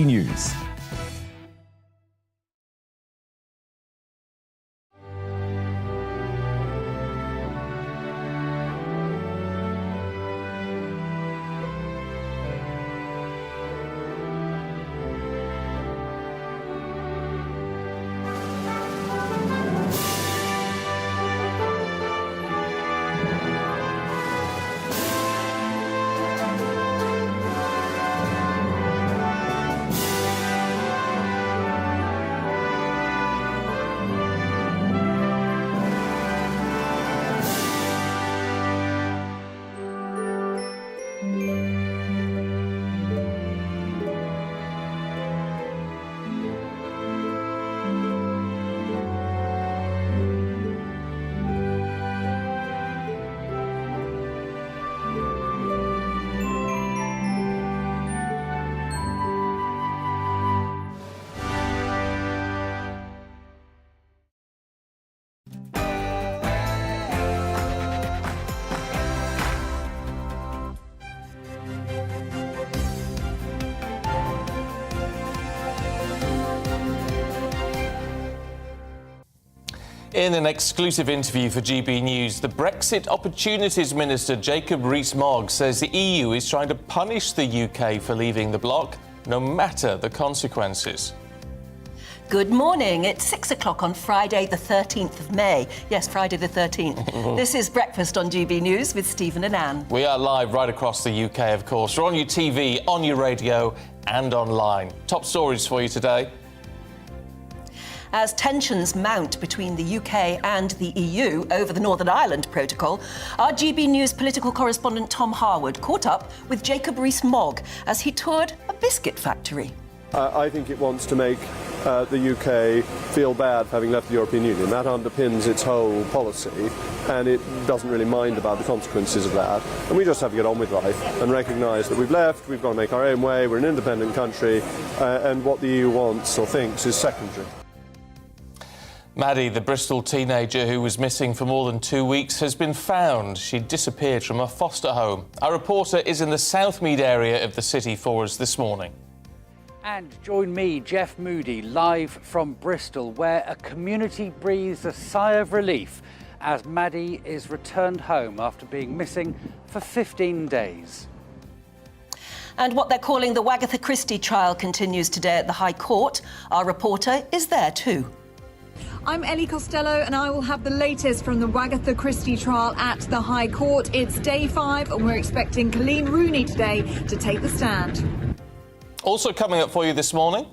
News. In an exclusive interview for GB News, the Brexit Opportunities Minister Jacob Rees-Mogg says the EU is trying to punish the UK for leaving the bloc, no matter the consequences. Good morning. It's 6 o'clock on Friday, the 13th of May. Yes, Friday the 13th. This is Breakfast on GB News with Stephen and Anne. We are live right across the UK, of course. We're on your TV, on your radio and online. Top stories for you today. As tensions mount between the UK and the EU over the Northern Ireland Protocol, our GB News political correspondent Tom Harwood caught up with Jacob Rees-Mogg as he toured a biscuit factory. I think it wants to make the UK feel bad for having left the European Union. That underpins its whole policy, and it doesn't really mind about the consequences of that. And we just have to get on with life and recognise that we've left, we've got to make our own way, we're an independent country, and what the EU wants or thinks is secondary. Maddie, the Bristol teenager who was missing for more than 2 weeks, has been found. She disappeared from a foster home. Our reporter is in the Southmead area of the city for us this morning. And join me, Jeff Moody, live from Bristol, where a community breathes a sigh of relief as Maddie is returned home after being missing for 15 days. And what they're calling the Wagatha Christie trial continues today at the High Court. Our reporter is there too. I'm Ellie Costello and I will have the latest from the Wagatha Christie trial at the High Court. It's day 5 and we're expecting Colleen Rooney today to take the stand. Also coming up for you this morning.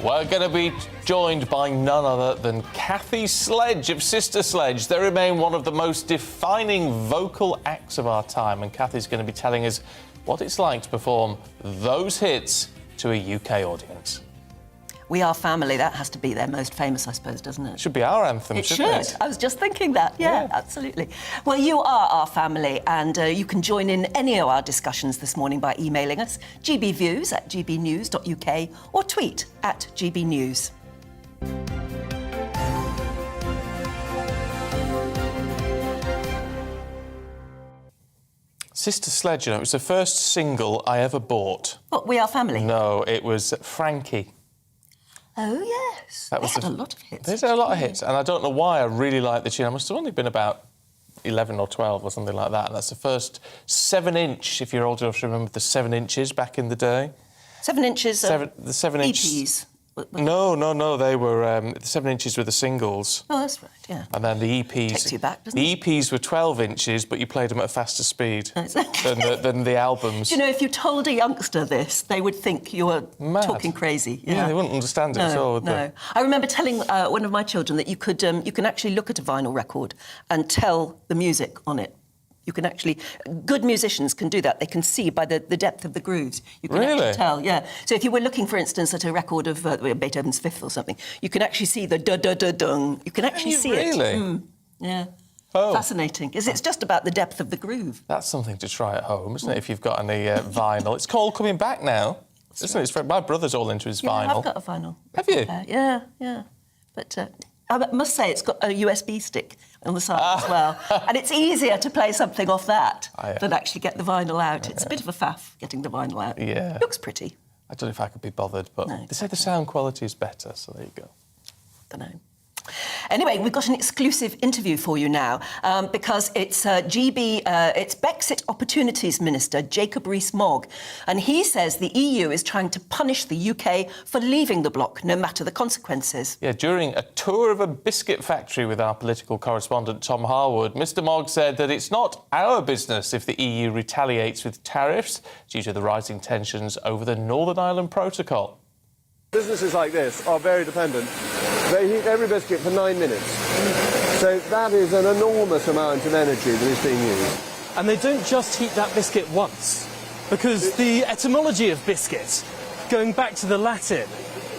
We're going to be joined by none other than Kathy Sledge of Sister Sledge. They remain one of the most defining vocal acts of our time, and Kathy's going to be telling us what it's like to perform those hits to a UK audience. We Are Family, that has to be their most famous, I suppose, doesn't it? It should be our anthem, shouldn't it? I was just thinking that, yeah, absolutely. Well, you are our family, and you can join in any of our discussions this morning by emailing us, gbviews@gbnews.uk, or tweet @gbnews. Sister Sledge, you know, it was the first single I ever bought. What, We Are Family? No, it was Frankie. Oh, yes. They had a lot of hits. There's a lot of hits, and I don't know why I really like the tune. I must have only been about 11 or 12 or something like that, and that's the first 7-inch, if you're old enough to remember the 7 inches back in the day. 7 inches of the 7-inch... EPs? No, they were... the 7 inches were the singles. Oh, that's right, yeah. And then the EPs... Takes you back, doesn't the it? EPs were 12 inches, but you played them at a faster speed than the albums. Do you know, if you told a youngster this, they would think you were talking crazy. Yeah, they wouldn't understand it at all, would they? I remember telling one of my children that you can actually look at a vinyl record and tell the music on it. You can actually... Good musicians can do that. They can see by the depth of the grooves. You can actually tell, yeah. So if you were looking, for instance, at a record of Beethoven's Fifth or something, you can actually see the da-da-da-dung. You can actually see it. Really? Yeah. Oh. Fascinating, because it's just about the depth of the groove. That's something to try at home, isn't it, if you've got any vinyl? It's called coming back now, isn't it? My brother's all into his vinyl. I've got a vinyl. Have you? Yeah. But I must say, it's got a USB stick on the side as well. And it's easier to play something off that than actually get the vinyl out. It's a bit of a faff getting the vinyl out. Yeah. Looks pretty. I don't know if I could be bothered, but No. they say the sound quality is better, so there you go. Don't know. Anyway, we've got an exclusive interview for you now because it's it's Brexit Opportunities Minister Jacob Rees-Mogg, and he says the EU is trying to punish the UK for leaving the bloc, no matter the consequences. Yeah, during a tour of a biscuit factory with our political correspondent Tom Harwood, Mr Mogg said that it's not our business if the EU retaliates with tariffs due to the rising tensions over the Northern Ireland Protocol. Businesses like this are very dependent. They heat every biscuit for 9 minutes. So that is an enormous amount of energy that is being used. And they don't just heat that biscuit once, because the etymology of biscuit, going back to the Latin,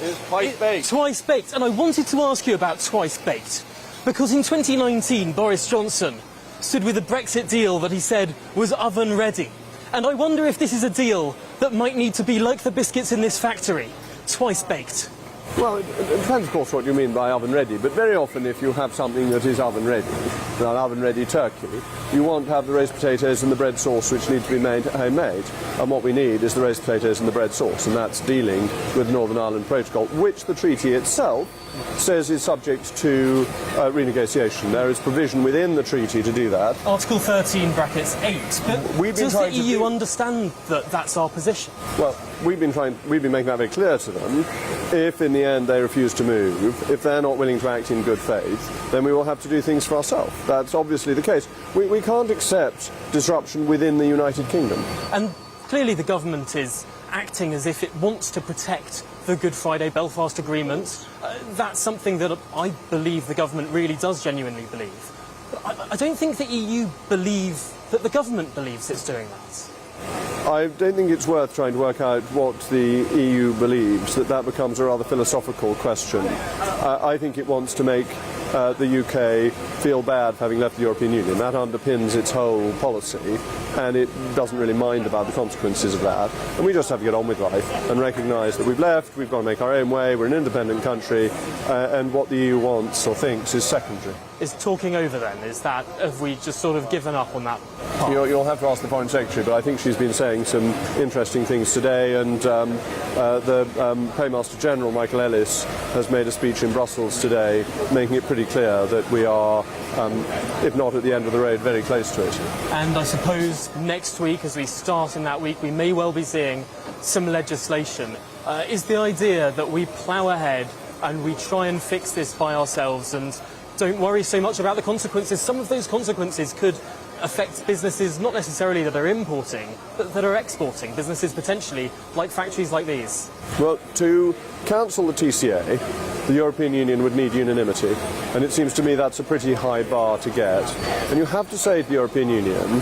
It's twice baked. Twice baked. And I wanted to ask you about twice baked, because in 2019 Boris Johnson stood with a Brexit deal that he said was oven ready. And I wonder if this is a deal that might need to be like the biscuits in this factory, twice baked. Well, it depends, of course, what you mean by oven-ready, but very often if you have something that is oven-ready, an oven-ready turkey, you want to have the roast potatoes and the bread sauce, which need to be made homemade. And what we need is the roast potatoes and the bread sauce, and that's dealing with Northern Ireland Protocol, which the treaty itself says is subject to renegotiation. There is provision within the treaty to do that. Article 13 brackets 8. But does the EU understand that that's our position? Well, we've been making that very clear to them. If in the end they refuse to move, if they're not willing to act in good faith, then we will have to do things for ourselves. That's obviously the case. We can't accept disruption within the United Kingdom. And clearly the government is acting as if it wants to protect the Good Friday Belfast Agreement. That's something that I believe the government really does genuinely believe. But I don't think the EU believe that the government believes it's doing that. I don't think it's worth trying to work out what the EU believes, that becomes a rather philosophical question. I think it wants to make the UK feel bad for having left the European Union. That underpins its whole policy, and it doesn't really mind about the consequences of that. And we just have to get on with life and recognise that we've left, we've got to make our own way, we're an independent country, and what the EU wants or thinks is secondary. Is talking over then? Have we just sort of given up on that part? You'll have to ask the Foreign Secretary, but I think she's been saying some interesting things today, and the Paymaster General, Michael Ellis, has made a speech in Brussels today, making it pretty clear that we are, if not at the end of the road, very close to it. And I suppose next week, as we start in that week, we may well be seeing some legislation. Is the idea that we plough ahead and we try and fix this by ourselves and don't worry so much about the consequences? Some of those consequences could affect businesses not necessarily that are importing, but that are exporting, businesses potentially like factories like these. Well, to cancel the TCA, the European Union would need unanimity, and it seems to me that's a pretty high bar to get. And you have to say to the European Union,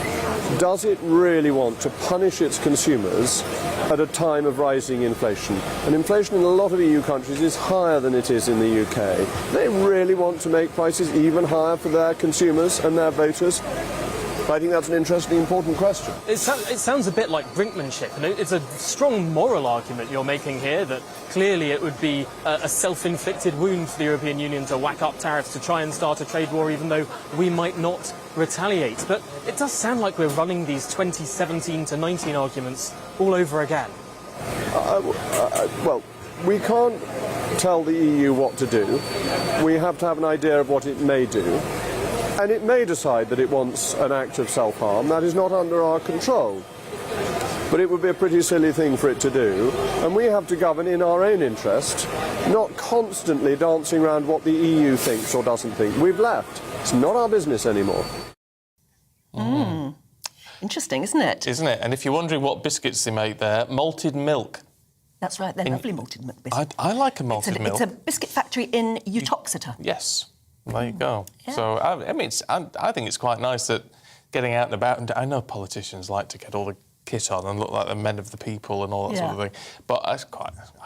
does it really want to punish its consumers at a time of rising inflation? And inflation in a lot of EU countries is higher than it is in the UK. They really want to make prices even higher for their consumers and their voters? I think that's an interesting, important question. It sounds a bit like brinkmanship, and it's a strong moral argument you're making here that clearly it would be a self-inflicted wound for the European Union to whack up tariffs to try and start a trade war, even though we might not retaliate. But it does sound like we're running these 2017 to 19 arguments all over again. Well, we can't tell the EU what to do. We have to have an idea of what it may do. And it may decide that it wants an act of self-harm. That is not under our control. But it would be a pretty silly thing for it to do. And we have to govern in our own interest, not constantly dancing around what the EU thinks or doesn't think. We've left. It's not our business anymore. Interesting, isn't it? Isn't it? And if you're wondering what biscuits they make there, malted milk. That's right, they're lovely malted milk biscuits. I like a malted milk. It's a biscuit factory in Uttoxeter. Yes. There you go. Yeah. So, I mean, I think it's quite nice that getting out and about, and I know politicians like to get all the kit on and look like the men of the people and all that sort of thing, but I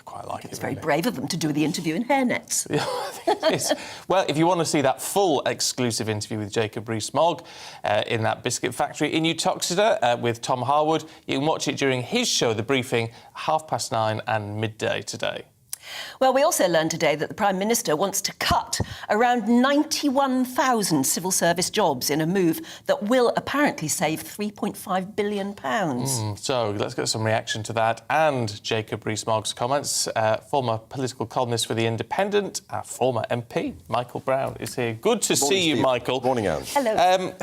quite like it. It's very brave of them to do the interview in hairnets. Yeah, I think it is. Well, if you want to see that full exclusive interview with Jacob Rees-Mogg in that biscuit factory in Uttoxeter with Tom Harwood, you can watch it during his show, The Briefing, 9:30 and midday today. Well, we also learned today that the Prime Minister wants to cut around 91,000 civil service jobs in a move that will apparently save £3.5 billion. So let's get some reaction to that and Jacob Rees-Mogg's comments. Former political columnist for The Independent, our former MP, Michael Brown, is here. Good to see you, Michael. Morning, Anne. Hello.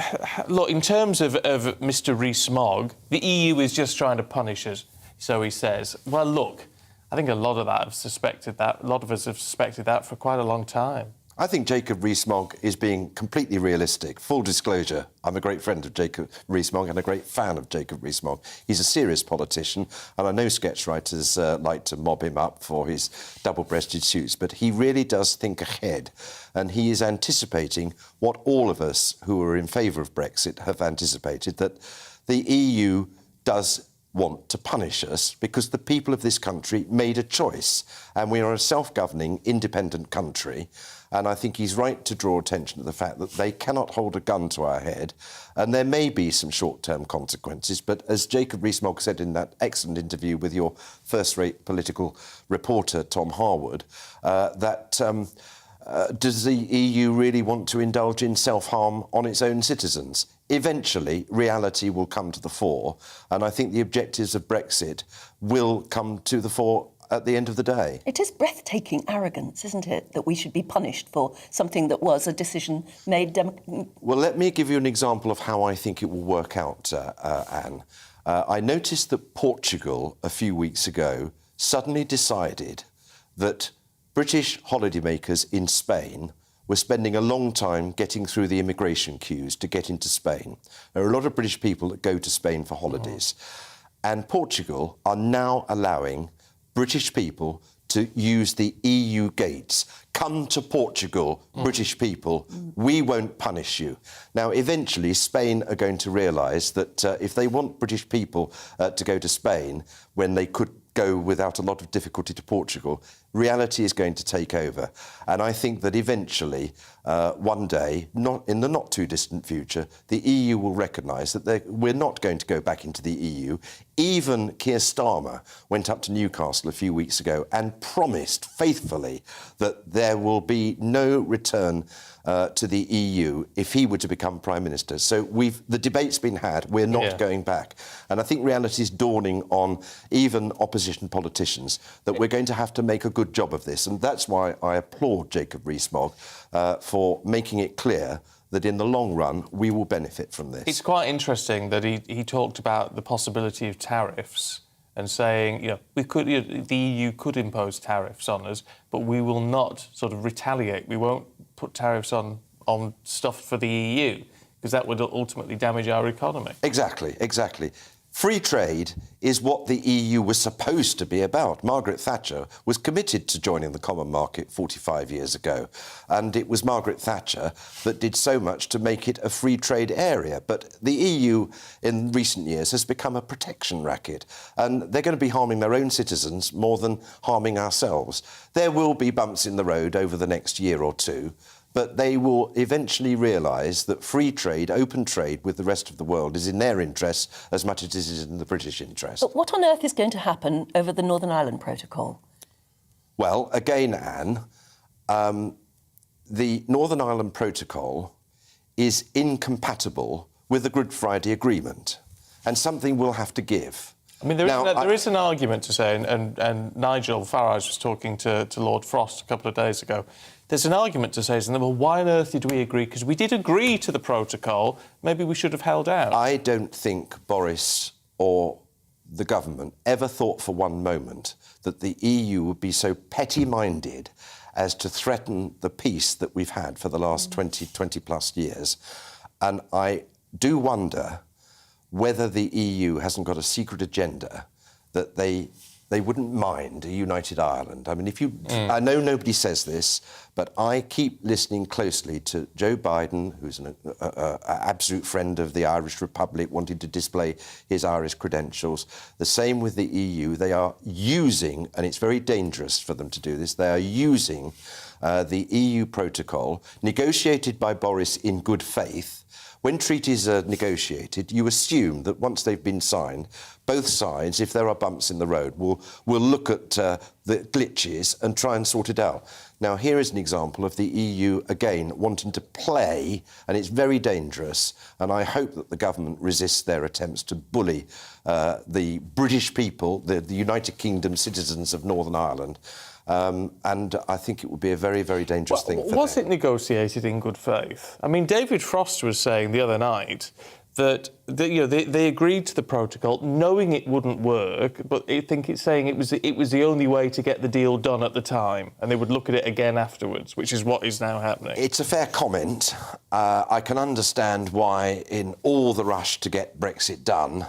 Look, in terms of Mr Rees-Mogg, the EU is just trying to punish us, so he says. Well, look, I think a lot of us have suspected that for quite a long time. I think Jacob Rees-Mogg is being completely realistic. Full disclosure, I'm a great friend of Jacob Rees-Mogg and a great fan of Jacob Rees-Mogg. He's a serious politician, and I know sketch writers like to mob him up for his double-breasted suits, but he really does think ahead, and he is anticipating what all of us who are in favour of Brexit have anticipated, that the EU does want to punish us because the people of this country made a choice, and we are a self-governing, independent country. And I think he's right to draw attention to the fact that they cannot hold a gun to our head, and there may be some short-term consequences. But as Jacob Rees-Mogg said in that excellent interview with your first-rate political reporter, Tom Harwood, does the EU really want to indulge in self-harm on its own citizens? Eventually, reality will come to the fore, and I think the objectives of Brexit will come to the fore at the end of the day. It is breathtaking arrogance, isn't it, that we should be punished for something that was a decision made... Well, let me give you an example of how I think it will work out, Anne. I noticed that Portugal, a few weeks ago, suddenly decided that British holidaymakers in Spain were spending a long time getting through the immigration queues to get into Spain. There are a lot of British people that go to Spain for holidays. And Portugal are now allowing British people to use the EU gates. Come to Portugal, British people, we won't punish you. Now, eventually, Spain are going to realise that if they want British people to go to Spain when they could go without a lot of difficulty to Portugal, reality is going to take over. And I think that eventually, one day, not in the not-too-distant future, the EU will recognise that we're not going to go back into the EU. Even Keir Starmer went up to Newcastle a few weeks ago and promised faithfully that there will be no return to the EU if he were to become Prime Minister. So the debate's been had, we're not going back. And I think reality is dawning on even opposition politicians that we're going to have to make a good job of this. And that's why I applaud Jacob Rees-Mogg for making it clear that in the long run we will benefit from this. It's quite interesting that he talked about the possibility of tariffs and saying, the EU could impose tariffs on us, but we will not sort of retaliate. We won't put tariffs on stuff for the EU, because that would ultimately damage our economy. Exactly. Free trade is what the EU was supposed to be about. Margaret Thatcher was committed to joining the common market 45 years ago, and it was Margaret Thatcher that did so much to make it a free trade area. But the EU in recent years has become a protection racket, and they're going to be harming their own citizens more than harming ourselves. There will be bumps in the road over the next year or two, but they will eventually realise that free trade, open trade with the rest of the world is in their interests as much as it is in the British interest. But what on earth is going to happen over the Northern Ireland Protocol? Well, again, Anne, the Northern Ireland Protocol is incompatible with the Good Friday Agreement, and something will have to give. I mean, there is an argument to say, and Nigel Farage was talking to Lord Frost a couple of days ago. There's an argument to say, well, why on earth did we agree? Because we did agree to the protocol. Maybe we should have held out. I don't think Boris or the government ever thought for one moment that the EU would be so petty-minded as to threaten the peace that we've had for the last 20-plus years. And I do wonder whether the EU hasn't got a secret agenda that they wouldn't mind a united Ireland. I mean, I know nobody says this, but I keep listening closely to Joe Biden, who's an absolute friend of the Irish Republic, wanting to display his Irish credentials. The same with the EU. They are using, and it's very dangerous for them to do this, they are using the EU protocol, negotiated by Boris in good faith. When treaties are negotiated, you assume that once they've been signed, both sides, if there are bumps in the road, will look at the glitches and try and sort it out. Now, here is an example of the EU, again, wanting to play, and it's very dangerous, and I hope that the government resists their attempts to bully the British people, the United Kingdom citizens of Northern Ireland, and I think it would be a very, very dangerous thing for them. Was it negotiated in good faith? I mean, David Frost was saying the other night that they agreed to the protocol knowing it wouldn't work, but I think it's saying it was the only way to get the deal done at the time, and they would look at it again afterwards, which is what is now happening. It's a fair comment. I can understand why, in all the rush to get Brexit done,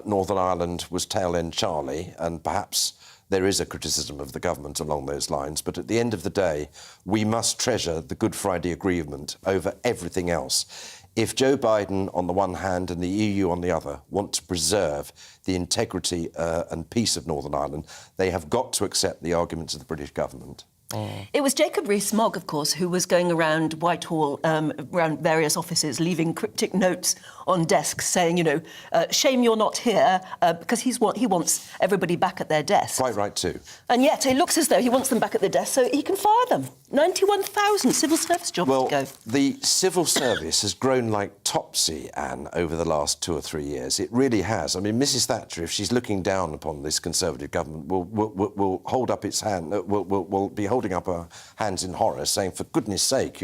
Northern Ireland was tail-end Charlie, and perhaps there is a criticism of the government along those lines, but at the end of the day, we must treasure the Good Friday Agreement over everything else. If Joe Biden, on the one hand, and the EU on the other, want to preserve the integrity and peace of Northern Ireland, they have got to accept the arguments of the British government. It was Jacob Rees-Mogg, of course, who was going around Whitehall, around various offices, leaving cryptic notes on desks saying, shame you're not here, because he wants everybody back at their desks. Quite right, too. And yet it looks as though he wants them back at their desks so he can fire them. 91,000 civil service jobs to go. The civil service has grown like Topsy, Anne, over the last 2 or 3 years. It really has. I mean, Mrs Thatcher, if she's looking down upon this Conservative government, will hold up its hand, will be holding up her hands in horror, saying, for goodness sake,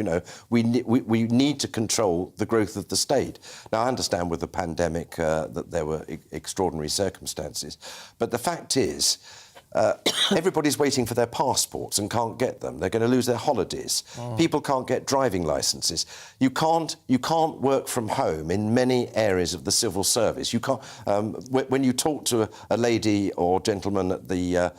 we need to control the growth of the state. Now, I understand with the pandemic that there were extraordinary circumstances, but the fact is, everybody's waiting for their passports and can't get them. They're going to lose their holidays. People can't get driving licences. You can't work from home in many areas of the civil service. You can't. When you talk to a lady or gentleman at the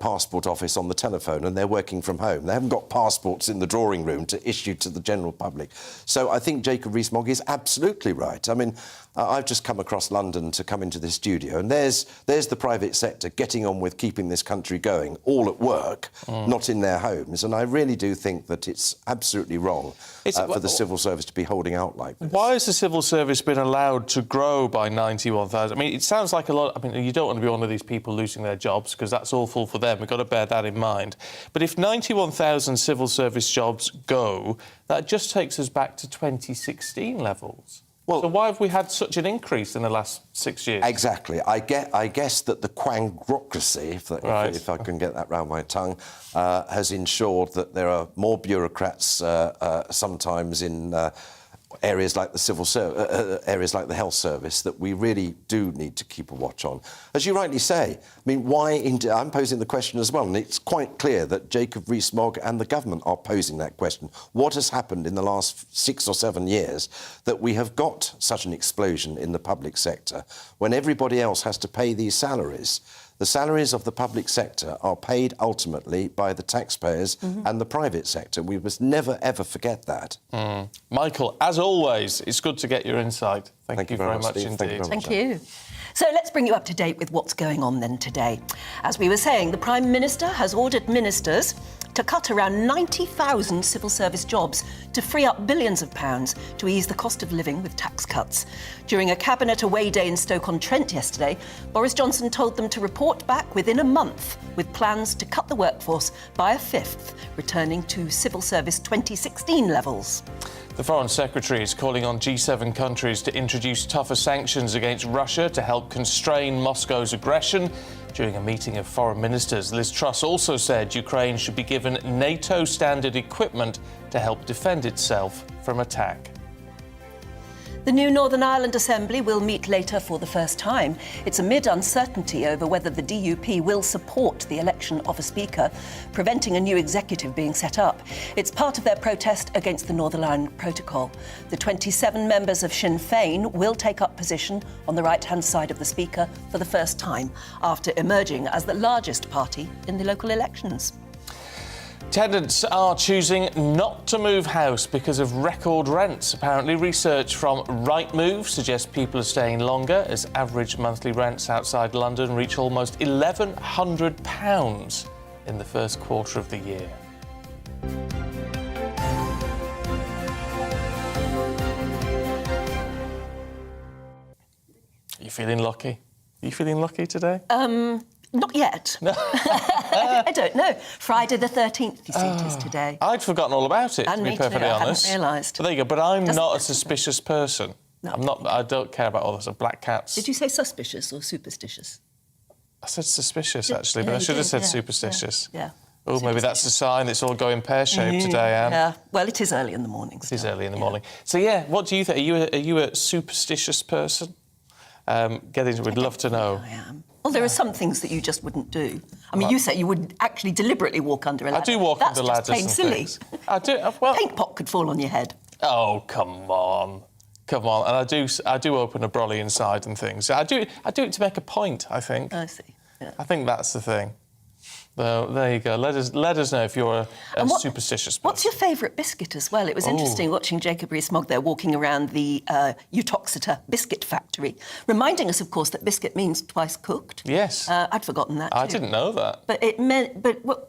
passport office on the telephone and they're working from home, they haven't got passports in the drawing room to issue to the general public. So I think Jacob Rees-Mogg is absolutely right. I mean, I've just come across London to come into this studio, and there's the private sector getting on with keeping this country going, all at work, not in their homes. And I really do think that it's absolutely wrong for the civil service to be holding out like this. Why has the civil service been allowed to grow by 91,000? I mean, it sounds like a lot. I mean, you don't want to be one of these people losing their jobs, because that's awful for them. We've got to bear that in mind. But if 91,000 civil service jobs go, that just takes us back to 2016 levels. So why have we had such an increase in the last 6 years? Exactly. I guess that the quangrocracy, if I can get that round my tongue, has ensured that there are more bureaucrats sometimes in areas like the civil service, areas like the health service, that we really do need to keep a watch on. As you rightly say, I mean, why? I'm posing the question as well, and it's quite clear that Jacob Rees-Mogg and the government are posing that question. What has happened in the last 6 or 7 years that we have got such an explosion in the public sector when everybody else has to pay these salaries? The salaries of the public sector are paid ultimately by the taxpayers and the private sector. We must never, ever forget that. Michael, as always, it's good to get your insight. Thank you very much Steve. indeed. Thank you. So let's bring you up to date with what's going on then today. As we were saying, the Prime Minister has ordered ministers to cut around 90,000 civil service jobs to free up billions of pounds to ease the cost of living with tax cuts. During a cabinet away day in Stoke-on-Trent yesterday, Boris Johnson told them to report back within a month with plans to cut the workforce by a fifth, returning to civil service 2016 levels. The Foreign Secretary is calling on G7 countries to introduce tougher sanctions against Russia to help constrain Moscow's aggression. During a meeting of foreign ministers, Liz Truss also said Ukraine should be given NATO-standard equipment to help defend itself from attack. The new Northern Ireland Assembly will meet later for the first time. It's amid uncertainty over whether the DUP will support the election of a speaker, preventing a new executive being set up. It's part of their protest against the Northern Ireland Protocol. The 27 members of Sinn Féin will take up position on the right-hand side of the speaker for the first time, after emerging as the largest party in the local elections. Tenants are choosing not to move house because of record rents. Apparently, research from Rightmove suggests people are staying longer as average monthly rents outside London reach almost £1,100 in the first quarter of the year. Are you feeling lucky? Are you feeling lucky today? Not yet. I don't know. Friday the 13th, you see, it is today. I'd forgotten all about it, And to be me too, perfectly I hadn't honest. realised. But there you go. But I'm Doesn't not a matter. suspicious person. No. I'm not. I don't care about all this black cats. Did you say suspicious or superstitious? I said suspicious, actually, but Yeah, I you should have did, said yeah, superstitious. Yeah. Oh, maybe that's a sign it's all going pear-shaped today, Anne. Yeah. Well, it is early in the morning. It is early in the morning. So, yeah, what do you think? Are you a superstitious person? We'd love to know. I am. Well, there are some things that you just wouldn't do. I mean, you say you would actually deliberately walk under a ladder. I do walk That's under ladders just plain and silly. things. I do. Well, Paint pot could fall on your head. oh, come on. Come on. And I do open a brolly inside and things. I do it to make a point, I think. I see. Yeah. I think that's the thing. So, there you go. Let us know if you're a superstitious person. What's your favourite biscuit as well? It was interesting watching Jacob Rees-Mogg there walking around the Utoxeter biscuit factory, reminding us, of course, that biscuit means twice cooked. Yes. I'd forgotten that too. I didn't know that. But it meant,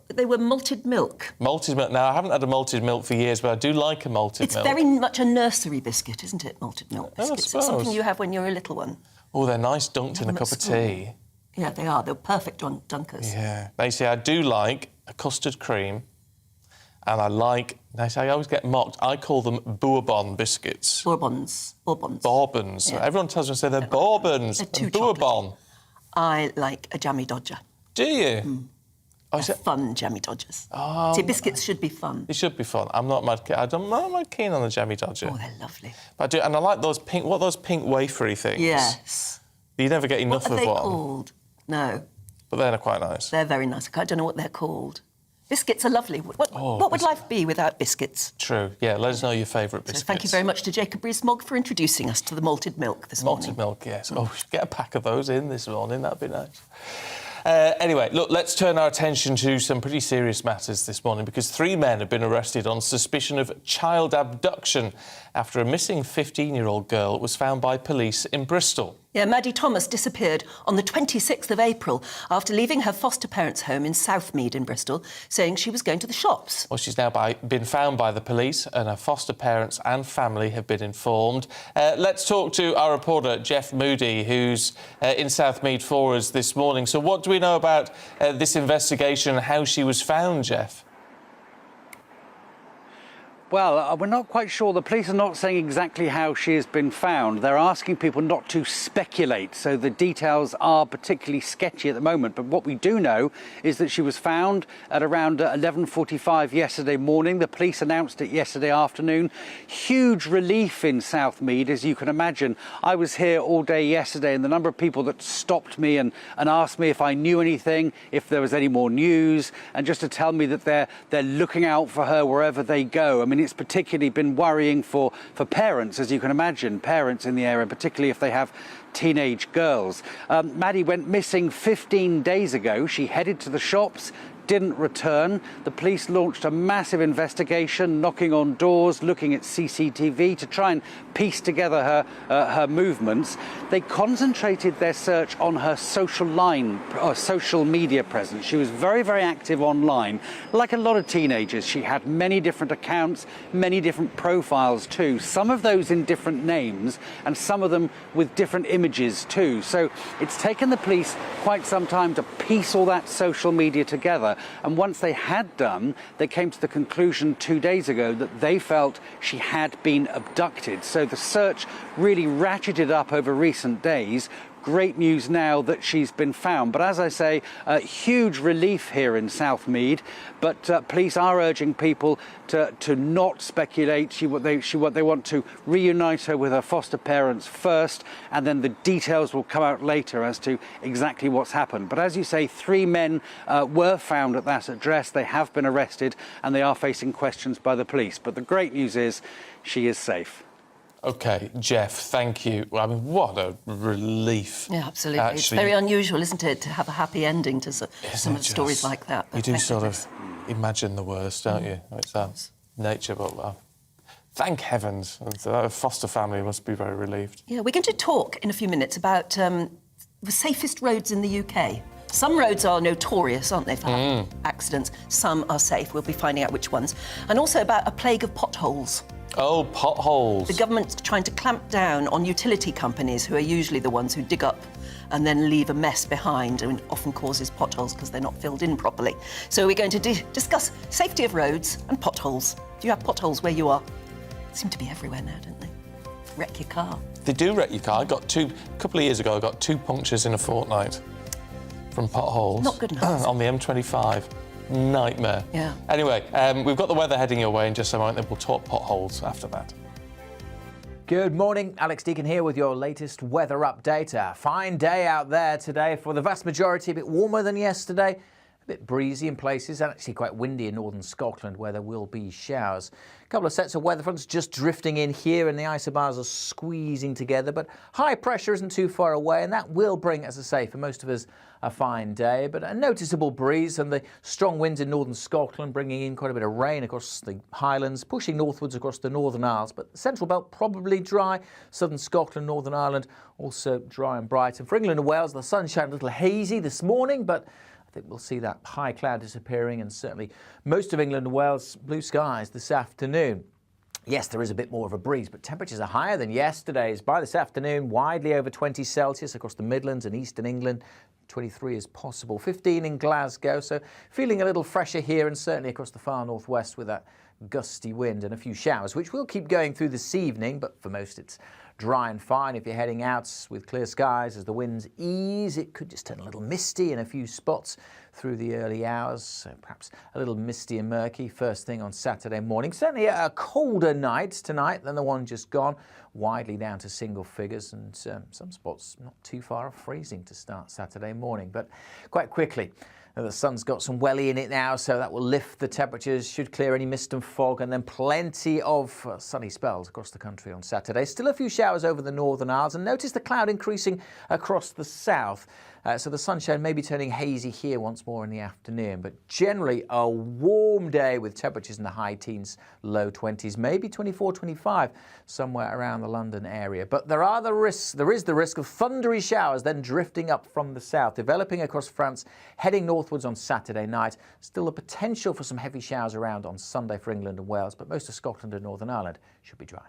they were malted milk. Malted milk. Now, I haven't had a malted milk for years, but I do like a malted It's milk. very much a nursery biscuit, isn't it? Malted milk I biscuits. suppose. It's something you have when you're a little one. Oh, they're nice, dunked in a them at cup of school. tea. Yeah, they are. They're perfect dunkers. Yeah. Basically, I do like a custard cream, and I always get mocked. I call them Bourbon biscuits. Bourbons. Bourbons. Yeah. Everyone tells me they're Bourbons. They're too Bourbon. I like a jammy dodger. Do you? Oh, is it? Fun jammy dodgers. See, biscuits should be fun. It should be fun. I'm not mad keen on the jammy dodger. Oh, they're lovely. But I do, and I like those pink wafery things. Yes. You never get enough What are of they one. called? No, But they're quite nice. they're very nice. I don't know what they're called. Biscuits are lovely. What would life be without biscuits? True. Yeah, let us know your favourite biscuits. So thank you very much to Jacob Rees-Mogg for introducing us to the malted milk this morning. Malted milk, yes. Oh, we should get a pack of those in this morning. That'd be nice. Anyway, look, let's turn our attention to some pretty serious matters this morning because 3 men have been arrested on suspicion of child abduction after a missing 15-year-old girl was found by police in Bristol. Yeah, Maddie Thomas disappeared on the 26th of April after leaving her foster parents' home in Southmead in Bristol, saying she was going to the shops. Well, she's now been found by the police and her foster parents and family have been informed. Let's talk to our reporter, Jeff Moody, who's in Southmead for us this morning. So what do we know about this investigation and how she was found, Jeff? Well, we're not quite sure. The police are not saying exactly how she has been found. They're asking people not to speculate, so the details are particularly sketchy at the moment. But what we do know is that she was found at around 11:45 yesterday morning. The police announced it yesterday afternoon. Huge relief in Southmead, as you can imagine. I was here all day yesterday, and the number of people that stopped me and asked me if I knew anything, if there was any more news, and just to tell me that they're looking out for her wherever they go. I mean, it's particularly been worrying for parents, as you can imagine, parents in the area, particularly if they have teenage girls. Maddie went missing 15 days ago. She headed to the shops, didn't return. The police launched a massive investigation, knocking on doors, looking at CCTV to try and piece together her movements. They concentrated their search on her social media presence. She was very, very active online. Like a lot of teenagers, she had many different accounts, many different profiles too. Some of those in different names and some of them with different images too. So it's taken the police quite some time to piece all that social media together. And once they had done, they came to the conclusion 2 days ago that they felt she had been abducted. So the search really ratcheted up over recent days. Great news now that she's been found. But as I say, huge relief here in Southmead. But police are urging people to not speculate. They want to reunite her with her foster parents first, and then the details will come out later as to exactly what's happened. But as you say, 3 men were found at that address. They have been arrested, and they are facing questions by the police. But the great news is she is safe. OK, Jeff, thank you. Well, I mean, what a relief. Yeah, absolutely. Actually, it's very unusual, isn't it, to have a happy ending to some of the stories like that. You do sort of imagine the worst, don't you? It's that nature, but thank heavens. The foster family must be very relieved. Yeah, we're going to talk in a few minutes about the safest roads in the UK. Some roads are notorious, aren't they, for accidents. Some are safe. We'll be finding out which ones. And also about a plague of potholes. Oh, potholes. The government's trying to clamp down on utility companies, who are usually the ones who dig up and then leave a mess behind, and often causes potholes because they're not filled in properly. So we're going to discuss safety of roads and potholes. Do you have potholes where you are? They seem to be everywhere now, don't they? Wreck your car. They do wreck your car. A couple of years ago, I got 2 punctures in a fortnight from potholes. Not good enough. On the M25. Nightmare. Yeah. Anyway, we've got the weather heading your way in just a moment, then we'll talk potholes after that. Good morning, Alex Deacon here with your latest weather update. A fine day out there today for the vast majority, a bit warmer than yesterday, a bit breezy in places and actually quite windy in northern Scotland where there will be showers. A couple of sets of weather fronts just drifting in here and the isobars are squeezing together, but high pressure isn't too far away and that will bring, as I say, for most of us, a fine day, but a noticeable breeze and the strong winds in northern Scotland bringing in quite a bit of rain across the Highlands, pushing northwards across the Northern Isles, but the Central Belt probably dry, southern Scotland, Northern Ireland also dry and bright. And for England and Wales, the sunshine a little hazy this morning, but I think we'll see that high cloud disappearing and certainly most of England and Wales blue skies this afternoon. Yes, there is a bit more of a breeze, but temperatures are higher than yesterday's. By this afternoon, widely over 20 Celsius across the Midlands and eastern England. 23 is possible, 15 in Glasgow, so feeling a little fresher here and certainly across the far northwest with that gusty wind and a few showers, which will keep going through this evening, but for most it's dry and fine. If you're heading out with clear skies as the winds ease, it could just turn a little misty in a few spots through the early hours, so perhaps a little misty and murky first thing on Saturday morning. Certainly a colder night tonight than the one just gone, widely down to single figures and some spots not too far off freezing to start Saturday morning, but quite quickly. The sun's got some welly in it now, so that will lift the temperatures, should clear any mist and fog, and then plenty of sunny spells across the country on Saturday. Still a few showers over the Northern Isles, and notice the cloud increasing across the south. So the sunshine may be turning hazy here once more in the afternoon, but generally a warm day with temperatures in the high teens, low 20s, maybe 24, 25, somewhere around the London area. But there is the risk of thundery showers then drifting up from the south, developing across France, heading northwards on Saturday night. Still the potential for some heavy showers around on Sunday for England and Wales, but most of Scotland and Northern Ireland should be dry.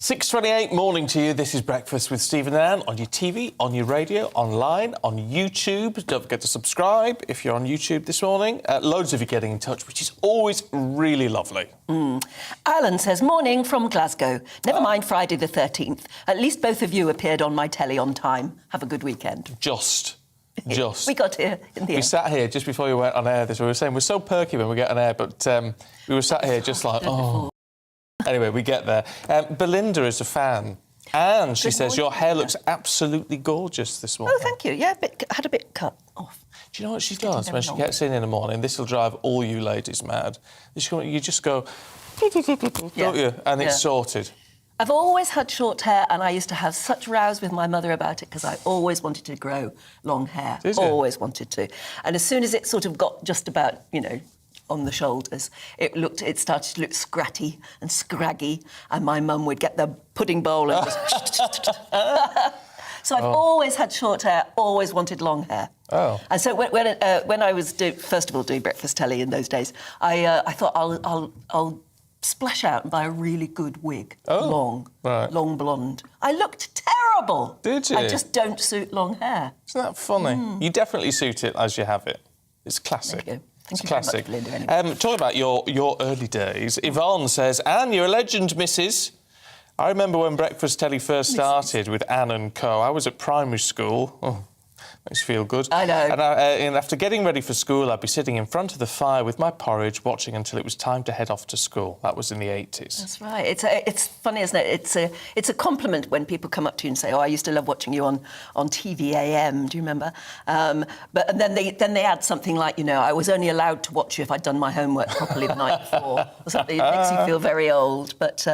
6:28 morning to you. This is Breakfast with Stephen and Anne on your TV, on your radio, online, on YouTube. Don't forget to subscribe if you're on YouTube this morning. Loads of you getting in touch, which is always really lovely. Alan says, morning from Glasgow. Never mind Friday the 13th. At least both of you appeared on my telly on time. Have a good weekend. Just. We got here in the We end. sat here just before we went on air. We were saying we're so perky when we get on air, but we were sat here just like, oh. Anyway, we get there. Belinda is a fan, and she says your hair looks absolutely gorgeous this morning. Oh, thank you. Yeah, had a bit cut off. Do you know what she does when she gets in the morning? This will drive all you ladies mad. You just go, don't you? And it's sorted. I've always had short hair, and I used to have such rows with my mother about it because I always wanted to grow long hair. Did you? Always wanted to. And as soon as it sort of got just about, on the shoulders, it started to look scratty and scraggy, and my mum would get the pudding bowl and just... So I've always had short hair, always wanted long hair. Oh. And so when I was first of all doing breakfast telly in those days, I thought I'll splash out and buy a really good wig, long blonde. I looked terrible. Did you? I just don't suit long hair. Isn't that funny? You definitely suit it as you have it. It's classic. There you go. It's Thank you classic. very much, Belinda, anyway. Talking about your early days, Yvonne says, Anne, you're a legend, missus. I remember when Breakfast Telly first started with Anne and Co. I was at primary school. Oh, makes you feel good. I know. And after getting ready for school, I'd be sitting in front of the fire with my porridge, watching until it was time to head off to school. That was in the 80s. That's right. It's funny, isn't it? It's a compliment when people come up to you and say, "Oh, I used to love watching you on TV AM." Do you remember? And then they add something like, I was only allowed to watch you if I'd done my homework properly the night before, or something. It makes you feel very old. But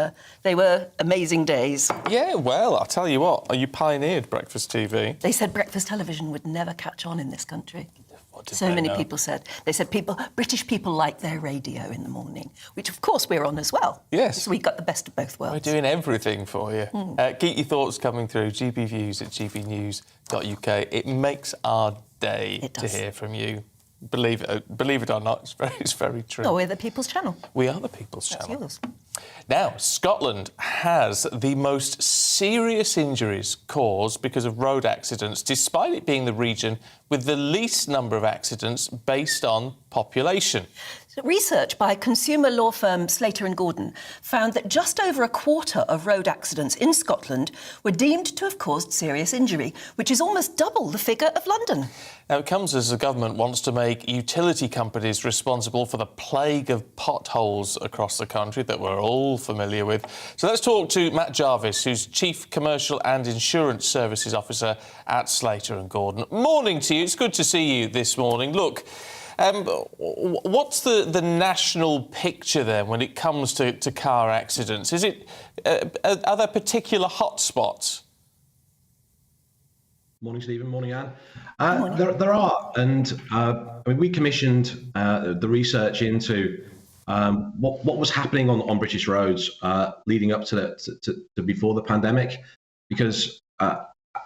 they were amazing days. Yeah, well, I'll tell you what. You pioneered breakfast TV. They said breakfast television would never catch on in this country. What did So they many know? people said. They said British people like their radio in the morning, which of course we're on as well. Yes. So we got the best of both worlds. We're doing everything for you. Keep your thoughts coming through. GBViews at gbnews.uk. It makes our day to hear from you. Believe it or not, it's very true. Oh, we're the People's Channel. We are the People's That's Channel. yours. Now, Scotland has the most serious injuries caused because of road accidents, despite it being the region with the least number of accidents based on population. Research by consumer law firm Slater and Gordon found that just over a quarter of road accidents in Scotland were deemed to have caused serious injury, which is almost double the figure of London. Now, it comes as the government wants to make utility companies responsible for the plague of potholes across the country that we're all familiar with. So let's talk to Matt Jarvis, who's Chief Commercial and Insurance Services Officer at Slater and Gordon. Morning to you. It's good to see you this morning. Look, what's the national picture then when it comes to car accidents? Is it are there particular hotspots? Morning, Stephen. Morning, Anne. There are, and we commissioned the research into what was happening on British roads leading up to before the pandemic, because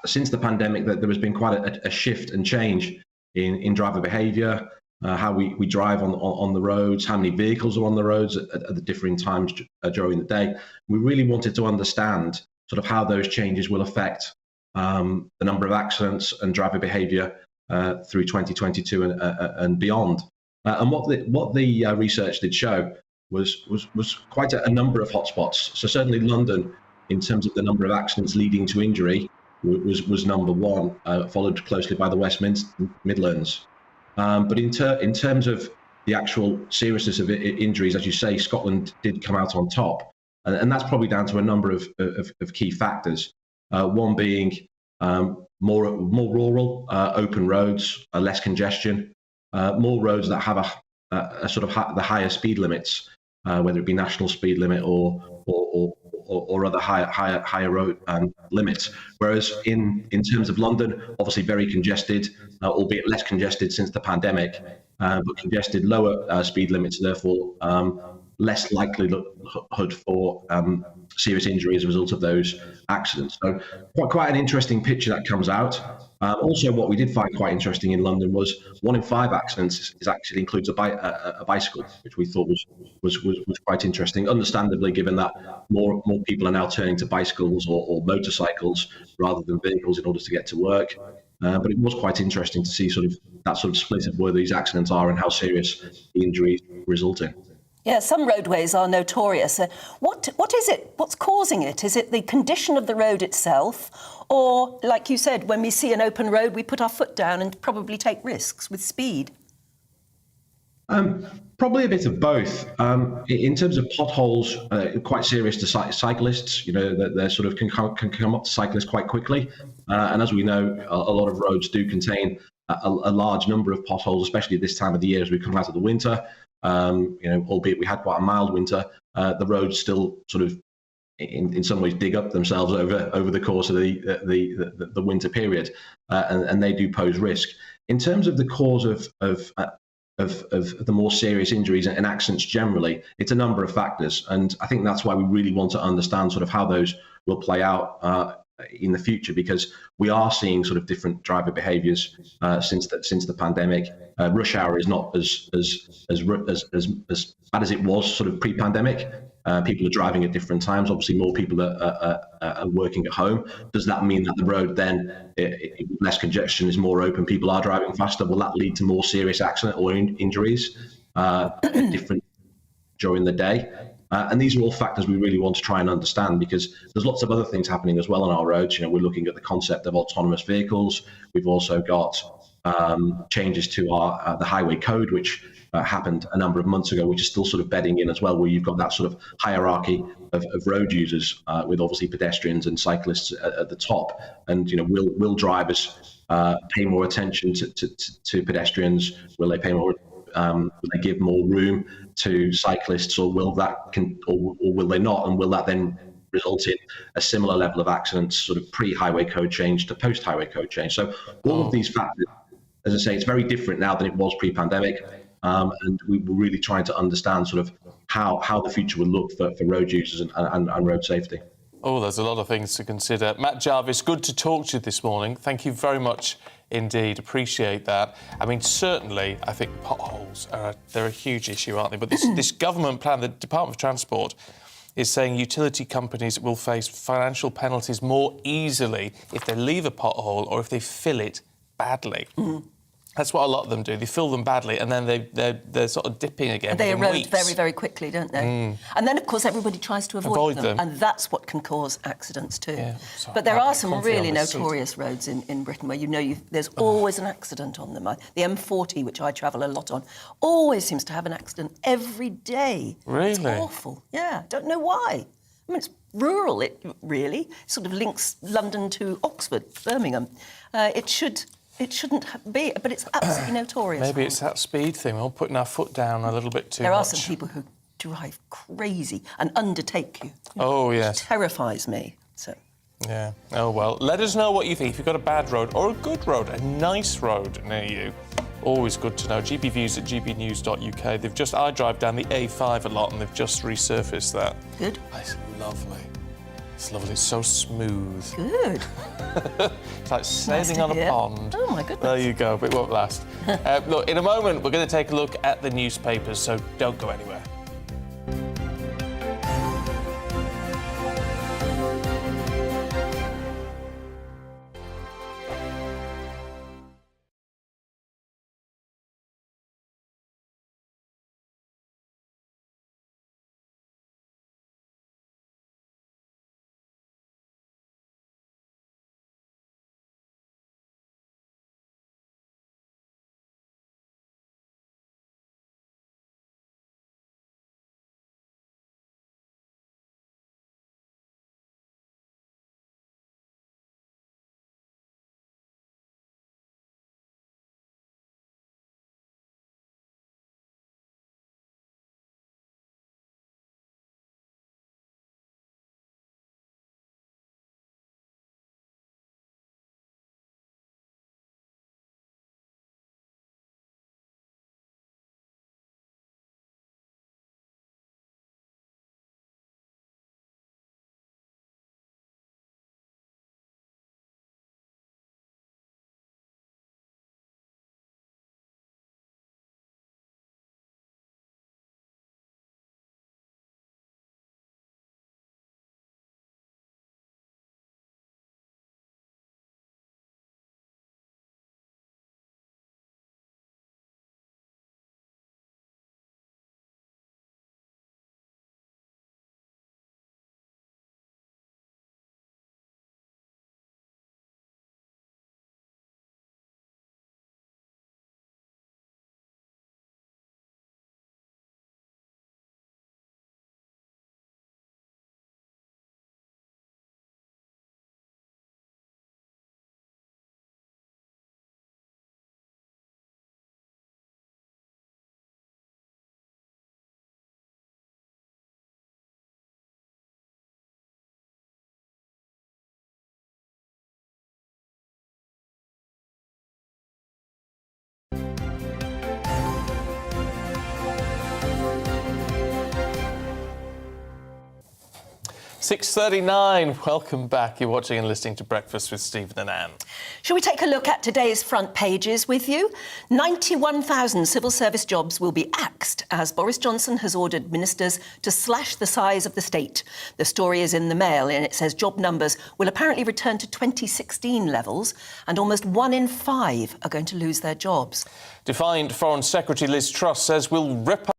since the pandemic, there has been quite a shift and change in driver behaviour, how we drive on the roads, how many vehicles are on the roads at the differing times during the day. We really wanted to understand sort of how those changes will affect the number of accidents and driver behaviour through 2022 and beyond. And what the research did show was quite a number of hotspots. So certainly London, in terms of the number of accidents leading to injury, was number one, followed closely by the West Midlands. But in terms of the actual seriousness of injuries, as you say, Scotland did come out on top, and that's probably down to a number of key factors. One being more rural, open roads, less congestion, more roads that have a sort of the higher speed limits, whether it be national speed limit or other higher road limits. Whereas in terms of London, obviously very congested, albeit less congested since the pandemic, but congested, lower speed limits, therefore less likelihood for serious injury as a result of those accidents. So quite an interesting picture that comes out. Also, what we did find quite interesting in London was 1 in 5 accidents actually includes a bicycle, which we thought was quite interesting. Understandably, given that more people are now turning to bicycles or motorcycles rather than vehicles in order to get to work. But it was quite interesting to see that split of where these accidents are and how serious the injuries result in. Yeah, some roadways are notorious. What is it? What's causing it? Is it the condition of the road itself? Or, like you said, when we see an open road, we put our foot down and probably take risks with speed? Probably a bit of both. In terms of potholes, quite serious to cyclists. You know, that they can come up to cyclists quite quickly. And as we know, a lot of roads do contain a large number of potholes, especially this time of the year as we come out of the winter. Albeit we had quite a mild winter, the roads still in some ways dig up themselves over the course of the winter period, and they do pose risk. In terms of the cause of the more serious injuries and accidents generally, it's a number of factors, and I think that's why we really want to understand how those will play out in the future, because we are seeing different driver behaviours since the pandemic. Rush hour is not as bad as it was pre-pandemic. People are driving at different times. Obviously, more people are working at home. Does that mean that the road then, less congestion, is more open, people are driving faster? Will that lead to more serious accident or injuries different during the day? And these are all factors we really want to try and understand, because there's lots of other things happening as well on our roads. We're looking at the concept of autonomous vehicles. We've also got changes to the highway code, which happened a number of months ago, which is still bedding in as well, where you've got that hierarchy of road users, with obviously pedestrians and cyclists at the top. And will drivers pay more attention to pedestrians? Will they pay more? Will they give more room to cyclists, or will they not? And will that then result in a similar level of accidents, pre-highway code change to post-highway code change? So all of these factors, as I say, it's very different now than it was pre-pandemic, and we were really trying to understand how the future will look for road users and road safety. Oh, there's a lot of things to consider. Matt Jarvis, good to talk to you this morning. Thank you very much indeed. Appreciate that. I mean, certainly, I think potholes they're a huge issue, aren't they? But this government plan, the Department of Transport, is saying utility companies will face financial penalties more easily if they leave a pothole or if they fill it badly. Mm. That's what a lot of them do. They fill them badly and then they're dipping again. They erode weeks. very, very quickly, don't they? Mm. And then, of course, everybody tries to avoid them. And that's what can cause accidents too. Yeah, but there are some really notorious roads in Britain where there's always an accident on them. The M40, which I travel a lot on, always seems to have an accident every day. Really? It's awful. Yeah, don't know why. I mean, it's rural, it really links London to Oxford, Birmingham. It shouldn't be, but it's absolutely notorious. Maybe it's that speed thing. We're all putting our foot down a little bit too much. There are some people who drive crazy and undertake you. Oh, yes. It terrifies me. So. Yeah. Oh, well, let us know what you think. If you've got a bad road or a good road, a nice road near you, always good to know. GBViews at gbnews.uk. I drive down the A5 a lot and they've just resurfaced that. Good. It's lovely. It's lovely. It's so smooth. Good. It's like sailing on a pond. Oh, my goodness. There you go, but it won't last. Look, in a moment, we're going to take a look at the newspapers, so don't go anywhere. 6:39. Welcome back. You're watching and listening to Breakfast with Stephen and Anne. Shall we take a look at today's front pages with you? 91,000 civil service jobs will be axed as Boris Johnson has ordered ministers to slash the size of the state. The story is in the Mail and it says job numbers will apparently return to 2016 levels and almost 1 in 5 are going to lose their jobs. Defined Foreign Secretary Liz Truss says we'll rip up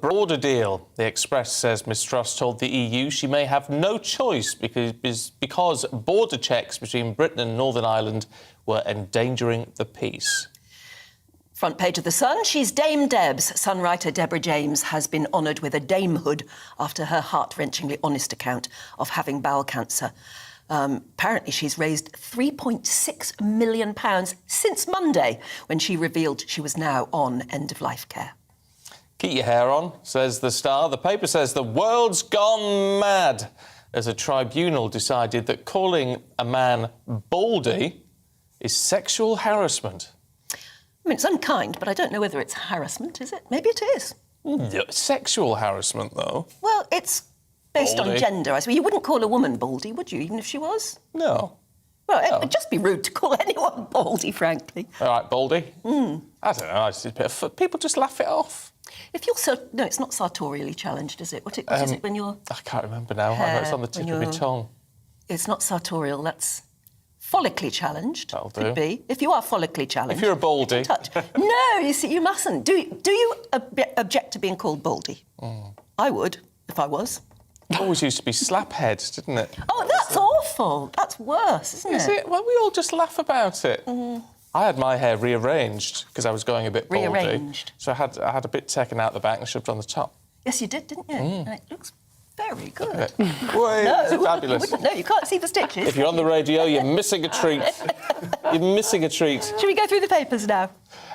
the border deal. The Express says Ms Truss told the EU she may have no choice because border checks between Britain and Northern Ireland were endangering the peace. Front page of The Sun, she's Dame Debs. Sun writer Deborah James has been honoured with a damehood after her heart-wrenchingly honest account of having bowel cancer. Apparently she's raised £3.6 million since Monday when she revealed she was now on end-of-life care. Keep your hair on, says The Star. The paper says the world's gone mad as a tribunal decided that calling a man baldy is sexual harassment. I mean, it's unkind, but I don't know whether it's harassment, is it? Maybe it is. Sexual harassment, though. Well, it's based on gender. I suppose you wouldn't call a woman baldy, would you, even if she was? No. Well, it would just be rude to call anyone baldy, frankly. All right, baldy. I don't know. People just laugh it off. If you're no, it's not sartorially challenged, is it? What is it when you're? I can't remember now. I know it's on the tip of my tongue. It's not sartorial. That's follically challenged. That'll do. Could be. If you are follically challenged. If you're a baldy. No, you see, you mustn't. Do you object to being called baldy? I would, if I was. It always used to be slaphead, didn't it? Oh, that's awful. That's worse, isn't it? Is it? Well, we all just laugh about it. I had my hair rearranged because I was going a bit baldy. Rearranged. So I had a bit taken out the back and shoved on the top. Yes, you did, didn't you? And it looks very good. It's fabulous. No, you can't see the stitches. If you're on the radio, you're missing a treat. You're missing a treat. Shall we go through the papers now?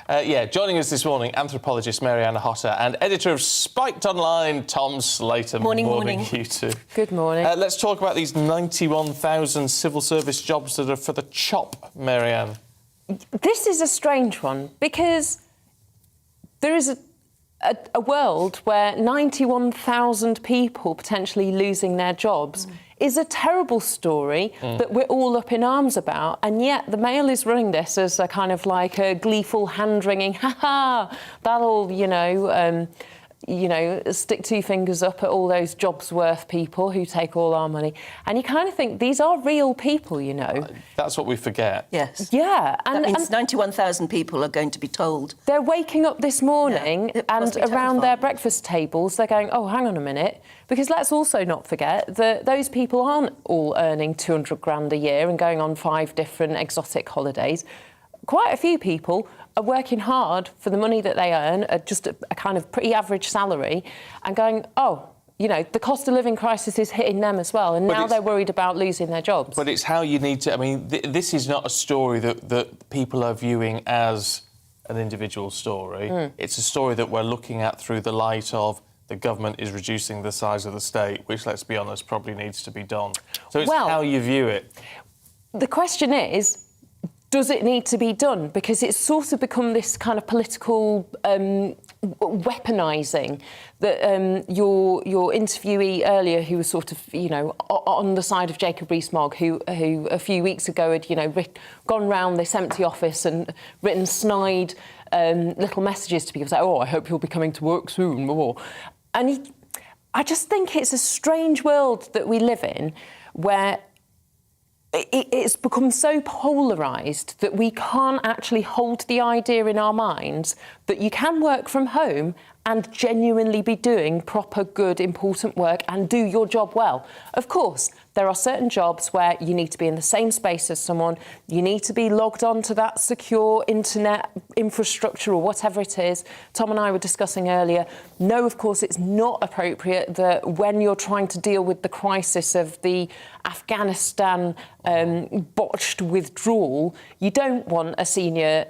Joining us this morning, anthropologist Marianne Hotter and editor of Spiked Online, Tom Slater. Morning. You two. Good morning. Let's talk about these 91,000 civil service jobs that are for the chop, Marianne. This is a strange one because there is a world where 91,000 people potentially losing their jobs is a terrible story that we're all up in arms about, and yet the Mail is running this as a kind of like a gleeful hand-wringing, ha-ha, that'll, stick two fingers up at all those jobs worth people who take all our money. And you kind of think, these are real people, you know. That's what we forget. Yes. Yeah. And that means 91,000 people are going to be told. They're waking up this morning and around their breakfast tables, they're going, oh, hang on a minute, because let's also not forget that those people aren't all earning 200 grand a year and going on 5 different exotic holidays. Quite a few people are working hard for the money that they earn, just a kind of pretty average salary, and going, oh, the cost of living crisis is hitting them as well, and now they're worried about losing their jobs. But it's how you need to... I mean, this is not a story that people are viewing as an individual story. It's a story that we're looking at through the light of the government is reducing the size of the state, which, let's be honest, probably needs to be done. So it's how you view it. The question is, does it need to be done? Because it's sort of become this kind of political weaponising that your interviewee earlier, who was sort of, on the side of Jacob Rees-Mogg, who a few weeks ago had, gone round this empty office and written snide little messages to people, saying, oh, I hope you'll be coming to work soon. And I just think it's a strange world that we live in where it's become so polarised that we can't actually hold the idea in our minds that you can work from home and genuinely be doing proper, good, important work and do your job well. Of course, there are certain jobs where you need to be in the same space as someone, you need to be logged on to that secure internet infrastructure or whatever it is. Tom and I were discussing earlier, no, of course, it's not appropriate that when you're trying to deal with the crisis of the Afghanistan botched withdrawal, you don't want a senior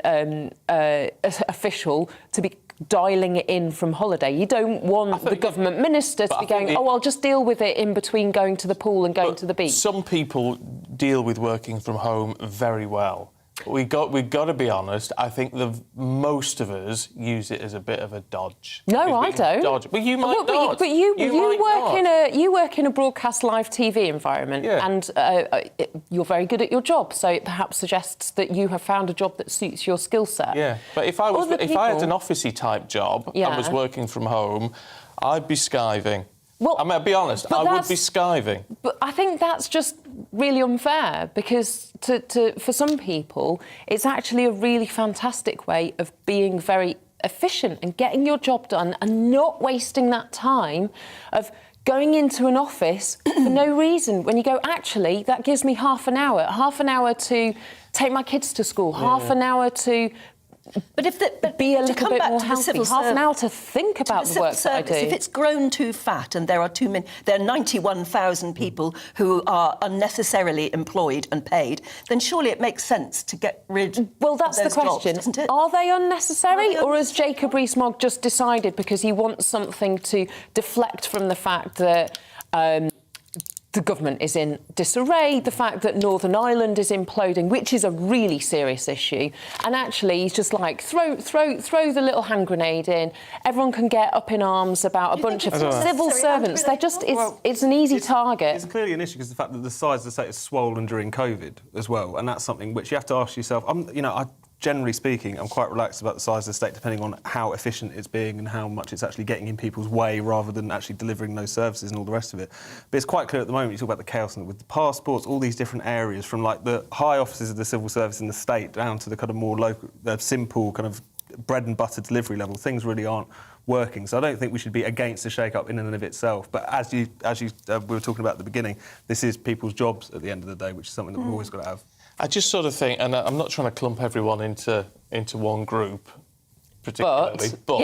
official to be dialing it in from holiday. You don't want the government minister to be going, oh, I'll just deal with it in between going to the pool and going to the beach. Some people deal with working from home very well. We got to be honest. I think most of us use it as a bit of a dodge. No, I don't. Dodge. But you might not. But you work in a broadcast live TV environment, and you're very good at your job. So it perhaps suggests that you have found a job that suits your skill set. Yeah, but if I had an officey type job and was working from home, I'd be skiving. Well, I mean, I'll be honest, I would be skiving. But I think that's just really unfair, because for some people, it's actually a really fantastic way of being very efficient and getting your job done and not wasting that time of going into an office for no reason. When you go, actually, that gives me half an hour to take my kids to school, half an hour to... But be a little bit more healthy. Half an hour to think about the work that I do. If it's grown too fat and there are 91,000 people who are unnecessarily employed and paid, then surely it makes sense to get rid of Well, that's the question. Jobs, doesn't it? Are they unnecessary, or has Jacob Rees-Mogg just decided because he wants something to deflect from the fact that... the government is in disarray, the fact that Northern Ireland is imploding, which is a really serious issue, and actually he's just like, throw the little hand grenade in, everyone can get up in arms about a bunch of civil servants. They're just, it's an easy target. It's clearly an issue because the fact that the size of the state is swollen during COVID as well, and that's something which you have to ask yourself. Generally speaking, I'm quite relaxed about the size of the state, depending on how efficient it's being and how much it's actually getting in people's way, rather than actually delivering those services and all the rest of it. But it's quite clear at the moment, you talk about the chaos with the passports, all these different areas, from like the high offices of the civil service in the state down to the kind of more local, simple kind of bread and butter delivery level. Things really aren't working. So I don't think we should be against the shake-up in and of itself. But as we were talking about at the beginning, this is people's jobs at the end of the day, which is something that we've always got to have. I just sort of think, and I'm not trying to clump everyone into one group particularly, but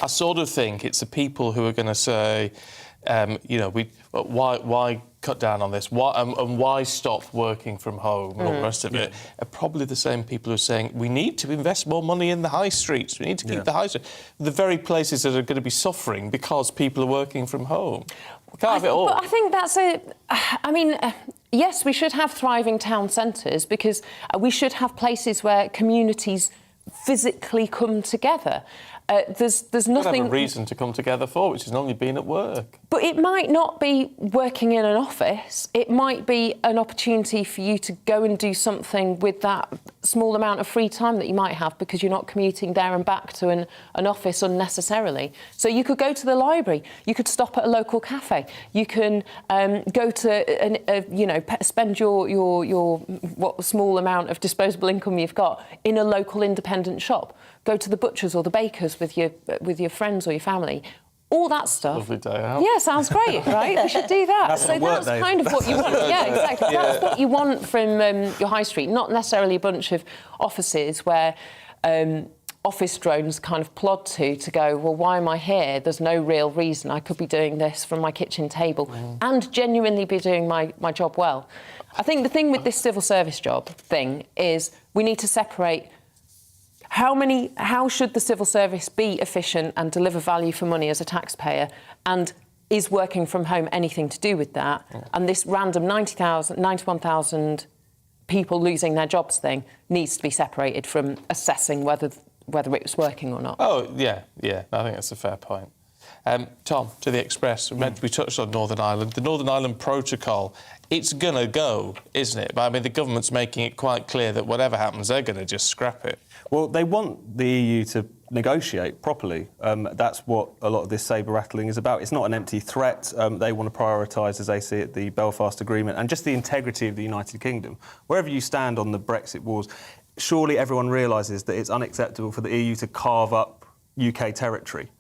I sort of think it's the people who are going to say, why cut down on this? Why stop working from home and all the rest of it? Are probably the same people who are saying, we need to invest more money in the high streets. We need to keep the high streets. The very places that are going to be suffering because people are working from home. We can't have it all. But I think that's yes, we should have thriving town centres, because we should have places where communities physically come together. There's nothing... have a reason to come together for, which is normally being at work. But it might not be working in an office. It might be an opportunity for you to go and do something with that small amount of free time that you might have, because you're not commuting there and back to an office unnecessarily. So you could go to the library. You could stop at a local cafe. You can go to, spend your what small amount of disposable income you've got in a local independent shop. Go to the butcher's or the baker's with your friends or your family. All that stuff. Lovely day out. Yeah, sounds great, right? We should do that. That's kind of what you want. Yeah, exactly. That's what you want from your high street, not necessarily a bunch of offices where office drones kind of plod to go, well, why am I here? There's no real reason. I could be doing this from my kitchen table and genuinely be doing my job well. I think the thing with this civil service job thing is we need to separate how should the civil service be efficient and deliver value for money as a taxpayer, and is working from home anything to do with that? And this random 91,000 people losing their jobs thing needs to be separated from assessing whether it was working or not. Oh, yeah, I think that's a fair point. Tom, to the Express, we touched on Northern Ireland. The Northern Ireland Protocol, it's going to go, isn't it? But I mean, the government's making it quite clear that whatever happens, they're going to just scrap it. Well, they want the EU to negotiate properly. That's what a lot of this sabre-rattling is about. It's not an empty threat. They want to prioritise, as they see it, the Belfast Agreement and just the integrity of the United Kingdom. Wherever you stand on the Brexit wars, surely everyone realises that it's unacceptable for the EU to carve up UK territory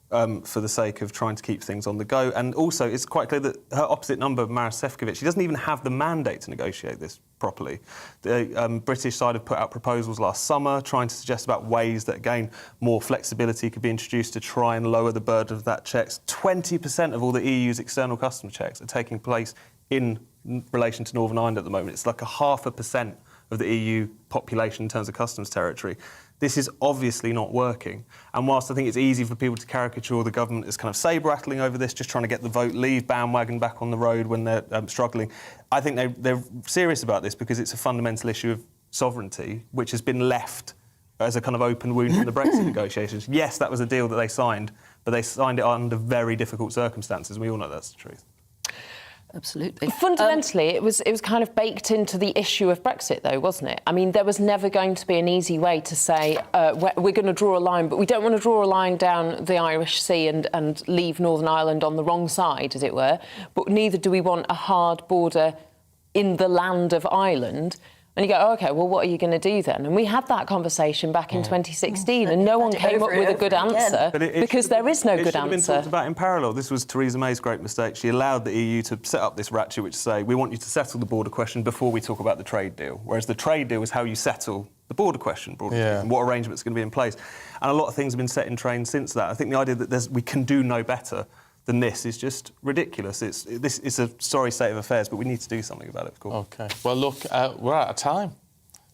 for the sake of trying to keep things on the go. And also, it's quite clear that her opposite number, Maros Sefcovic, she doesn't even have the mandate to negotiate this properly. The British side have put out proposals last summer trying to suggest about ways that, again, more flexibility could be introduced to try and lower the burden of that checks. 20% of all the EU's external customs checks are taking place in relation to Northern Ireland at the moment. It's like 0.5% of the EU population in terms of customs territory. This is obviously not working. And whilst I think it's easy for people to caricature the government as kind of sabre-rattling over this, just trying to get the vote leave bandwagon back on the road when they're struggling, I think they're serious about this because it's a fundamental issue of sovereignty, which has been left as a kind of open wound in the Brexit negotiations. Yes, that was a deal that they signed, but they signed it under very difficult circumstances. We all know that's the truth. Absolutely. Fundamentally, it was kind of baked into the issue of Brexit, though, wasn't it? I mean, there was never going to be an easy way to say we're going to draw a line, but we don't want to draw a line down the Irish Sea and leave Northern Ireland on the wrong side, as it were. But neither do we want a hard border in the land of Ireland. And you go, oh, OK, well, what are you going to do then? And we had that conversation back in 2016, and no one came up with a good answer because there is no good answer. It should have been talked about in parallel. This was Theresa May's great mistake. She allowed the EU to set up this ratchet which say, we want you to settle the border question before we talk about the trade deal. Whereas the trade deal is how you settle the border question, and what arrangements are going to be in place. And a lot of things have been set in train since that. I think the idea that we can do no better than this is just ridiculous. It's a sorry state of affairs, but we need to do something about it, of course. OK. Well, look, we're out of time.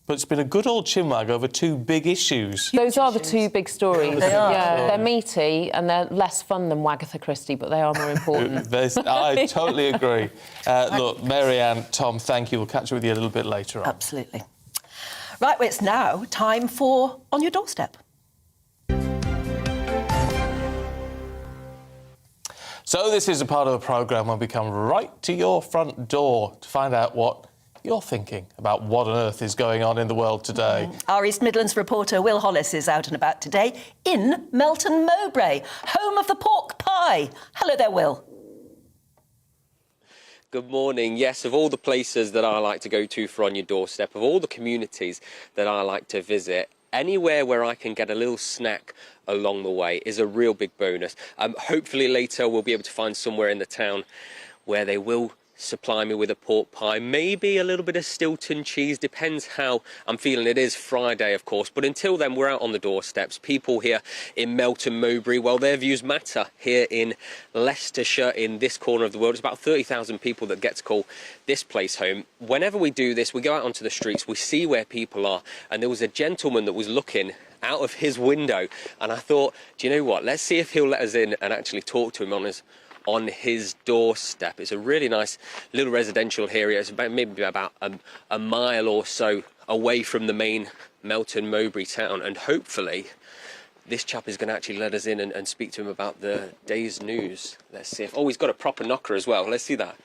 But it's been a good old chinwag over two big issues. Those are the two big stories. They are. Yeah, they're meaty and they're less fun than Wagatha Christie, but they are more important. I totally agree. Look, Mary-Anne, Tom, thank you. We'll catch up with you a little bit later on. Absolutely. Right, well, it's now time for On Your Doorstep. So this is a part of the programme where we come right to your front door to find out what you're thinking about what on earth is going on in the world today. Our East Midlands reporter Will Hollis is out and about today in Melton Mowbray, home of the pork pie. Hello there, Will. Good morning. Yes, of all the places that I like to go to for On Your Doorstep, of all the communities that I like to visit, anywhere where I can get a little snack along the way is a real big bonus. Hopefully later we'll be able to find somewhere in the town where they will supply me with a pork pie, maybe a little bit of Stilton cheese, depends how I'm feeling. It is Friday, of course, but until then we're out on the doorsteps. People here in Melton Mowbray, well, their views matter here in Leicestershire, in this corner of the world. It's about 30,000 people that get to call this place home. Whenever we do this, we go out onto the streets, we see where people are, and there was a gentleman that was looking out of his window, and I thought, do you know what, let's see if he'll let us in and actually talk to him on his doorstep. It's a really nice little residential area. It's maybe about a mile or so away from the main Melton Mowbray town, and hopefully this chap is going to actually let us in and speak to him about the day's news. Let's see if... Oh, he's got a proper knocker as well. Let's see that.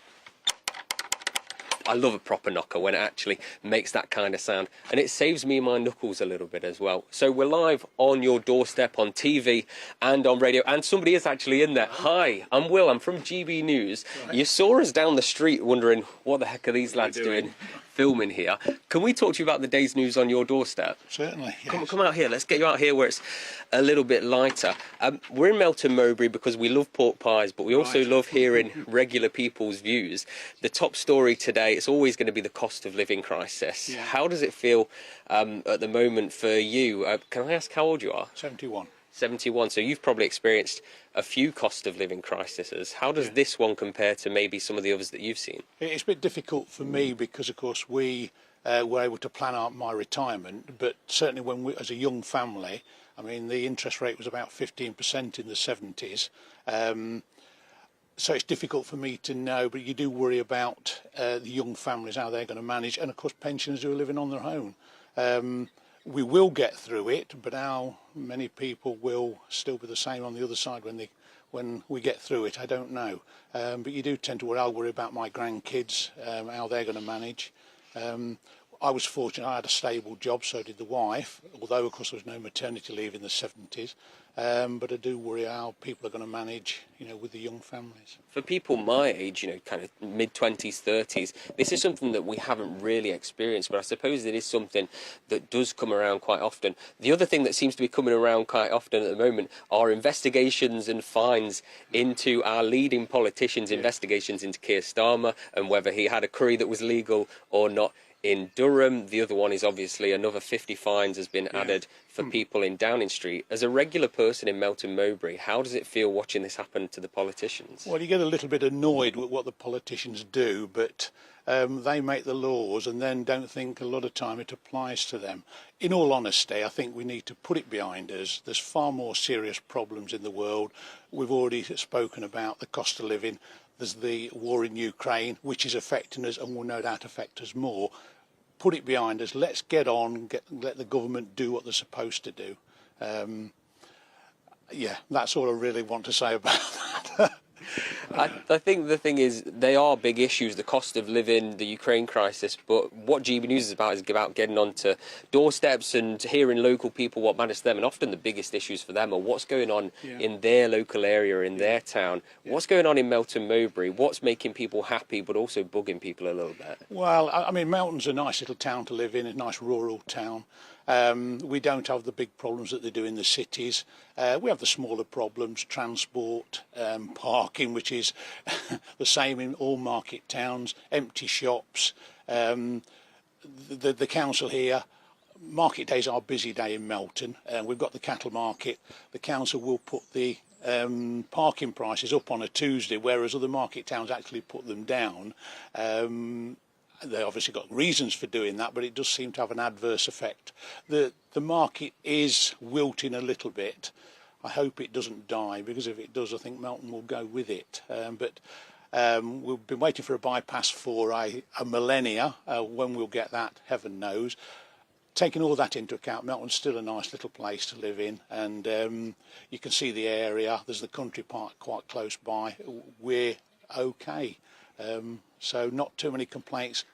I love a proper knocker when it actually makes that kind of sound, and it saves me my knuckles a little bit as well. So we're live on your doorstep on TV and on radio, and somebody is actually in there. Hi, I'm Will, I'm from GB News. Right. You saw us down the street wondering, what the heck are these lads doing filming here? Can we talk to you about the day's news on your doorstep? Certainly, yes. Come out here, let's get you out here where it's a little bit lighter. We're in Melton Mowbray because we love pork pies, but we also love hearing regular people's views. The top story today, it's always going to be the cost of living crisis. Yeah. How does it feel at the moment for you? Can I ask how old you are? 71. 71, so you've probably experienced a few cost of living crises. How does this one compare to maybe some of the others that you've seen? It's a bit difficult for me because, of course, we were able to plan out my retirement, but certainly when we, as a young family, I mean, the interest rate was about 15% in the 70s. So it's difficult for me to know, but you do worry about the young families, how they're going to manage, and of course pensioners who are living on their own. We will get through it, but how many people will still be the same on the other side when we get through it, I don't know. But you do tend to worry. I'll worry about my grandkids, how they're going to manage. I was fortunate, I had a stable job, so did the wife, although of course there was no maternity leave in the 70s. But I do worry how people are going to manage, with the young families. For people my age, kind of mid-20s, 30s, this is something that we haven't really experienced, but I suppose it is something that does come around quite often. The other thing that seems to be coming around quite often at the moment are investigations and fines into our leading politicians, investigations into Keir Starmer and whether he had a curry that was legal or not in Durham. The other one is obviously another 50 fines has been added for people in Downing Street. As a regular person in Melton Mowbray, how does it feel watching this happen to the politicians? Well, you get a little bit annoyed with what the politicians do, but they make the laws and then don't think a lot of time it applies to them. In all honesty, I think we need to put it behind us. There's far more serious problems in the world. We've already spoken about the cost of living. There's the war in Ukraine, which is affecting us and will no doubt affect us more. put it behind us. Let's get on, let the government do what they're supposed to do. Yeah, that's all I really want to say about that. I think the thing is, they are big issues, the cost of living, the Ukraine crisis, but what GB News is about getting onto doorsteps and hearing local people what matters to them, and often the biggest issues for them are what's going on in their local area, in their town, what's going on in Melton Mowbray, what's making people happy but also bugging people a little bit. Well, I mean, Melton's a nice little town to live in, a nice rural town. We don't have the big problems that they do in the cities. We have the smaller problems, transport, parking, which is the same in all market towns, empty shops. The council here, market days are a busy day in Melton. We've got the cattle market. The council will put the parking prices up on a Tuesday, whereas other market towns actually put them down. They obviously got reasons for doing that, but it does seem to have an adverse effect. The market is wilting a little bit. I hope it doesn't die, because if it does, I think Melton will go with it. But we've been waiting for a bypass for a millennia. When we'll get that, heaven knows. Taking all that into account, Melton's still a nice little place to live in, and you can see the area. There's the country park quite close by. We're okay. So not too many complaints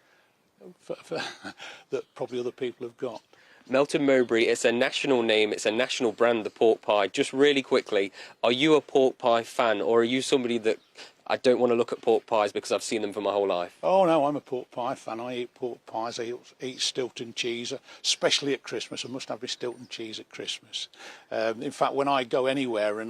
that probably other people have got. Melton Mowbray, it's a national name, it's a national brand, the pork pie. Just really quickly, are you a pork pie fan, or are you somebody that I don't want to look at pork pies because I've seen them for my whole life? Oh no, I'm a pork pie fan. I eat pork pies, I eat Stilton cheese, especially at Christmas. I must have my Stilton cheese at Christmas. In fact, when I go anywhere and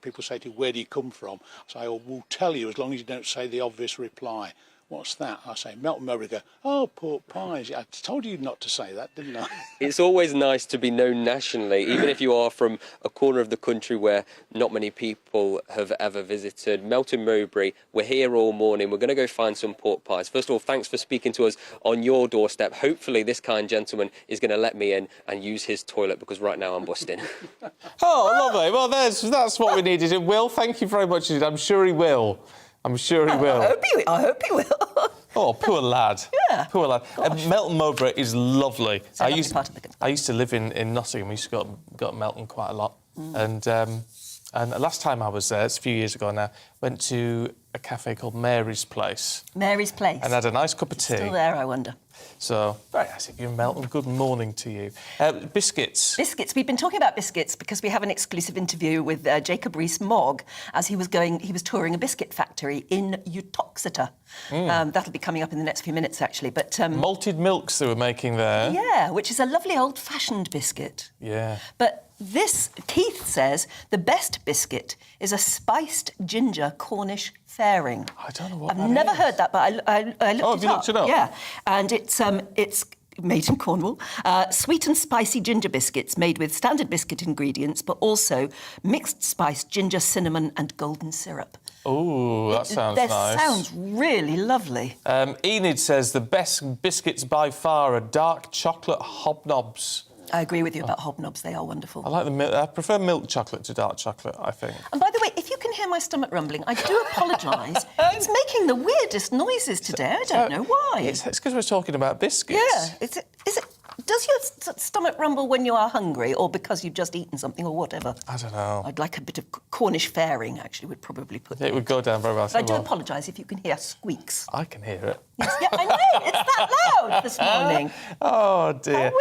people say to me, where do you come from? I say, oh, we'll tell you as long as you don't say the obvious reply. What's that? I say, Melton Mowbray. Go, oh, pork pies. I told you not to say that, didn't I? It's always nice to be known nationally, even if you are from a corner of the country where not many people have ever visited. Melton Mowbray, we're here all morning. We're going to go find some pork pies. First of all, thanks for speaking to us on your doorstep. Hopefully this kind gentleman is going to let me in and use his toilet, because right now I'm busting. Oh, lovely. Well, that's what we needed. Will, thank you very much. I'm sure he will. I'm sure he will. I hope he will. Oh, poor lad. Yeah. Poor lad. Melton Mowbray is lovely. It's a lovely part of the country. I used to live in Nottingham. We used to go to Melton quite a lot. And the last time I was there, it's a few years ago now, went to a cafe called Mary's Place. Mary's Place. And had a nice cup of tea. Still there, I wonder. So, very nice of you, Melton. Good morning to you. Biscuits. Biscuits. We've been talking about biscuits because we have an exclusive interview with Jacob Rees-Mogg as he was touring a biscuit factory in Uttoxeter. That'll be coming up in the next few minutes, actually. But malted milks they were making there. Yeah, which is a lovely old-fashioned biscuit. Yeah. But Keith says the best biscuit is a spiced ginger Cornish fairing. I don't know what I've never heard that, but I looked it up. Oh, have you looked it up? Yeah, and it's made in Cornwall. Sweet and spicy ginger biscuits made with standard biscuit ingredients, but also mixed spice, ginger, cinnamon and golden syrup. Oh, that sounds nice. That sounds really lovely. Enid says the best biscuits by far are dark chocolate hobnobs. I agree with you about hobnobs. They are wonderful. I like I prefer milk chocolate to dark chocolate, I think. And by the way, if you can hear my stomach rumbling, I do apologise. It's making the weirdest noises today. I don't know why. It's because we're talking about biscuits. Yeah. Is it? Does your stomach rumble when you are hungry, or because you've just eaten something, or whatever? I don't know. I'd like a bit of Cornish fairing, actually, would probably put it would go down very well. But I do apologise if you can hear squeaks. I can hear it. Yes, yeah, I know. It's that loud this morning. Oh, dear.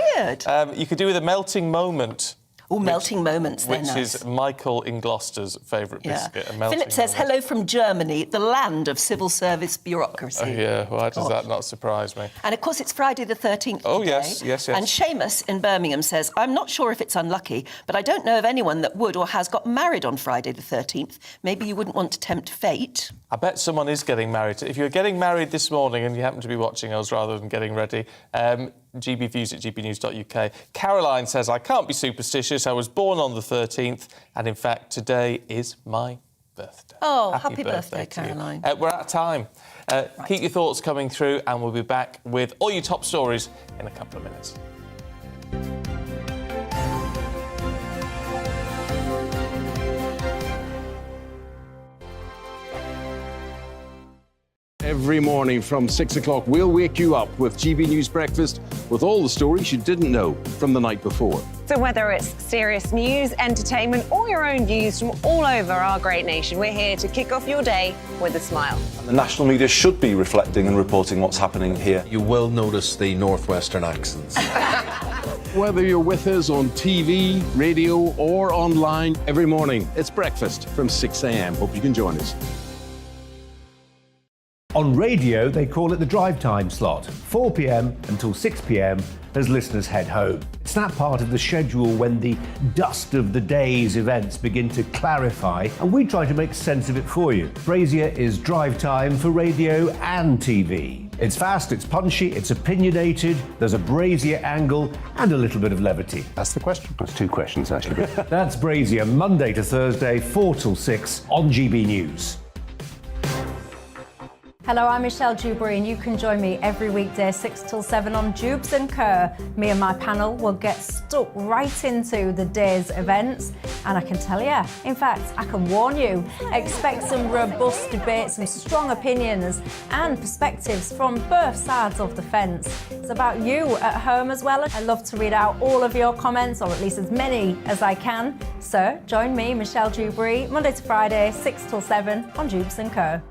How weird. You could do with a melting moment. Oh, melting moments, they're Which nice. is Michael in Gloucester's favourite biscuit. A melting Philip says, moment. hello from Germany, the land of civil service bureaucracy. Oh, yeah, why does that not surprise me? And, of course, it's Friday the 13th Oh, today. yes. And Seamus in Birmingham says, I'm not sure if it's unlucky, but I don't know of anyone that would or has got married on Friday the 13th. Maybe you wouldn't want to tempt fate. I bet someone is getting married. If you're getting married this morning and you happen to be watching us rather than getting ready, GBViews at gbnews.uk. Caroline says, I can't be superstitious. I was born on the 13th, and in fact, today is my birthday. Oh, happy birthday Caroline. We're out of time. Right. Keep your thoughts coming through, and we'll be back with all your top stories in a couple of minutes. Every morning from 6 o'clock, we'll wake you up with GB News Breakfast with all the stories you didn't know from the night before. So whether it's serious news, entertainment, or your own views from all over our great nation, we're here to kick off your day with a smile. The national media should be reflecting and reporting what's happening here. You will notice the northwestern accents. Whether you're with us on TV, radio, or online, every morning, it's breakfast from 6 a.m. Hope you can join us. On radio, they call it the drive time slot, 4 p.m. until 6 p.m. as listeners head home. It's that part of the schedule when the dust of the day's events begin to clarify, and we try to make sense of it for you. Brazier is drive time for radio and TV. It's fast, it's punchy, it's opinionated, there's a Brazier angle, and a little bit of levity. That's the question. That's two questions, actually. That's Brazier, Monday to Thursday, 4 till 6 on GB News. Hello, I'm Michelle Dewberry, and you can join me every weekday 6 till 7 on Jubes and Kerr. Me and my panel will get stuck right into the day's events, and I can tell you, in fact, I can warn you, expect some robust debates, some strong opinions and perspectives from both sides of the fence. It's about you at home as well. I love to read out all of your comments, or at least as many as I can. So join me, Michelle Dewberry, Monday to Friday, 6 till 7 on Jubes and Kerr.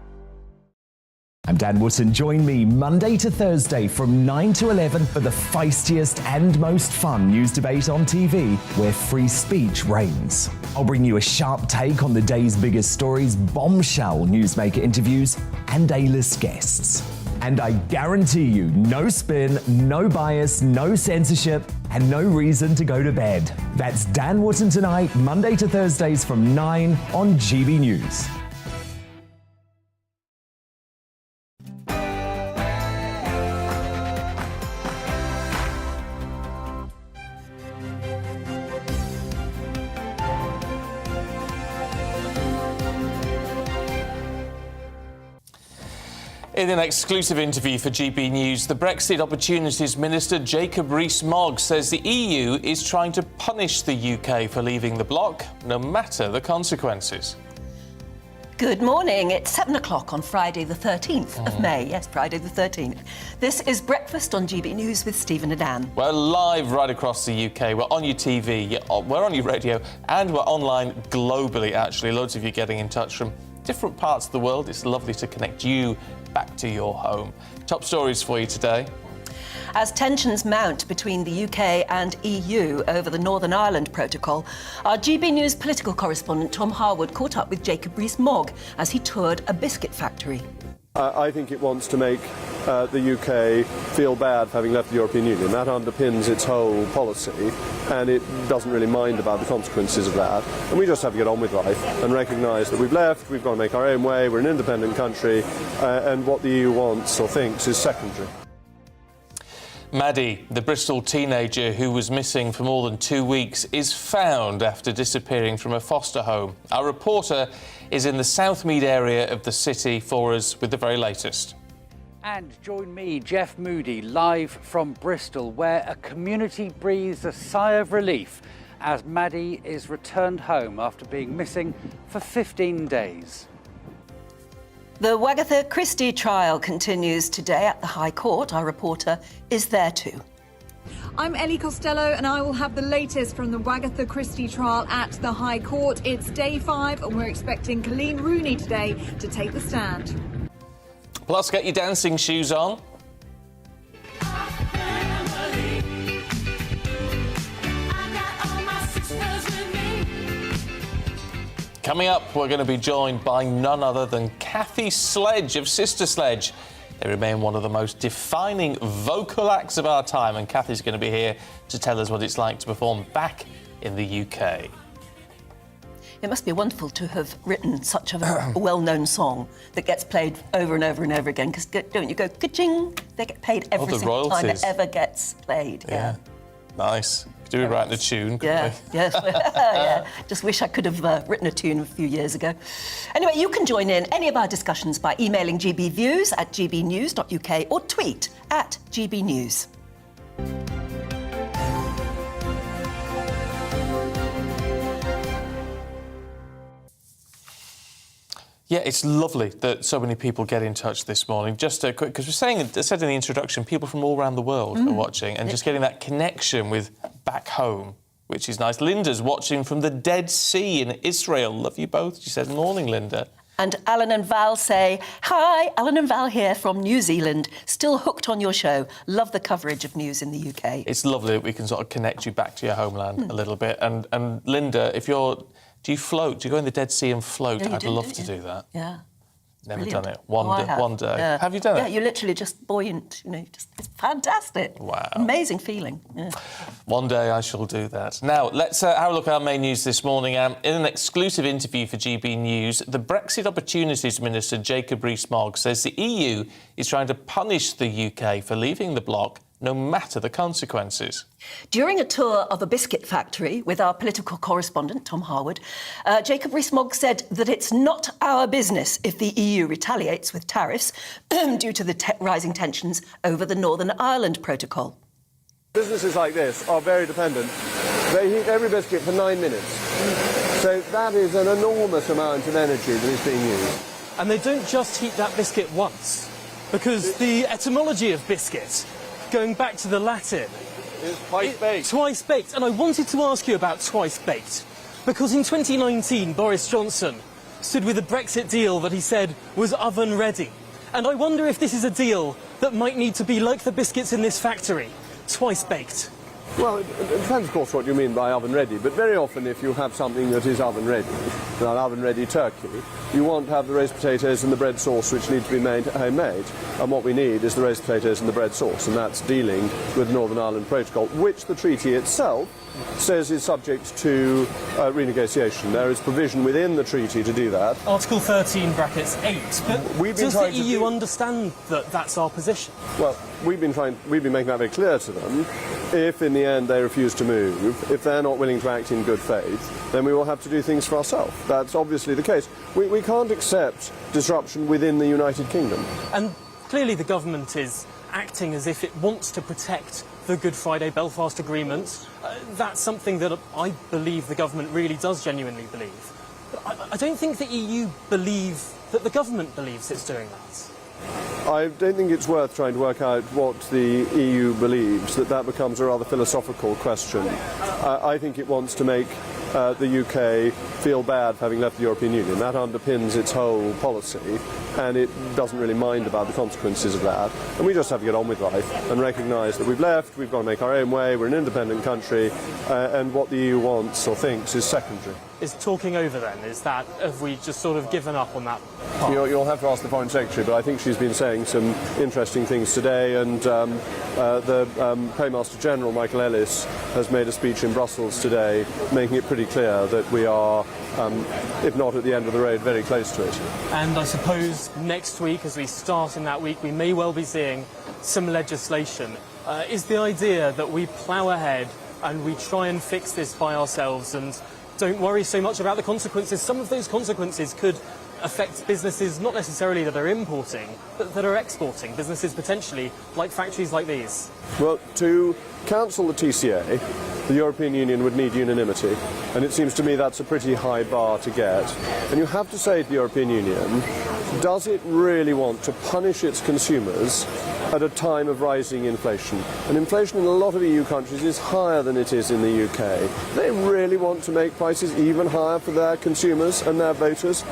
I'm Dan Wootton. Join me Monday to Thursday from 9 to 11 for the feistiest and most fun news debate on TV, where free speech reigns. I'll bring you a sharp take on the day's biggest stories, bombshell newsmaker interviews, and A-list guests. And I guarantee you, no spin, no bias, no censorship, and no reason to go to bed. That's Dan Wootton tonight, Monday to Thursdays from 9 on GB News. In an exclusive interview for GB News, the Brexit Opportunities Minister Jacob Rees-Mogg says the EU is trying to punish the UK for leaving the bloc, no matter the consequences. Good morning. It's 7 o'clock on Friday the 13th of May. Yes, Friday the 13th. This is Breakfast on GB News with Stephen and Anne. We're live right across the UK. We're on your TV, we're on your radio, and we're online globally, actually. Loads of you getting in touch from different parts of the world. It's lovely to connect you back to your home. Top stories for you today. As tensions mount between the UK and EU over the Northern Ireland Protocol, our GB News political correspondent Tom Harwood caught up with Jacob Rees-Mogg as he toured a biscuit factory. I think it wants to make the UK feel bad for having left the European Union. That underpins its whole policy, and it doesn't really mind about the consequences of that. And we just have to get on with life and recognise that we've left, we've got to make our own way, we're an independent country, and what the EU wants or thinks is secondary. Maddie, the Bristol teenager who was missing for more than 2 weeks, is found after disappearing from a foster home. Our reporter is in the Southmead area of the city for us with the very latest. And join me, Jeff Moody, live from Bristol, where a community breathes a sigh of relief as Maddie is returned home after being missing for 15 days. The Wagatha Christie trial continues today at the High Court. Our reporter is there too. I'm Ellie Costello, and I will have the latest from the Wagatha Christie trial at the High Court. It's day 5, and we're expecting Colleen Rooney today to take the stand. Plus, get your dancing shoes on. Coming up, we're going to be joined by none other than Kathy Sledge of Sister Sledge. They remain one of the most defining vocal acts of our time, and Kathy's going to be here to tell us what it's like to perform back in the UK. It must be wonderful to have written such a well-known song that gets played over and over and over again, because don't you go, ka-ching, they get paid every single time it ever gets played. Yeah. Nice. Do we write the tune? Yeah, yeah. Just wish I could have written a tune a few years ago. Anyway, you can join in any of our discussions by emailing gbviews at gbnews.uk or tweet at gbnews. Yeah, it's lovely that so many people get in touch this morning. Just a quick, because I said in the introduction, people from all around the world are watching, and just getting that connection with back home, which is nice. Linda's watching from the Dead Sea in Israel. Love you both. She said, morning, Linda. And Alan and Val say, hi, Alan and Val here from New Zealand. Still hooked on your show. Love the coverage of news in the UK. It's lovely that we can sort of connect you back to your homeland a little bit. And Linda, do you float? Do you go in the Dead Sea and float? Yeah, I'd love to do that. Yeah. Never Brilliant. done it. One day. Yeah. Have you done it? Yeah, you're literally just buoyant, it's fantastic. Wow. Amazing feeling. Yeah. One day I shall do that. Now, let's have a look at our main news this morning. In an exclusive interview for GBNews, the Brexit Opportunities Minister, Jacob Rees-Mogg, says the EU is trying to punish the UK for leaving the bloc, no matter the consequences. During a tour of a biscuit factory with our political correspondent, Tom Harwood, Jacob Rees-Mogg said that it's not our business if the EU retaliates with tariffs due to the rising tensions over the Northern Ireland Protocol. Businesses like this are very dependent. They heat every biscuit for 9 minutes. So that is an enormous amount of energy that is being used. And they don't just heat that biscuit once, because the etymology of biscuit, going back to the Latin, it's twice baked. Twice baked. And I wanted to ask you about twice baked, because in 2019, Boris Johnson stood with a Brexit deal that he said was oven ready. And I wonder if this is a deal that might need to be like the biscuits in this factory, twice baked. Well, it depends, of course, what you mean by oven-ready, but very often if you have something that is oven-ready, an oven-ready turkey, you want to have the roast potatoes and the bread sauce, which need to be made homemade. And what we need is the roast potatoes and the bread sauce, and that's dealing with Northern Ireland Protocol, which the treaty itself says is subject to renegotiation. There is provision within the treaty to do that. Article 13, brackets 8. But does the EU understand that that's our position? Well, we've been making that very clear to them. If in the end they refuse to move, if they're not willing to act in good faith, then we will have to do things for ourselves. That's obviously the case. We can't accept disruption within the United Kingdom. And clearly the government is acting as if it wants to protect the Good Friday Belfast Agreement. That's something that I believe the government really does genuinely believe. But I don't think the EU believe that the government believes it's doing that. I don't think it's worth trying to work out what the EU believes, that becomes a rather philosophical question. I think it wants to make the UK feel bad for having left the European Union. That underpins its whole policy, and it doesn't really mind about the consequences of that. And we just have to get on with life and recognise that we've left, we've got to make our own way, we're an independent country, and what the EU wants or thinks is secondary. Is talking over then? Have we just sort of given up on that part? You'll have to ask the Foreign Secretary, but I think she's been saying some interesting things today, and the Paymaster General, Michael Ellis, has made a speech in Brussels today, making it pretty clear that we are, if not at the end of the road, very close to it. And I suppose next week, as we start in that week, we may well be seeing some legislation. Is the idea that we plough ahead and we try and fix this by ourselves and don't worry so much about the consequences? Some of those consequences could affect businesses not necessarily that are importing, but that are exporting, businesses potentially like factories like these. Well, to cancel the TCA, the European Union would need unanimity, and it seems to me that's a pretty high bar to get. And you have to say to the European Union, does it really want to punish its consumers at a time of rising inflation? And inflation in a lot of EU countries is higher than it is in the UK. They really want to make prices even higher for their consumers and their voters?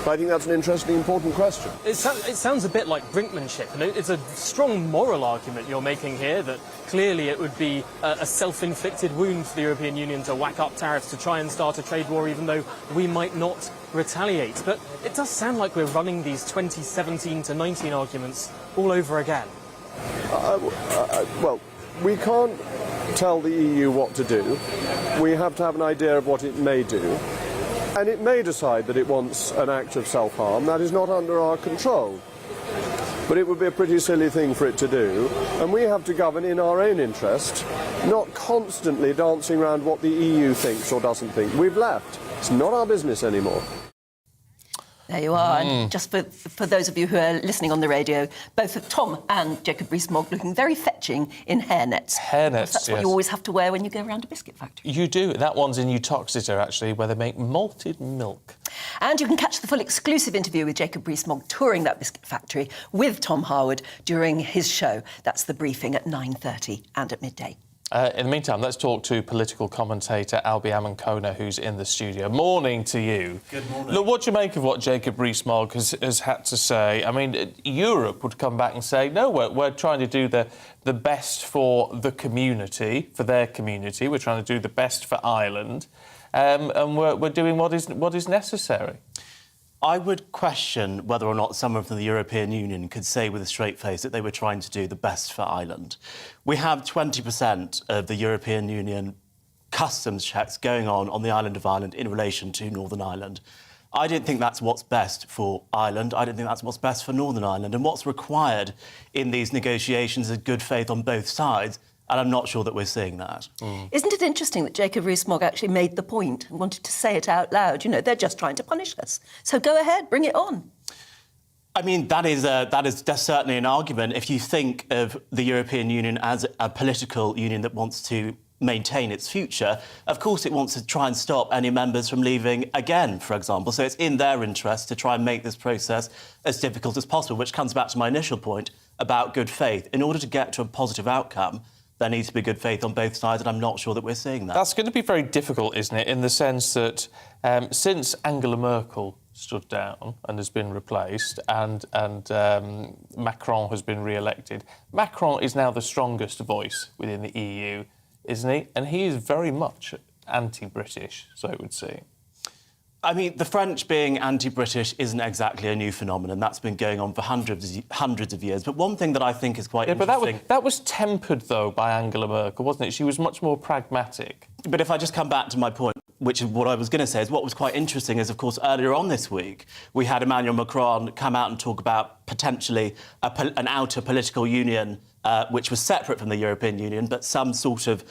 I think that's an interesting, important question. It sounds a bit like brinkmanship, and it's a strong moral argument you're making here that clearly it would be a self-inflicted wound for the European Union to whack up tariffs to try and start a trade war, even though we might not retaliate. But it does sound like we're running these 2017 to 19 arguments all over again. Well, we can't tell the EU what to do. We have to have an idea of what it may do. And it may decide that it wants an act of self-harm. That is not under our control. But it would be a pretty silly thing for it to do. And we have to govern in our own interest, not constantly dancing around what the EU thinks or doesn't think. We've left. It's not our business anymore. There you are. And just for those of you who are listening on the radio, both Tom and Jacob Rees-Mogg looking very fetching in hairnets. Hairnets, That's what you always have to wear when you go around a biscuit factory. You do. That one's in Uttoxeter, actually, where they make malted milk. And you can catch the full exclusive interview with Jacob Rees-Mogg touring that biscuit factory with Tom Harwood during his show. That's The Briefing at 9:30 and at midday. In the meantime, let's talk to political commentator Albie Amankona, who's in the studio. Morning to you. Good morning. Look, what do you make of what Jacob Rees-Mogg has had to say? I mean, Europe would come back and say, no, we're trying to do the best for the community, for their community. We're trying to do the best for Ireland, and we're doing what is necessary. I would question whether or not someone from the European Union could say with a straight face that they were trying to do the best for Ireland. We have 20% of the European Union customs checks going on the island of Ireland in relation to Northern Ireland. I don't think that's what's best for Ireland. I don't think that's what's best for Northern Ireland. And what's required in these negotiations is good faith on both sides. And I'm not sure that we're seeing that. Isn't it interesting that Jacob Rees-Mogg actually made the point and wanted to say it out loud? You know, they're just trying to punish us. So go ahead, bring it on. I mean, that is certainly an argument. If you think of the European Union as a political union that wants to maintain its future, of course it wants to try and stop any members from leaving again, for example. So it's in their interest to try and make this process as difficult as possible, which comes back to my initial point about good faith. In order to get to a positive outcome, there needs to be good faith on both sides, and I'm not sure that we're seeing that. That's going to be very difficult, isn't it, in the sense that since Angela Merkel stood down and has been replaced and Macron has been re-elected, Macron is now the strongest voice within the EU, isn't he? And he is very much anti-British, so it would seem. I mean, the French being anti-British isn't exactly a new phenomenon. That's been going on for hundreds of years. But one thing that I think is quite interesting... But that was tempered, though, by Angela Merkel, wasn't it? She was much more pragmatic. But if I just come back to my point, which is what I was going to say, is what was quite interesting is, of course, earlier on this week, we had Emmanuel Macron come out and talk about potentially an outer political union which was separate from the European Union, but some sort of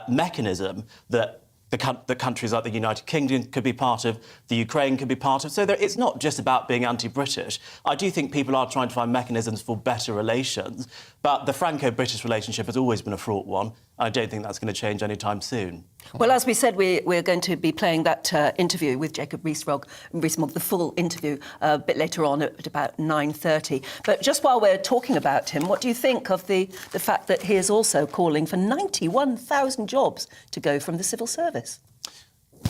mechanism that the countries like the United Kingdom could be part of, the Ukraine could be part of. So it's not just about being anti-British. I do think people are trying to find mechanisms for better relations, but the Franco-British relationship has always been a fraught one. I don't think that's going to change anytime soon. Well, as we said, we're going to be playing that interview with Jacob Rees-Mogg, the full interview, a bit later on at about 9:30. But just while we're talking about him, what do you think of the fact that he is also calling for 91,000 jobs to go from the civil service?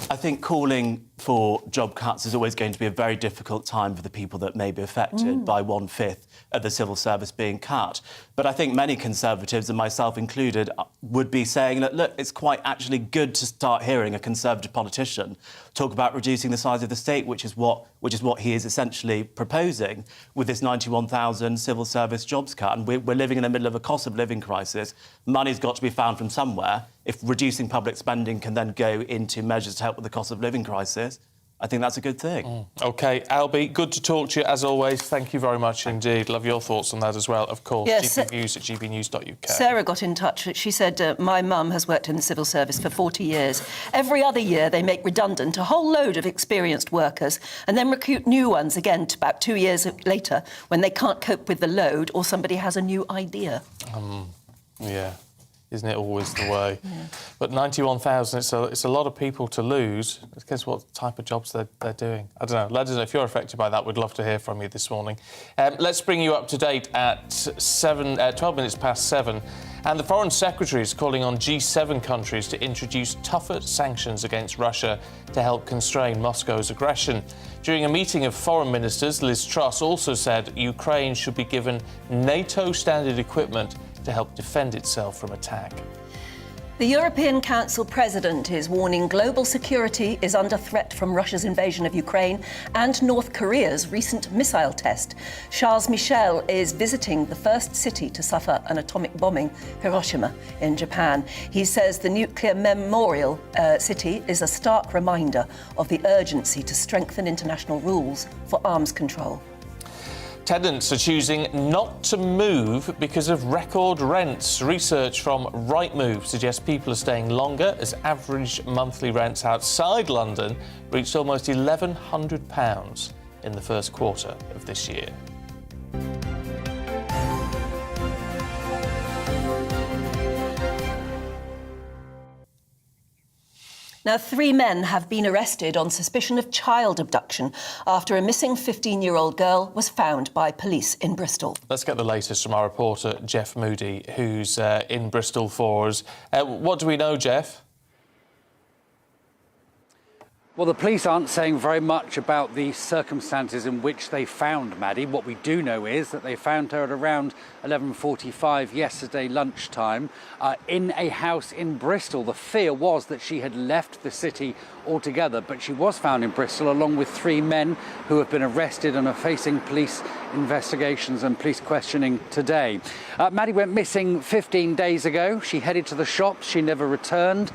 I think calling for job cuts is always going to be a very difficult time for the people that may be affected by 1/5 of the civil service being cut. But I think many Conservatives, and myself included, would be saying that, look, it's quite actually good to start hearing a Conservative politician talk about reducing the size of the state, which is what he is essentially proposing with this 91,000 civil service jobs cut. And we're living in the middle of a cost of living crisis. Money's got to be found from somewhere. If reducing public spending can then go into measures to help with the cost of living crisis, I think that's a good thing. OK, Albie, good to talk to you, as always. Thank you very much indeed. Love your thoughts on that as well, of course. Yes, GBNews at gbnews.uk. Sarah got in touch. She said, my mum has worked in the civil service for 40 years. Every other year they make redundant a whole load of experienced workers and then recruit new ones again about 2 years later when they can't cope with the load or somebody has a new idea. Yeah. Isn't it always the way? Yeah. But 91,000, it's a lot of people to lose. Guess what type of jobs they're doing. I don't know. Let us know if you're affected by that. We'd love to hear from you this morning. Let's bring you up to date at 12 minutes past 7. And the Foreign Secretary is calling on G7 countries to introduce tougher sanctions against Russia to help constrain Moscow's aggression. During a meeting of foreign ministers, Liz Truss also said Ukraine should be given NATO-standard equipment to help defend itself from attack. The European Council President is warning global security is under threat from Russia's invasion of Ukraine and North Korea's recent missile test. Charles Michel is visiting the first city to suffer an atomic bombing, Hiroshima, in Japan. He says the nuclear memorial city is a stark reminder of the urgency to strengthen international rules for arms control. Tenants are choosing not to move because of record rents. Research from Rightmove suggests people are staying longer as average monthly rents outside London reached almost £1,100 in the first quarter of this year. Now, 3 men have been arrested on suspicion of child abduction after a missing 15-year-old girl was found by police in Bristol. Let's get the latest from our reporter, Jeff Moody, who's in Bristol for us. What do we know, Jeff? Well, the police aren't saying very much about the circumstances in which they found Maddie. What we do know is that they found her at around 11:45 yesterday lunchtime in a house in Bristol. The fear was that she had left the city altogether, but she was found in Bristol along with 3 men who have been arrested and are facing police investigations and police questioning today. Maddie went missing 15 days ago. She headed to the shops. She never returned.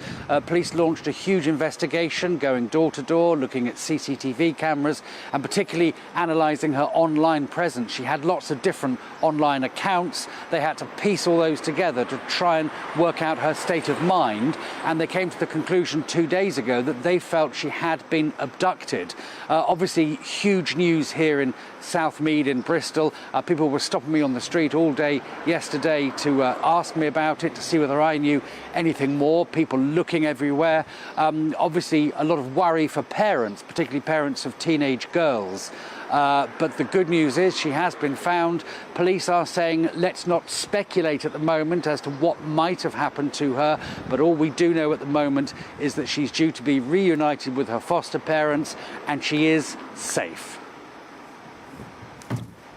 Police launched a huge investigation, going door to door, looking at CCTV cameras and particularly analysing her online presence. She had lots of different online accounts. They had to piece all those together to try and work out her state of mind, and they came to the conclusion 2 days ago that they felt she had been abducted. Obviously, huge news here in South Mead in Bristol. People were stopping me on the street all day yesterday to ask me about it, to see whether I knew anything more. People looking everywhere. Obviously, a lot of worry for parents, particularly parents of teenage girls. But the good news is she has been found. Police are saying let's not speculate at the moment as to what might have happened to her, but all we do know at the moment is that she's due to be reunited with her foster parents and she is safe.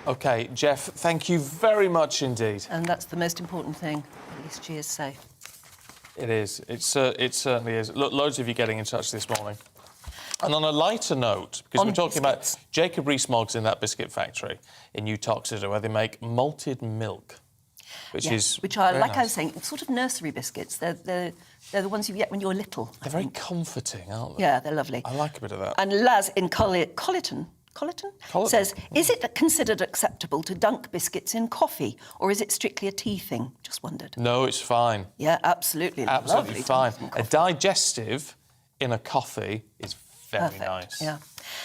OK, Jeff, thank you very much indeed. And that's the most important thing. At least she is safe. It is. It certainly is. Look, loads of you getting in touch this morning. And on a lighter note, because we're talking about Jacob Rees-Mogg's in that biscuit factory in New Toxteth, where they make malted milk, which are, like nice. I was saying, sort of nursery biscuits. They're the ones you get when you're little. They're very comforting, aren't they? Yeah, they're lovely. I like a bit of that. And Laz in Colleton says, is it considered acceptable to dunk biscuits in coffee, or is it strictly a tea thing? Just wondered. No, it's fine. Yeah, absolutely. Absolutely fine. A digestive in a coffee is very perfect. Nice. Yeah.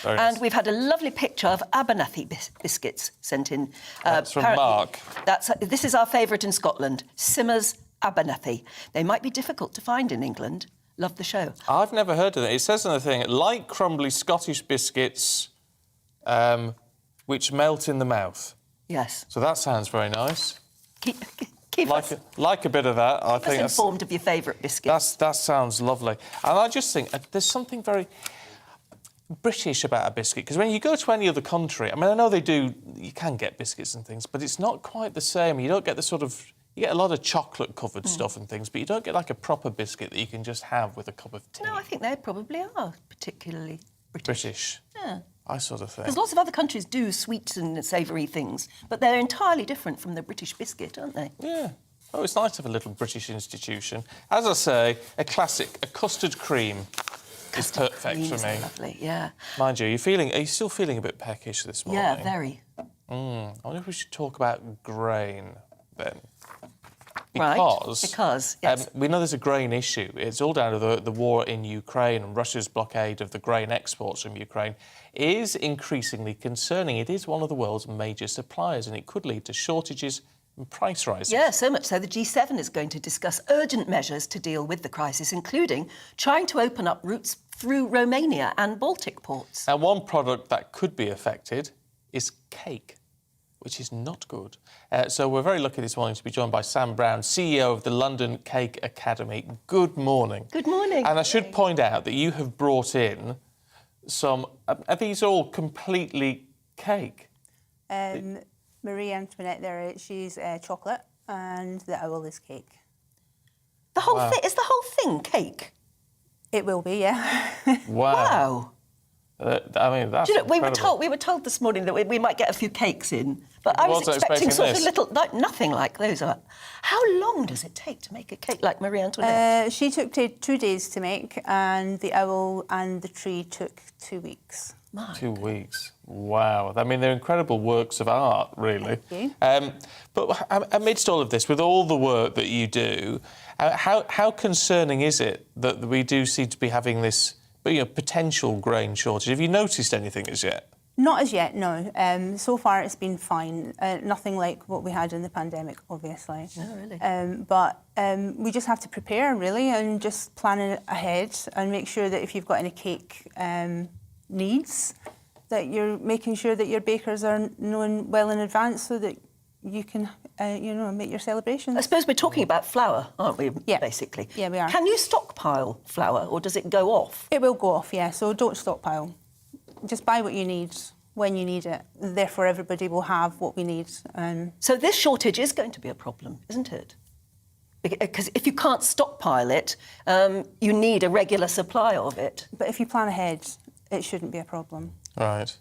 Very and nice. we've had a lovely picture of Abernathy biscuits sent in. That's from Mark. This is our favourite in Scotland, Simmer's Abernathy. They might be difficult to find in England. Love the show. I've never heard of it. It says on the thing, light crumbly Scottish biscuits which melt in the mouth. Yes. So that sounds very nice. Keep like a bit of that. I think that's informed of your favourite biscuits. That sounds lovely. And I just think there's something very British about a biscuit, because when you go to any other country, I mean, I know you can get biscuits and things, but it's not quite the same. You don't get the sort of, you get a lot of chocolate-covered stuff and things, but you don't get like a proper biscuit that you can just have with a cup of tea. No, I think they probably are particularly British. Yeah. I sort of think. Because lots of other countries do sweet and savoury things, but they're entirely different from the British biscuit, aren't they? Yeah. Oh, it's nice to have a little British institution. As I say, a classic, a custard cream is perfect for me. Lovely, yeah. Mind you, are you still feeling a bit peckish this morning? Yeah, very. I wonder if we should talk about grain then. Because yes. We know there's a grain issue. It's all down to the war in Ukraine, and Russia's blockade of the grain exports from Ukraine is increasingly concerning. It is one of the world's major suppliers, and it could lead to shortages and price rises. Yeah, so much so the G7 is going to discuss urgent measures to deal with the crisis, including trying to open up routes through Romania and Baltic ports. And one product that could be affected is cake, which is not good. So we're very lucky this morning to be joined by Sam Brown, CEO of the London Cake Academy. Good morning. Good morning. And I should point out that you have brought in some... Are these all completely cake? Marie Antoinette there, she's chocolate, and the owl is cake. The whole thing? Is the whole thing cake? It will be, yeah. Wow. I mean, that's incredible. we were told this morning that we might get a few cakes in, but I was expecting sort of little, nothing like those. How long does it take to make a cake like Marie Antoinette? She took 2 days to make, and the owl and the tree took 2 weeks. 2 weeks. Wow. I mean, they're incredible works of art, really. Thank you. But amidst all of this, with all the work that you do, how concerning is it that we do seem to be having this potential grain shortage? Have you noticed anything as yet? Not as yet, no. So far it's been fine. Nothing like what we had in the pandemic, obviously. Oh, really? But we just have to prepare, really, and just plan it ahead and make sure that if you've got any cake needs, that you're making sure that your bakers are known well in advance so that you can, make your celebrations. I suppose we're talking about flour, aren't we, basically? Yeah, we are. Can you stockpile flour, or does it go off? It will go off, yeah, so don't stockpile. Just buy what you need when you need it. Therefore, everybody will have what we need. So this shortage is going to be a problem, isn't it? Because if you can't stockpile it, you need a regular supply of it. But if you plan ahead, it shouldn't be a problem. Right.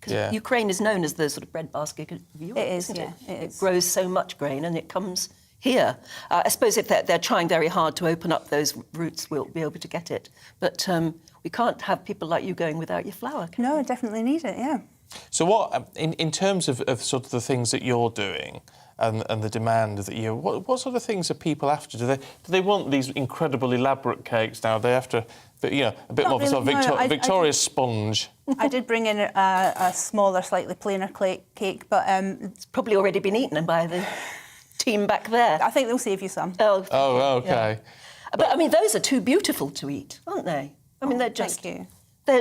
Because Ukraine is known as the sort of breadbasket of Europe. It is, isn't yeah. It grows so much grain and it comes here. I suppose if they're trying very hard to open up those routes, we'll be able to get it. But we can't have people like you going without your flour. No, I definitely need it, yeah. So what, in terms of sort of the things that you're doing and the demand that what sort of things are people after? Do they want these incredible elaborate cakes now? They have to, a bit Not more of a sort of really, no, Victoria sponge. I did bring in a smaller, slightly plainer cake, but it's probably already been eaten by the team back there. I think they'll save you some. Oh, okay. Yeah. But I mean, those are too beautiful to eat, aren't they? I mean, they're just. Thank you.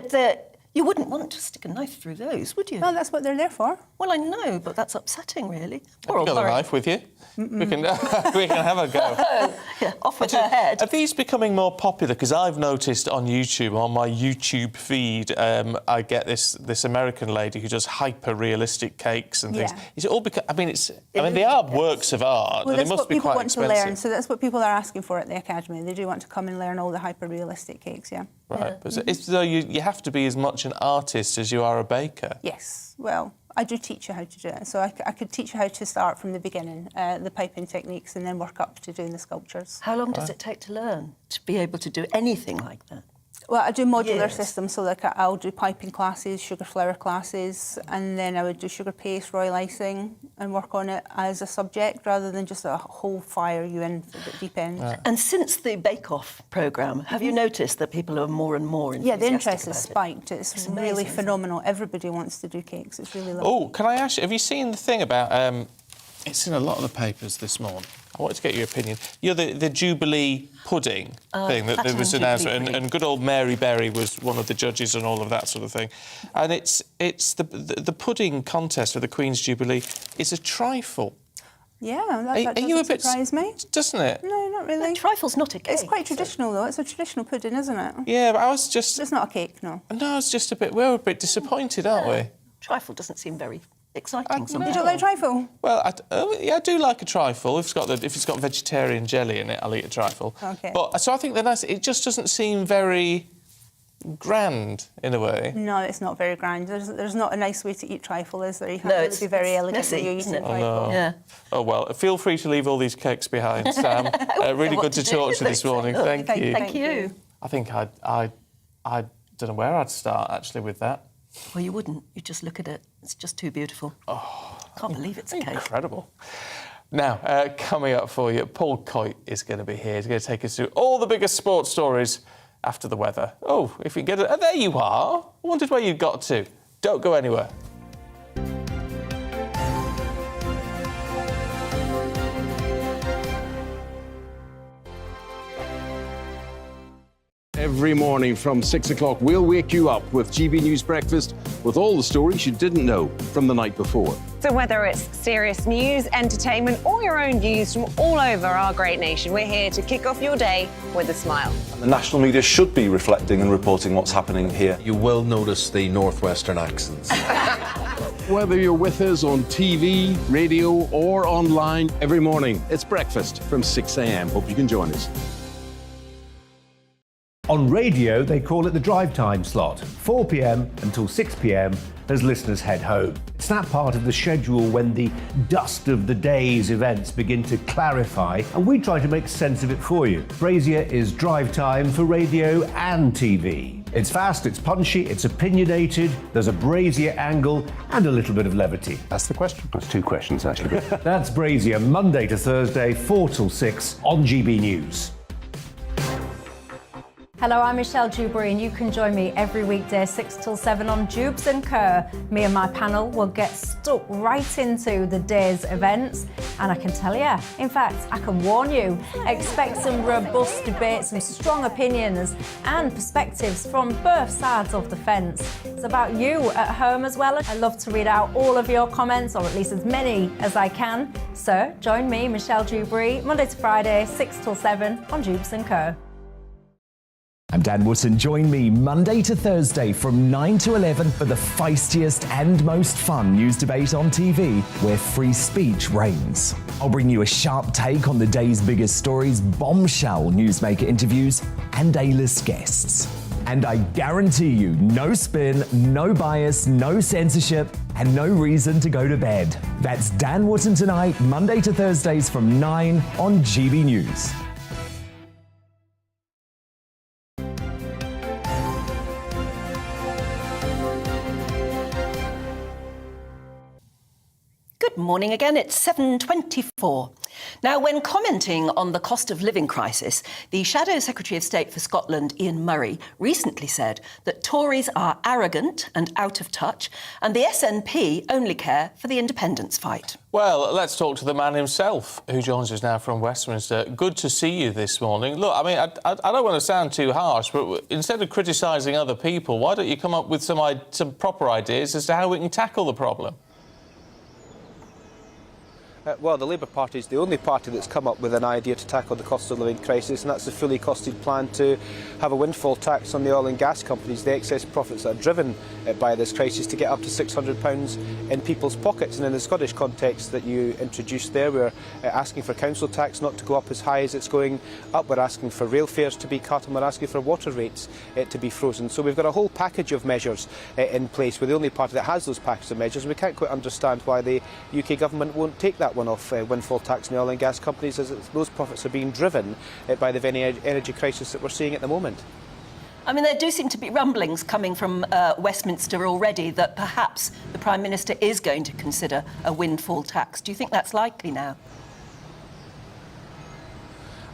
They're you wouldn't want to stick a knife through those, would you? No, that's what they're there for. Well, I know, but that's upsetting, really. Have you got a knife with you? We can have a go. Yeah, off with her head. Are these becoming more popular? Because I've noticed on YouTube, on my YouTube feed, I get this American lady who does hyper-realistic cakes and things. Yeah. Is it all because? I mean, they are works of art, Well, and they must be quite want expensive. to learn, so that's what people are asking for at the academy. They do want to come and learn all the hyper-realistic cakes, yeah. Right, but it's though you have to be as much an artist as you are a baker. Yes, well, I do teach you how to do it. So I could teach you how to start from the beginning, the piping techniques, and then work up to doing the sculptures. How long does it take to learn to be able to do anything like that? Well, I do modular systems, so like I'll do piping classes, sugar flour classes, and then I would do sugar paste, royal icing, and work on it as a subject rather than just a whole fire you in for the deep end. Right. And since the Bake Off programme, have you noticed that people are more and more enthusiastic? Yeah, the interest has about spiked. It's really amazing, phenomenal. Everybody wants to do cakes. It's really lovely. Oh, can I ask you, have you seen the thing about... it's in a lot of the papers this morning. I wanted to get your opinion. The Jubilee pudding thing that there was announced, and good old Mary Berry was one of the judges and all of that sort of thing. And it's the pudding contest for the Queen's Jubilee is a trifle. Yeah, that doesn't surprise me. Doesn't it? No, not really. Trifle's not a cake. It's quite traditional, though. It's a traditional pudding, isn't it? Yeah, but I was just... It's not a cake, no. No, I was just a bit... We're a bit disappointed, aren't we? Trifle doesn't seem very exciting. You don't like trifle? Well, I do like a trifle. If it's got vegetarian jelly in it, I'll eat a trifle. Okay. But so I think it just doesn't seem very grand in a way. No, it's not very grand. There's not a nice way to eat trifle, is there? You can't really be very elegant when you're eating trifle. No. Yeah. Oh well, feel free to leave all these cakes behind, Sam. Really good to talk to you this morning. Thank you. Thank you. I think I don't know where I'd start actually with that. Well, you wouldn't. You just look at it. It's just too beautiful. Oh, can't believe it's a cake. Incredible. Now, coming up for you, Paul Coit is going to be here. He's going to take us through all the biggest sports stories after the weather. Oh, if we get it. There you are. I wondered where you got to. Don't go anywhere. Every morning from 6 o'clock, we'll wake you up with GB News Breakfast with all the stories you didn't know from the night before. So whether it's serious news, entertainment, or your own news from all over our great nation, we're here to kick off your day with a smile. And the national media should be reflecting and reporting what's happening here. You will notice the northwestern accents. Whether you're with us on TV, radio, or online, every morning, it's breakfast from 6 a.m. Hope you can join us. On radio, they call it the drive time slot, 4 p.m. until 6 p.m. as listeners head home. It's that part of the schedule when the dust of the day's events begin to clarify, and we try to make sense of it for you. Brazier is drive time for radio and TV. It's fast, it's punchy, it's opinionated, there's a Brazier angle and a little bit of levity. That's the question. That's two questions, actually. That's Brazier, Monday to Thursday, 4 till 6 on GB News. Hello, I'm Michelle Dewberry, and you can join me every weekday 6 till 7 on Jubes and Kerr. Me and my panel will get stuck right into the day's events, and I can tell you, in fact, I can warn you, expect some robust debates, some strong opinions and perspectives from both sides of the fence. It's about you at home as well. I love to read out all of your comments, or at least as many as I can. So join me, Michelle Dewberry, Monday to Friday, 6 till 7 on Jubes and Kerr. I'm Dan Wootton. Join me Monday to Thursday from 9 to 11 for the feistiest and most fun news debate on TV, where free speech reigns. I'll bring you a sharp take on the day's biggest stories, bombshell newsmaker interviews, and A-list guests. And I guarantee you, no spin, no bias, no censorship, and no reason to go to bed. That's Dan Wootton Tonight, Monday to Thursdays from 9 on GB News. Good morning again, it's 7:24. Now, when commenting on the cost of living crisis, the Shadow Secretary of State for Scotland, Ian Murray, recently said that Tories are arrogant and out of touch, and the SNP only care for the independence fight. Well, let's talk to the man himself, who joins us now from Westminster. Good to see you this morning. Look, I mean, I don't want to sound too harsh, but instead of criticising other people, why don't you come up with some proper ideas as to how we can tackle the problem? Well, the Labour Party is the only party that's come up with an idea to tackle the cost of living crisis, and that's the fully costed plan to have a windfall tax on the oil and gas companies, the excess profits that are driven by this crisis, to get up to £600 in people's pockets. And in the Scottish context that you introduced there, we're asking for council tax not to go up as high as it's going up. We're asking for rail fares to be cut, and we're asking for water rates to be frozen. So we've got a whole package of measures in place. We're the only party that has those package of measures, and we can't quite understand why the UK government won't take that one-off windfall tax on the oil and gas companies, as those profits are being driven by the very energy crisis that we're seeing at the moment. I mean, there do seem to be rumblings coming from Westminster already that perhaps the Prime Minister is going to consider a windfall tax. Do you think that's likely now?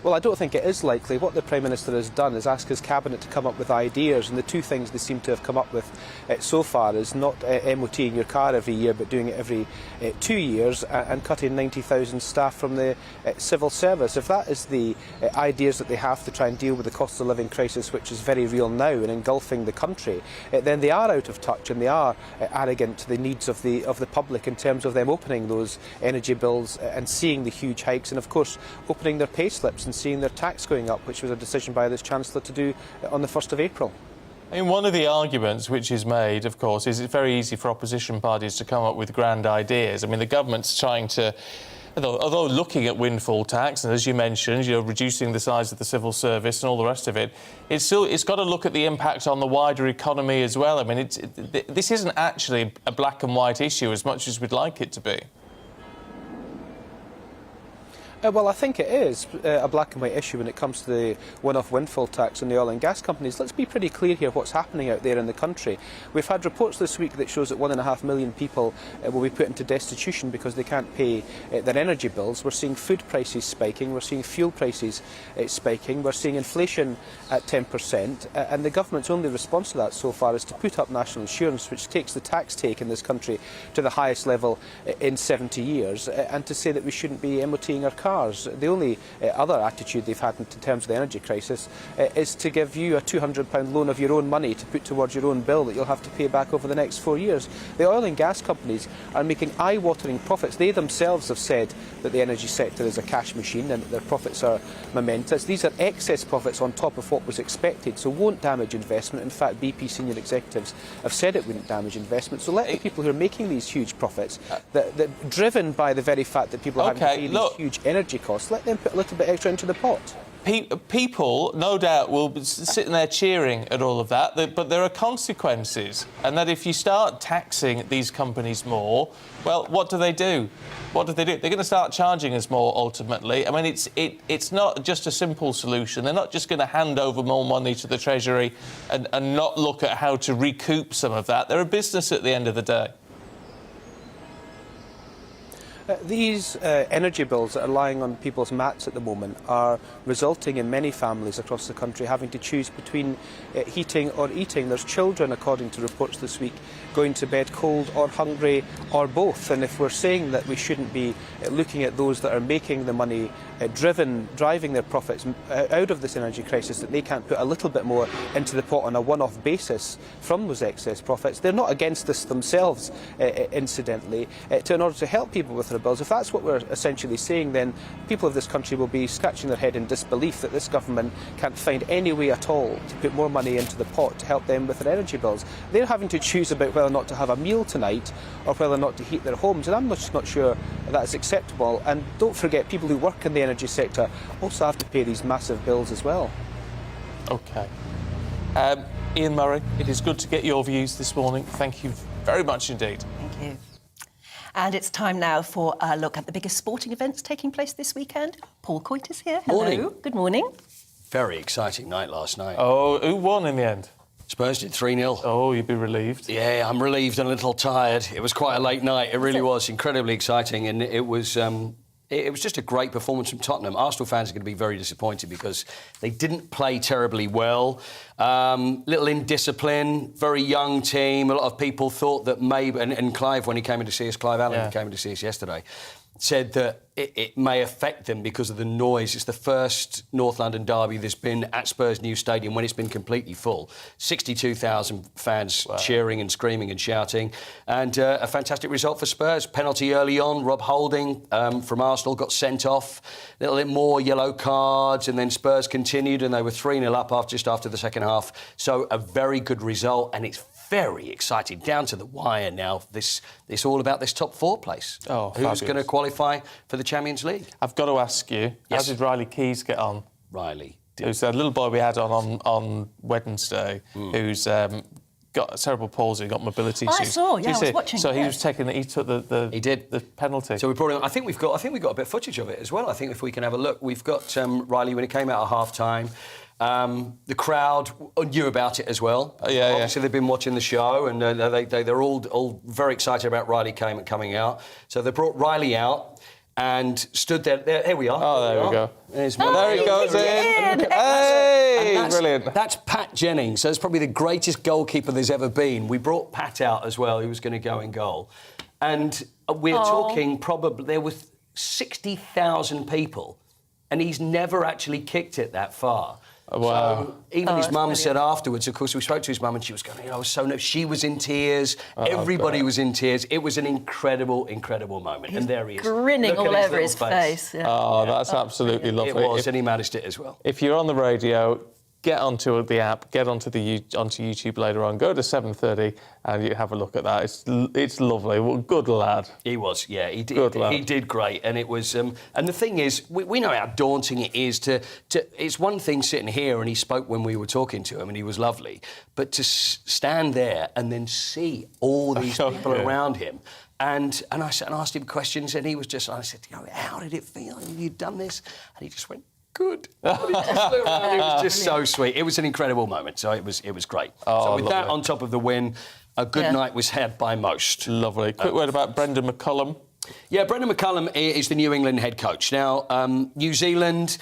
Well, I don't think it is likely. What the Prime Minister has done is ask his Cabinet to come up with ideas, and the two things they seem to have come up with so far is not MOTing your car every year, but doing it every 2 years, and cutting 90,000 staff from the civil service. If that is the ideas that they have to try and deal with the cost of living crisis, which is very real now and engulfing the country, then they are out of touch, and they are arrogant to the needs of the public in terms of them opening those energy bills and seeing the huge hikes, and of course opening their pay slips and seeing their tax going up, which was a decision by this Chancellor to do on the 1st of April. I mean, one of the arguments which is made, of course, is it's very easy for opposition parties to come up with grand ideas. I mean, the government's trying to, although looking at windfall tax, and as you mentioned, reducing the size of the civil service and all the rest of it, it's got to look at the impact on the wider economy as well. I mean, this isn't actually a black and white issue as much as we'd like it to be. Well, I think it is a black and white issue when it comes to the one-off windfall tax on the oil and gas companies. Let's be pretty clear here what's happening out there in the country. We've had reports this week that shows that 1.5 million people will be put into destitution because they can't pay their energy bills. We're seeing food prices spiking, we're seeing fuel prices spiking, we're seeing inflation at 10%, and the government's only response to that so far is to put up national insurance, which takes the tax take in this country to the highest level in 70 years, and to say that we shouldn't be MOTing our cars. The only other attitude they've had in terms of the energy crisis is to give you a £200 loan of your own money to put towards your own bill that you'll have to pay back over the next 4 years. The oil and gas companies are making eye-watering profits. They themselves have said that the energy sector is a cash machine and that their profits are momentous. These are excess profits on top of what was expected, so won't damage investment. In fact, BP senior executives have said it wouldn't damage investment. So let the people who are making these huge profits, that driven by the very fact that people are having to pay these huge energy costs, let them put a little bit extra into the pot. People, no doubt, will be sitting there cheering at all of that, but there are consequences, and that if you start taxing these companies more, well, what do they do? What do they do? They're going to start charging us more, ultimately. I mean, it's not just a simple solution. They're not just going to hand over more money to the Treasury and not look at how to recoup some of that. They're a business at the end of the day. These energy bills that are lying on people's mats at the moment are resulting in many families across the country having to choose between heating or eating. There's children, according to reports this week, going to bed cold or hungry or both. And if we're saying that we shouldn't be looking at those that are making the money, driving their profits out of this energy crisis, that they can't put a little bit more into the pot on a one-off basis from those excess profits. They're not against this themselves, incidentally, in order to help people with their bills. If that's what we're essentially saying, then people of this country will be scratching their head in disbelief that this government can't find any way at all to put more money into the pot to help them with their energy bills. They're having to choose about whether or not to have a meal tonight or whether or not to heat their homes, and I'm just not sure that's acceptable. And don't forget, people who work in the energy sector also have to pay these massive bills as well. OK. Ian Murray, it is good to get your views this morning. Thank you very much indeed. Thank you. And it's time now for a look at the biggest sporting events taking place this weekend. Paul Coit is here. Hello. Morning. Good morning. Very exciting night last night. Oh, who won in the end? Spurs did 3-0. Oh, you'd be relieved. Yeah, I'm relieved and a little tired. It was quite a late night. It really was incredibly exciting, and it was just a great performance from Tottenham. Arsenal fans are going to be very disappointed because they didn't play terribly well. Little indiscipline, very young team. A lot of people thought that maybe... And Clive, when he came in to see us, Clive Allen came in to see us yesterday, said that it may affect them because of the noise. It's the first North London derby there's been at Spurs' new stadium when it's been completely full. 62,000 fans cheering and screaming and shouting. And a fantastic result for Spurs. Penalty early on. Rob Holding from Arsenal got sent off. A little bit more yellow cards, and then Spurs continued and they were 3-0 up just after the second half. So a very good result, and it's very exciting, down to the wire now. It's all about this top four place. Oh, who's going to qualify for the Champions League? I've got to ask you, how did Riley Keys get on? Riley. Who's a little boy we had on Wednesday, who's got cerebral palsy, got mobility issues. I saw, I was watching. So he was taking he took the penalty. So we brought him. I think we've got a bit of footage of it as well. I think if we can have a look, we've got Riley when it came out at half time. The crowd knew about it as well. Obviously, they've been watching the show, and they're all very excited about Riley coming out. So they brought Riley out and stood there. Here we are. Oh, there we go. There he goes in. Hey, brilliant. That's Pat Jennings. So it's probably the greatest goalkeeper there's ever been. We brought Pat out as well. He was going to go in goal. And we're talking probably... There was 60,000 people, and he's never actually kicked it that far. Wow. So even his mum said afterwards, of course, we spoke to his mum and she was going, I was so nervous. She was in tears. Everybody was in tears. It was an incredible, incredible moment. And there he is. Grinning all over his face. Yeah. Oh, that's absolutely lovely. It was, and he managed it as well. If you're on the radio, get onto the app, get onto YouTube later on, go to 7:30 and you have a look at that. It's lovely. Well, good lad. He was, yeah. He did. Good lad. He did great, and it was. And the thing is, we know how daunting it is to. It's one thing sitting here, and he spoke when we were talking to him, and he was lovely. But to stand there and then see all these people around him. And I asked him questions, and he was just. I said, how did it feel? You'd done this, and he just went, good. It was just so sweet. It was an incredible moment. So it was great. Oh, so with lovely. that on top of the win, a good night was had by most. Lovely. Quick word about Brendan McCullum. Yeah, Brendan McCullum is the New England head coach. Now, New Zealand,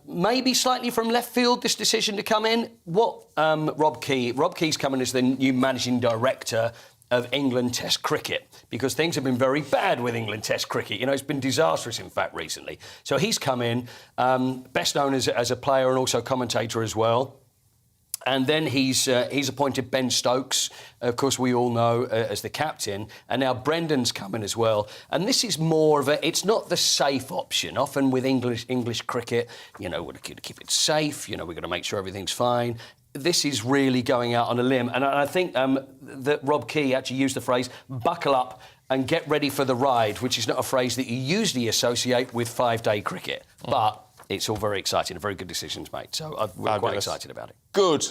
maybe slightly from left field, this decision to come in. What Rob Key's coming as the new managing director of England Test cricket, because things have been very bad with England Test cricket. It's been disastrous, in fact, recently. So he's come in, best known as a player and also commentator as well. And then he's appointed Ben Stokes, of course, we all know, as the captain. And now Brendan's coming as well. And this is more of it's not the safe option. Often with English cricket, we're going to keep it safe, we're going to make sure everything's fine. This is really going out on a limb. And I think that Rob Key actually used the phrase, buckle up and get ready for the ride, which is not a phrase that you usually associate with 5-day cricket. But it's all very exciting, very good decisions made. So we're quite excited about it. Good.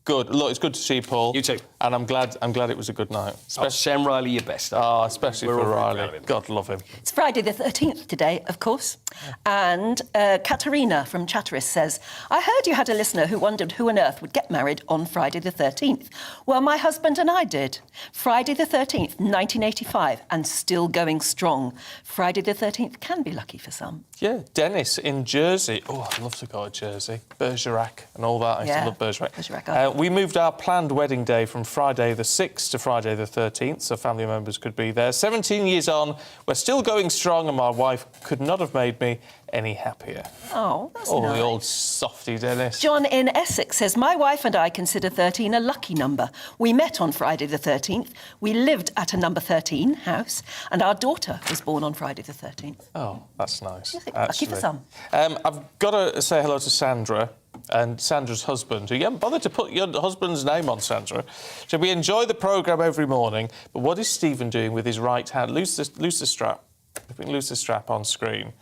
Good. Look, it's good to see you, Paul. You too. And I'm glad it was a good night. Sam Riley, your best. Especially We're for all very Riley. proud of him. God love him. It's Friday the 13th today, of course. And Katerina from Chatteris says, I heard you had a listener who wondered who on earth would get married on Friday the 13th. Well, my husband and I did. Friday the 13th, 1985, and still going strong. Friday the 13th can be lucky for some. Yeah, Dennis in Jersey. Oh, I'd love to go to Jersey. Bergerac and all that. I used to love Bergerac. We moved our planned wedding day from Friday the 6th to Friday the 13th, so family members could be there. 17 years on, we're still going strong, and my wife could not have made me any happier. Oh, that's Oh, nice. the old softy, Dennis. John in Essex says, my wife and I consider 13 a lucky number. We met on Friday the 13th. We lived at a number 13 house, and our daughter was born on Friday the 13th. Oh, that's nice. Lucky for some. I've got to say hello to Sandra and Sandra's husband, who you haven't bothered to put your husband's name on, Sandra. So we enjoy the programme every morning, but what is Stephen doing with his right hand? Loose the strap. If we can lose the strap on screen.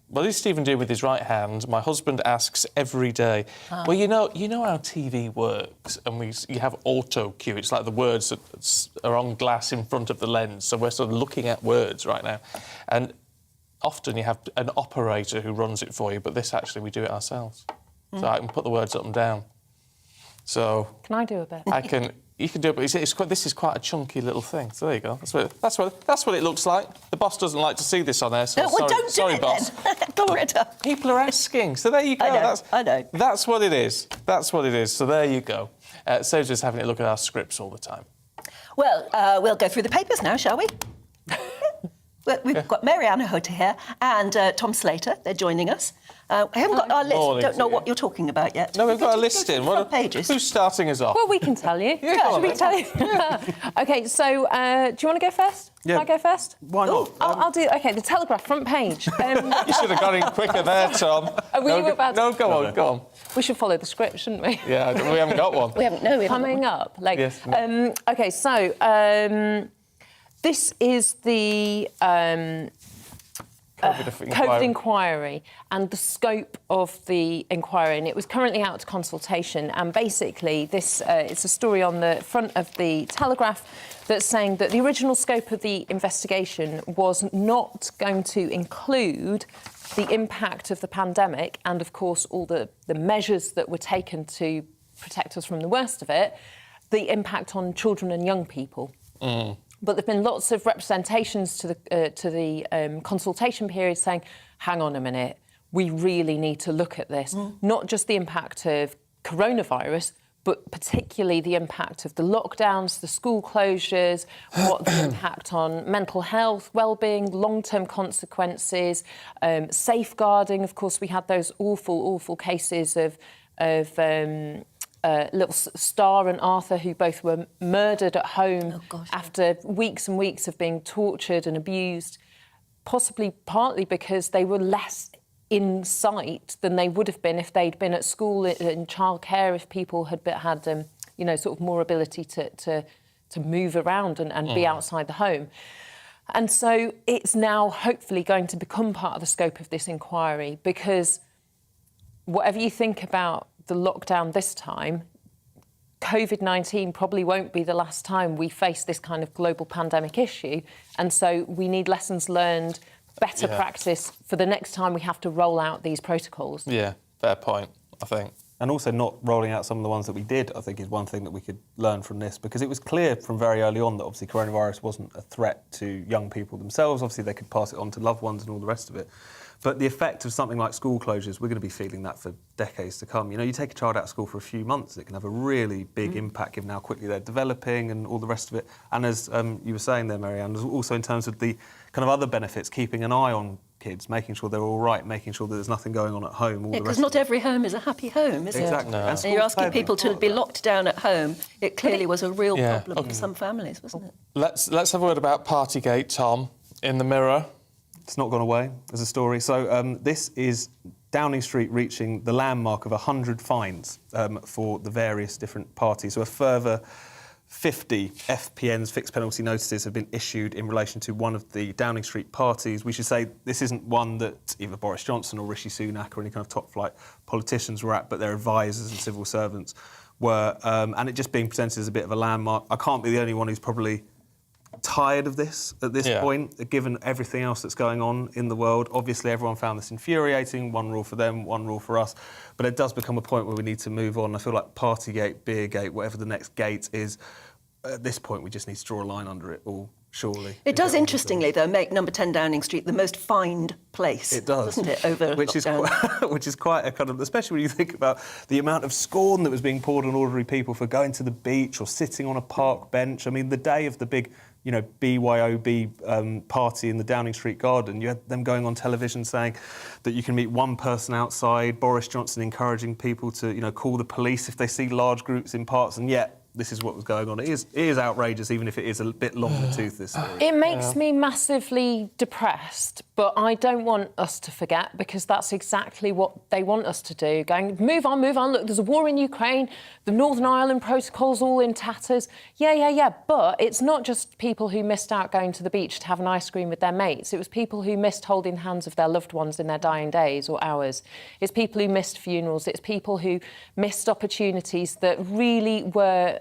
What is Stephen doing with his right hand? My husband asks every day. Well, you know how TV works, and you have auto cue. It's like the words that are on glass in front of the lens, so we're sort of looking at words right now. And often you have an operator who runs it for you, but this actually we do it ourselves. So I can put the words up and down. So Can I do a bit? You can do it, but this is quite a chunky little thing. So there you go. That's what it looks like. The boss doesn't like to see this on air, so No, well, sorry, don't do it boss. then. Cover it up. People are asking, so there you go. I know. That's what it is. That's what it is. So there you go. Saves us having to look at our scripts all the time. Well, we'll go through the papers now, shall we? Well, we've got Mary-Ann O'Hota here and Tom Slater. They're joining us. I haven't got our list. Morning Don't know to you. what you're talking about yet. No, we've got a list in. Pages. Who's starting us off? Well, we can tell you. Yeah, go on, Should we then. tell you? OK, so do you want to go first? Yeah. Can I go first? Why not? I'll do... OK, the Telegraph front page. You should have got in quicker there, Tom. Were you about to... No, go on. We should follow the script, shouldn't we? Yeah, we haven't got one. We haven't Coming up. Yes. OK, so this is the... COVID inquiry and the scope of the inquiry, and it was currently out to consultation. And basically, this it's a story on the front of the Telegraph that's saying that the original scope of the investigation was not going to include the impact of the pandemic and, of course, all the measures that were taken to protect us from the worst of it, the impact on children and young people. But there have been lots of representations to the consultation period saying, hang on a minute, we really need to look at this, not just the impact of coronavirus, but particularly the impact of the lockdowns, the school closures, what the impact on mental health, well-being, long-term consequences, safeguarding. Of course, we had those awful cases of little Star and Arthur, who both were murdered at home after weeks and weeks of being tortured and abused, possibly partly because they were less in sight than they would have been if they'd been at school in childcare, if people had sort of more ability to move around and be outside the home. And so it's now hopefully going to become part of the scope of this inquiry, because whatever you think about the lockdown this time, COVID-19 probably won't be the last time we face this kind of global pandemic issue. And so we need lessons learned, better practice for the next time we have to roll out these protocols. Yeah, fair point, I think. And also not rolling out some of the ones that we did, I think, is one thing that we could learn from this, because it was clear from very early on that obviously coronavirus wasn't a threat to young people themselves. Obviously, they could pass it on to loved ones and all the rest of it. But the effect of something like school closures, we're going to be feeling that for decades to come. You know, you take a child out of school for a few months, it can have a really big impact given how quickly they're developing and all the rest of it. And as you were saying there, Mary-Ann, also in terms of the kind of other benefits, keeping an eye on kids, making sure they're all right, making sure that there's nothing going on at home. Because not every home is a happy home, is it? Exactly. No. And you're asking people to be locked down at home. It clearly was a real problem for some families, wasn't it? Let's have a word about Partygate, Tom, in the Mirror. It's not gone away as a story. So this is Downing Street reaching the landmark of 100 fines for the various different parties. So a further 50 FPNs, fixed penalty notices, have been issued in relation to one of the Downing Street parties. We should say this isn't one that either Boris Johnson or Rishi Sunak or any kind of top-flight politicians were at, but their advisors and civil servants and it just being presented as a bit of a landmark. I can't be the only one who's probably tired of this at this point, given everything else that's going on in the world. Obviously, everyone found this infuriating. One rule for them, one rule for us. But it does become a point where we need to move on. I feel like Partygate, Beergate, whatever the next gate is, at this point, we just need to draw a line under it all. Surely. It does, interestingly, though, make number 10 Downing Street the most fined place. It does. Doesn't it, over which is quite a kind of... Especially when you think about the amount of scorn that was being poured on ordinary people for going to the beach or sitting on a park bench. I mean, the day of the big, BYOB party in the Downing Street Garden, you had them going on television saying that you can meet one person outside, Boris Johnson encouraging people to, call the police if they see large groups in parks, and yet... This is what was going on. It is outrageous, even if it is a bit long in the tooth, this story. It makes me massively depressed, but I don't want us to forget, because that's exactly what they want us to do. Going, move on, look, there's a war in Ukraine, the Northern Ireland Protocol's all in tatters. Yeah, but it's not just people who missed out going to the beach to have an ice cream with their mates. It was people who missed holding hands of their loved ones in their dying days or hours. It's people who missed funerals. It's people who missed opportunities that really were...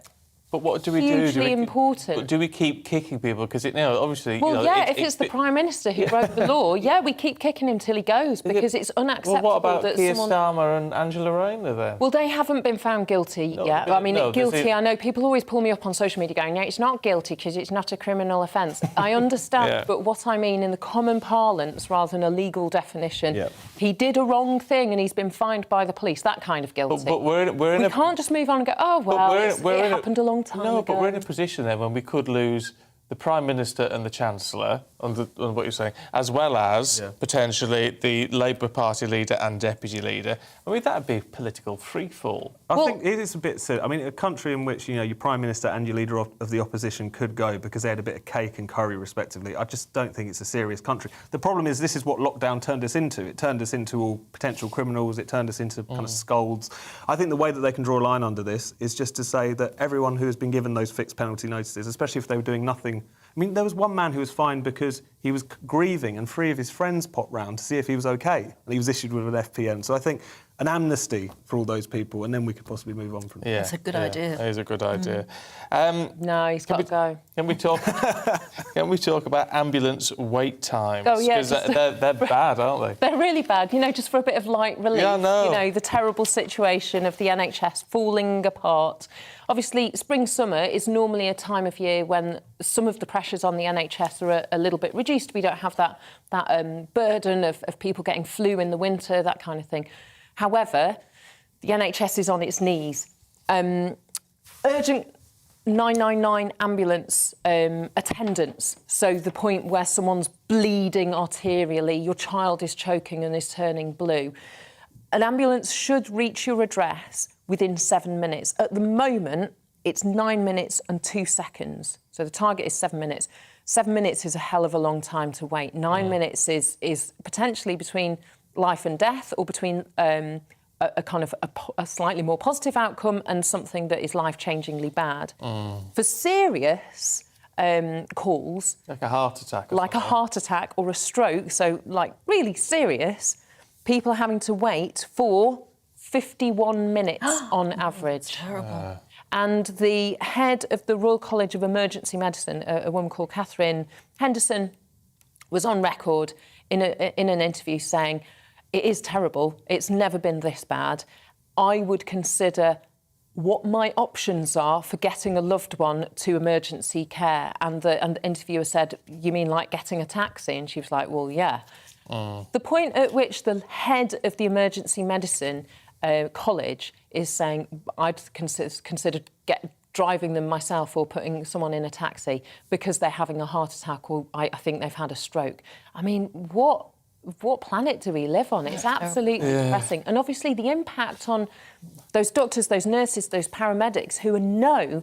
But what do we do? Hugely important. Do we keep kicking people? Because obviously... Well, if it's the Prime Minister who broke the law, we keep kicking him till he goes, because it's unacceptable. Well, what about Keir Starmer and Angela Rayner then? Well, they haven't been found guilty yet. Guilty, I know people always pull me up on social media going, it's not guilty because it's not a criminal offence. I understand, but what I mean in the common parlance rather than a legal definition, he did a wrong thing and he's been fined by the police, that kind of guilty. But we can't just move on and go, it happened a long time ago. But we're in a position then when we could lose the Prime Minister and the Chancellor, on what you're saying, as well as potentially the Labour Party leader and deputy leader. I mean, that would be political freefall. I think it is a bit silly. I mean, a country in which, your Prime Minister and your leader of the opposition could go because they had a bit of cake and curry, respectively, I just don't think it's a serious country. The problem is this is what lockdown turned us into. It turned us into all potential criminals. It turned us into kind of scolds. I think the way that they can draw a line under this is just to say that everyone who has been given those fixed penalty notices, especially if they were doing nothing... I mean, there was one man who was fined because he was grieving and 3 of his friends popped round to see if he was OK. And he was issued with an FPN. So I think an amnesty for all those people, and then we could possibly move on from there. That's a good idea. That is a good idea. No, he's got to go. Can we talk about ambulance wait times? Oh, yeah. Because they're bad, aren't they? They're really bad, just for a bit of light relief. Yeah, I know. The terrible situation of the NHS falling apart. Obviously, spring, summer is normally a time of year when some of the pressures on the NHS are a little bit reduced. We don't have that burden of people getting flu in the winter, that kind of thing. However, the NHS is on its knees. Urgent 999 ambulance attendance, so the point where someone's bleeding arterially, your child is choking and is turning blue. An ambulance should reach your address within 7 minutes. At the moment, it's 9 minutes and 2 seconds. So the target is 7 minutes. 7 minutes is a hell of a long time to wait. 9 minutes is potentially between life and death, or between a slightly more positive outcome and something that is life-changingly bad. For serious calls... Like a heart attack. Like a heart attack or a stroke, so, really serious, people are having to wait for 51 minutes on average. Terrible. And the head of the Royal College of Emergency Medicine, a woman called Catherine Henderson, was on record in an interview saying, it is terrible, it's never been this bad. I would consider what my options are for getting a loved one to emergency care. And the interviewer said, you mean like getting a taxi? And she was like, well, yeah. The point at which the head of the emergency medicine college is saying, I'd consider driving them myself or putting someone in a taxi because they're having a heart attack or I think they've had a stroke. I mean, what planet do we live on? It's absolutely depressing. And obviously the impact on those doctors, those nurses, those paramedics who know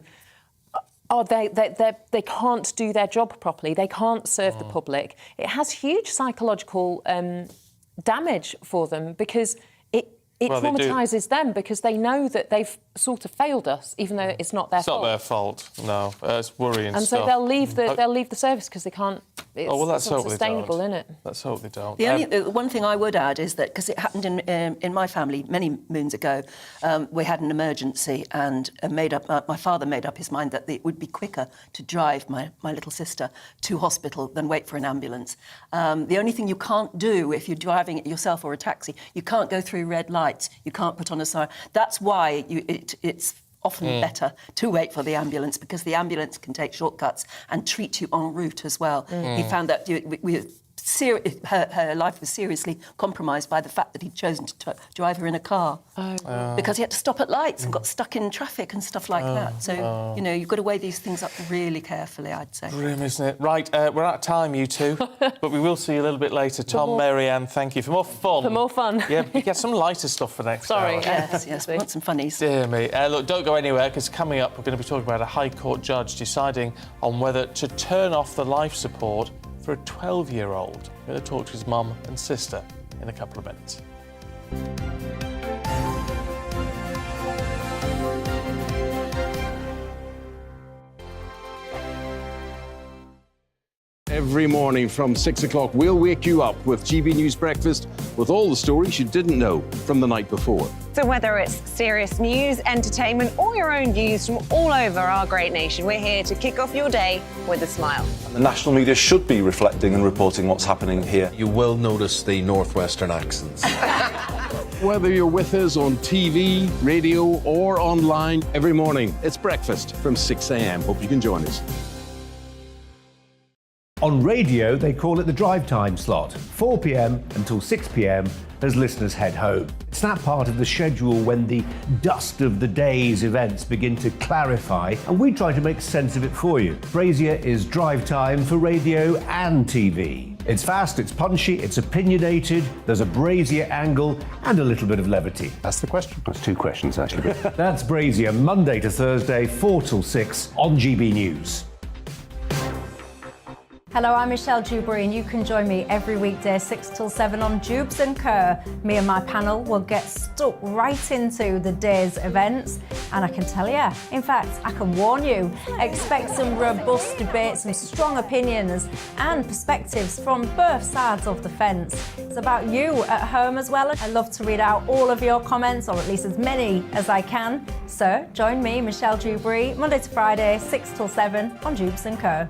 they can't do their job properly, they can't serve the public. It has huge psychological damage for them because it traumatises them, because they know that sort of failed us, even though it's not their It's fault. not their fault, no. It's worrying And stuff. so they'll leave the service because they can't. It's, Oh, well, let's it's not hope they sustainable, don't. isn't it? Let's hope they don't. The only one thing I would add is that, because it happened in my family many moons ago, we had an emergency, and my father made up his mind that it would be quicker to drive my little sister to hospital than wait for an ambulance. The only thing you can't do if you're driving it yourself or a taxi, you can't go through red lights, you can't put on a siren. That's why it's often better to wait for the ambulance, because the ambulance can take shortcuts and treat you en route as well. He found that her life was seriously compromised by the fact that he'd chosen to drive her in a car because he had to stop at lights and got stuck in traffic and stuff like that. So, you've got to weigh these things up really carefully, I'd say. Grim, isn't it? Right, we're out of time, you two, but we will see you a little bit later. Tom, Mary Ann, thank you. For more fun. For more fun. Yeah, you get some lighter stuff for next hour. Yes, we want some funnies. Dear me. Look, don't go anywhere, because coming up we're going to be talking about a High Court judge deciding on whether to turn off the life support for a 12-year-old. We're going to talk to his mum and sister in a couple of minutes. Every morning from 6 o'clock, we'll wake you up with GB News Breakfast with all the stories you didn't know from the night before. So whether it's serious news, entertainment, or your own views from all over our great nation, we're here to kick off your day with a smile. The national media should be reflecting and reporting what's happening here. You will notice the northwestern accents. Whether you're with us on TV, radio, or online, every morning, it's breakfast from 6 a.m. Hope you can join us. On radio, they call it the drive time slot, 4 p.m. until 6 p.m. as listeners head home. It's that part of the schedule when the dust of the day's events begin to clarify, and we try to make sense of it for you. Brazier is drive time for radio and TV. It's fast, it's punchy, it's opinionated, there's a Brazier angle and a little bit of levity. That's the question. That's two questions, actually. That's Brazier, Monday to Thursday, 4 till 6 on GB News. Hello, I'm Michelle Dewberry, and you can join me every weekday 6 till 7 on Jubes and Kerr. Me and my panel will get stuck right into the day's events, and I can tell you, in fact, I can warn you, expect some robust debates, some strong opinions and perspectives from both sides of the fence. It's about you at home as well. I love to read out all of your comments, or at least as many as I can. So join me, Michelle Dewberry, Monday to Friday, 6 till 7 on Jubes and Kerr.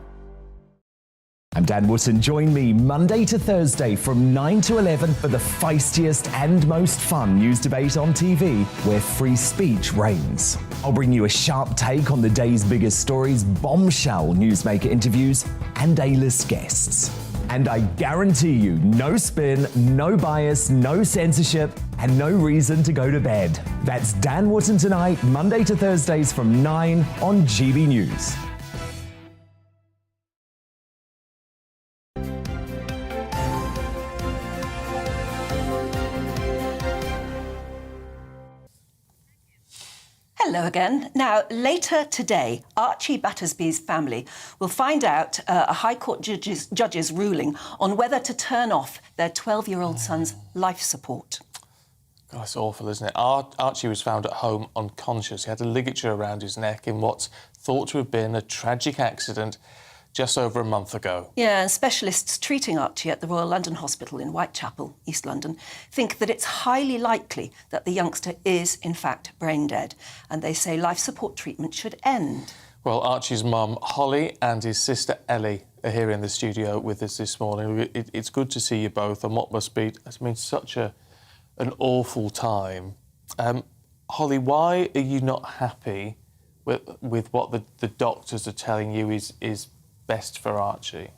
I'm Dan Wootton. Join me Monday to Thursday from 9 to 11 for the feistiest and most fun news debate on TV, where free speech reigns. I'll bring you a sharp take on the day's biggest stories, bombshell newsmaker interviews, and A-list guests. And I guarantee you, no spin, no bias, no censorship, and no reason to go to bed. That's Dan Wootton Tonight, Monday to Thursdays from 9 on GB News. Hello again. Now, later today, Archie Battersby's family will find out a High Court judge's ruling on whether to turn off their 12-year-old son's life support. God, it's awful, isn't it? Archie was found at home unconscious. He had a ligature around his neck in what's thought to have been a tragic accident just over a month ago. Yeah, and specialists treating Archie at the Royal London Hospital in Whitechapel, East London, think that it's highly likely that the youngster is, in fact, brain dead. And they say life support treatment should end. Well, Archie's mum, Holly, and his sister, Ellie, are here in the studio with us this morning. It's good to see you both on what must be, such an awful time. Holly, why are you not happy with what the doctors are telling you is best for Archie?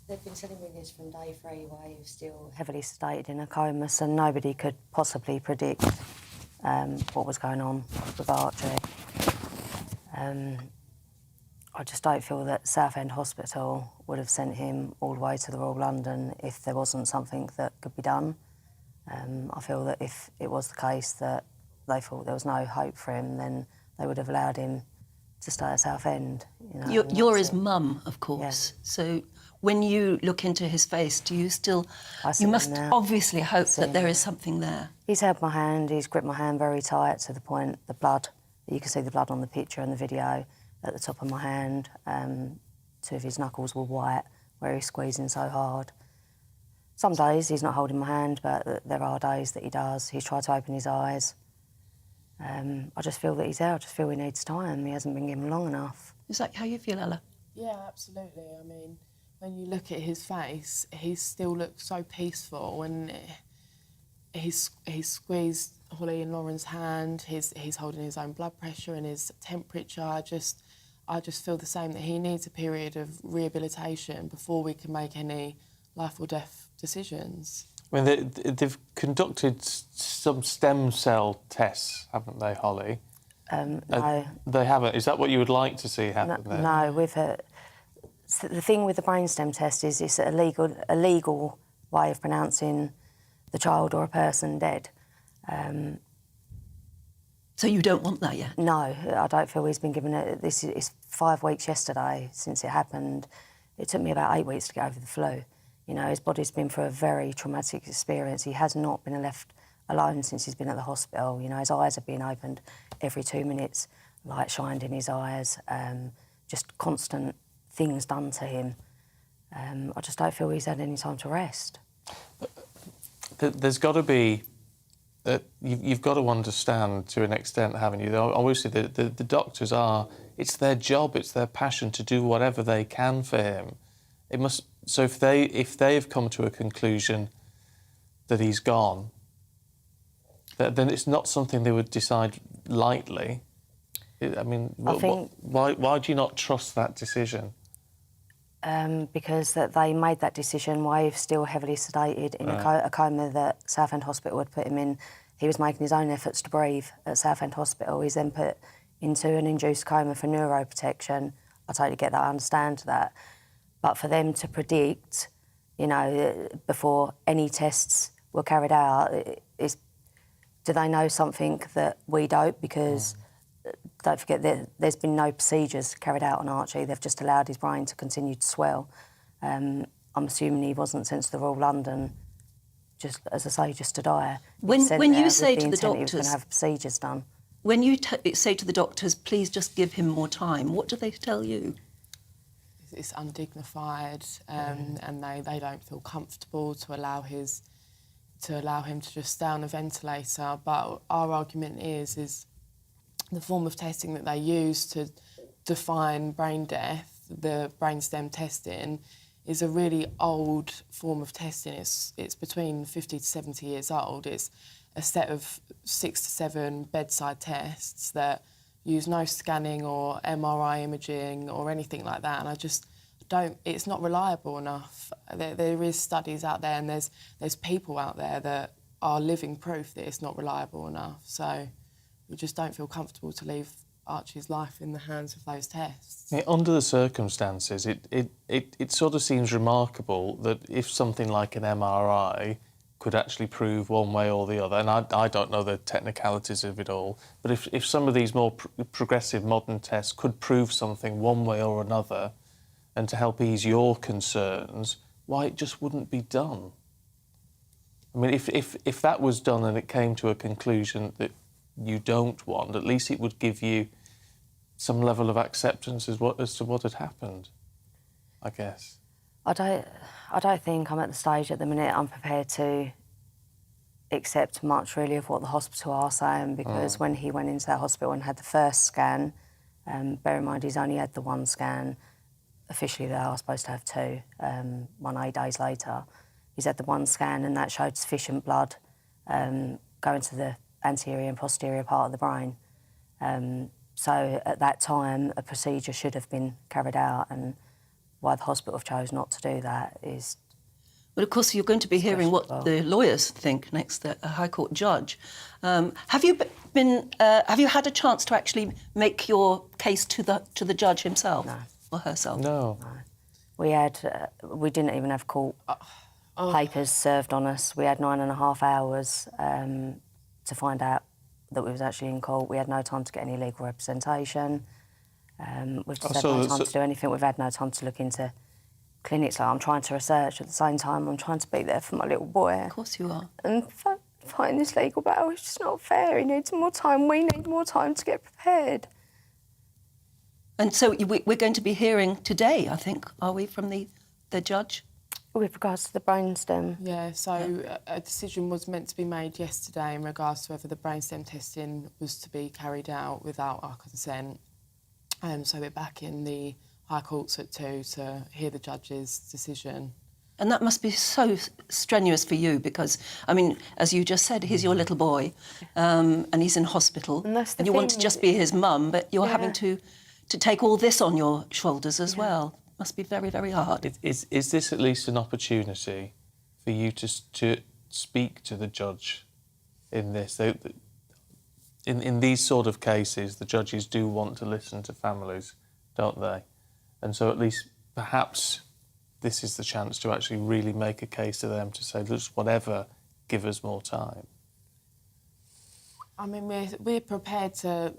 They've been telling me this from day 3, where he was still heavily sedated in a coma, so nobody could possibly predict what was going on with Archie. I just don't feel that Southend Hospital would have sent him all the way to the Royal London if there wasn't something that could be done. I feel that if it was the case that they thought there was no hope for him, then they would have allowed him to stay at Southend. You're his mum, of course. Yeah. So when you look into his face, do you still... I see You him must now. obviously hope See that there him. is something there. He's held my hand, he's gripped my hand very tight to the point, the blood, you can see the blood on the picture and the video at the top of my hand. Two of his knuckles were white, where he's squeezing so hard. Some days he's not holding my hand, but there are days that he does. He's tried to open his eyes. I just feel that he's there, I just feel he needs time. He hasn't been given long enough. Is that how you feel, Ella? Yeah, absolutely. I mean, when you look at his face, he still looks so peaceful, and he's squeezed Holly and Lauren's hand. He's holding his own blood pressure and his temperature. I just feel the same, that he needs a period of rehabilitation before we can make any life or death decisions. I mean, they've conducted some stem cell tests, haven't they, Holly? No. They haven't. Is that what you would like to see happen there? No, so the thing with the brainstem test is it's a legal way of pronouncing the child or a person dead. So you don't want that yet? No, I don't feel he's been given it. It's 5 weeks yesterday since it happened. It took me about 8 weeks to get over the flu. You know, his body's been through a very traumatic experience. He has not been left alone since he's been at the hospital. You know, his eyes have been opened every 2 minutes, light shined in his eyes, just constant things done to him. I just don't feel he's had any time to rest. There's got to be... you've got to understand to an extent, haven't you? Obviously, the doctors are... It's their job, it's their passion to do whatever they can for him. It must... So if they've come to a conclusion that he's gone, then it's not something they would decide lightly. I mean, why do you not trust that decision? Because they made that decision while he was still heavily sedated in a coma that Southend Hospital had put him in. He was making his own efforts to breathe at Southend Hospital. He's then put into an induced coma for neuroprotection. I totally get that, I understand that. But for them to predict, you know, before any tests were carried out, do they know something that we don't? Because don't forget that there's been no procedures carried out on Archie. They've just allowed his brain to continue to swell. I'm assuming he wasn't sent to the Royal London, just as I say, just to die. When you say to the doctors, he was going doctors, to have procedures done. when you say to the doctors, please just give him more time, what do they tell you? It's undignified, and they don't feel comfortable to allow him to just stay on a ventilator. But our argument is the form of testing that they use to define brain death, the brainstem testing, is a really old form of testing. It's between 50 to 70 years old. It's a set of 6 to 7 bedside tests that use no scanning or MRI imaging or anything like that, and I just don't... It's not reliable enough. There is studies out there, and there's people out there that are living proof that it's not reliable enough, so we just don't feel comfortable to leave Archie's life in the hands of those tests. Yeah, under the circumstances, it sort of seems remarkable that if something like an MRI could actually prove one way or the other, and I don't know the technicalities of it all, but if some of these more progressive modern tests could prove something one way or another, and to help ease your concerns, why it just wouldn't be done? I mean, if that was done and it came to a conclusion that you don't want, at least it would give you some level of acceptance as to what had happened, I guess. I don't think I'm at the stage at the minute I'm prepared to accept much really of what the hospital are saying, because when he went into that hospital and had the first scan, bear in mind he's only had the one scan. Officially they are supposed to have 2, 8 days later. He's had the one scan and that showed sufficient blood going to the anterior and posterior part of the brain. So at that time a procedure should have been carried out, and why the hospital have chose not to do that is... Well, of course, you're going to be hearing what the lawyers think next, the High Court judge. Have you had a chance to actually make your case to the judge himself or herself? No. We didn't even have court papers served on us. We had 9.5 hours to find out that we was actually in court. We had no time to get any legal representation. We've just had no time to do anything. We've had no time to look into clinics. Like, I'm trying to research at the same time. I'm trying to be there for my little boy. Of course you are. And fighting this legal battle is just not fair. He needs more time. We need more time to get prepared. And so we're going to be hearing today, I think, are we, from the judge? With regards to the brainstem. Yeah, so a decision was meant to be made yesterday in regards to whether the brainstem testing was to be carried out without our consent. So we're back in the High Courts at 2 to hear the judge's decision. And that must be so strenuous for you because, I mean, as you just said, he's your little boy and he's in hospital. And you want to just be his mum, but you're having to take all this on your shoulders as well. Must be very, very hard. Is this at least an opportunity for you to speak to the judge in this? In these sort of cases, the judges do want to listen to families, don't they? And so at least perhaps this is the chance to actually really make a case to them to say, just whatever, give us more time. I mean, we're prepared to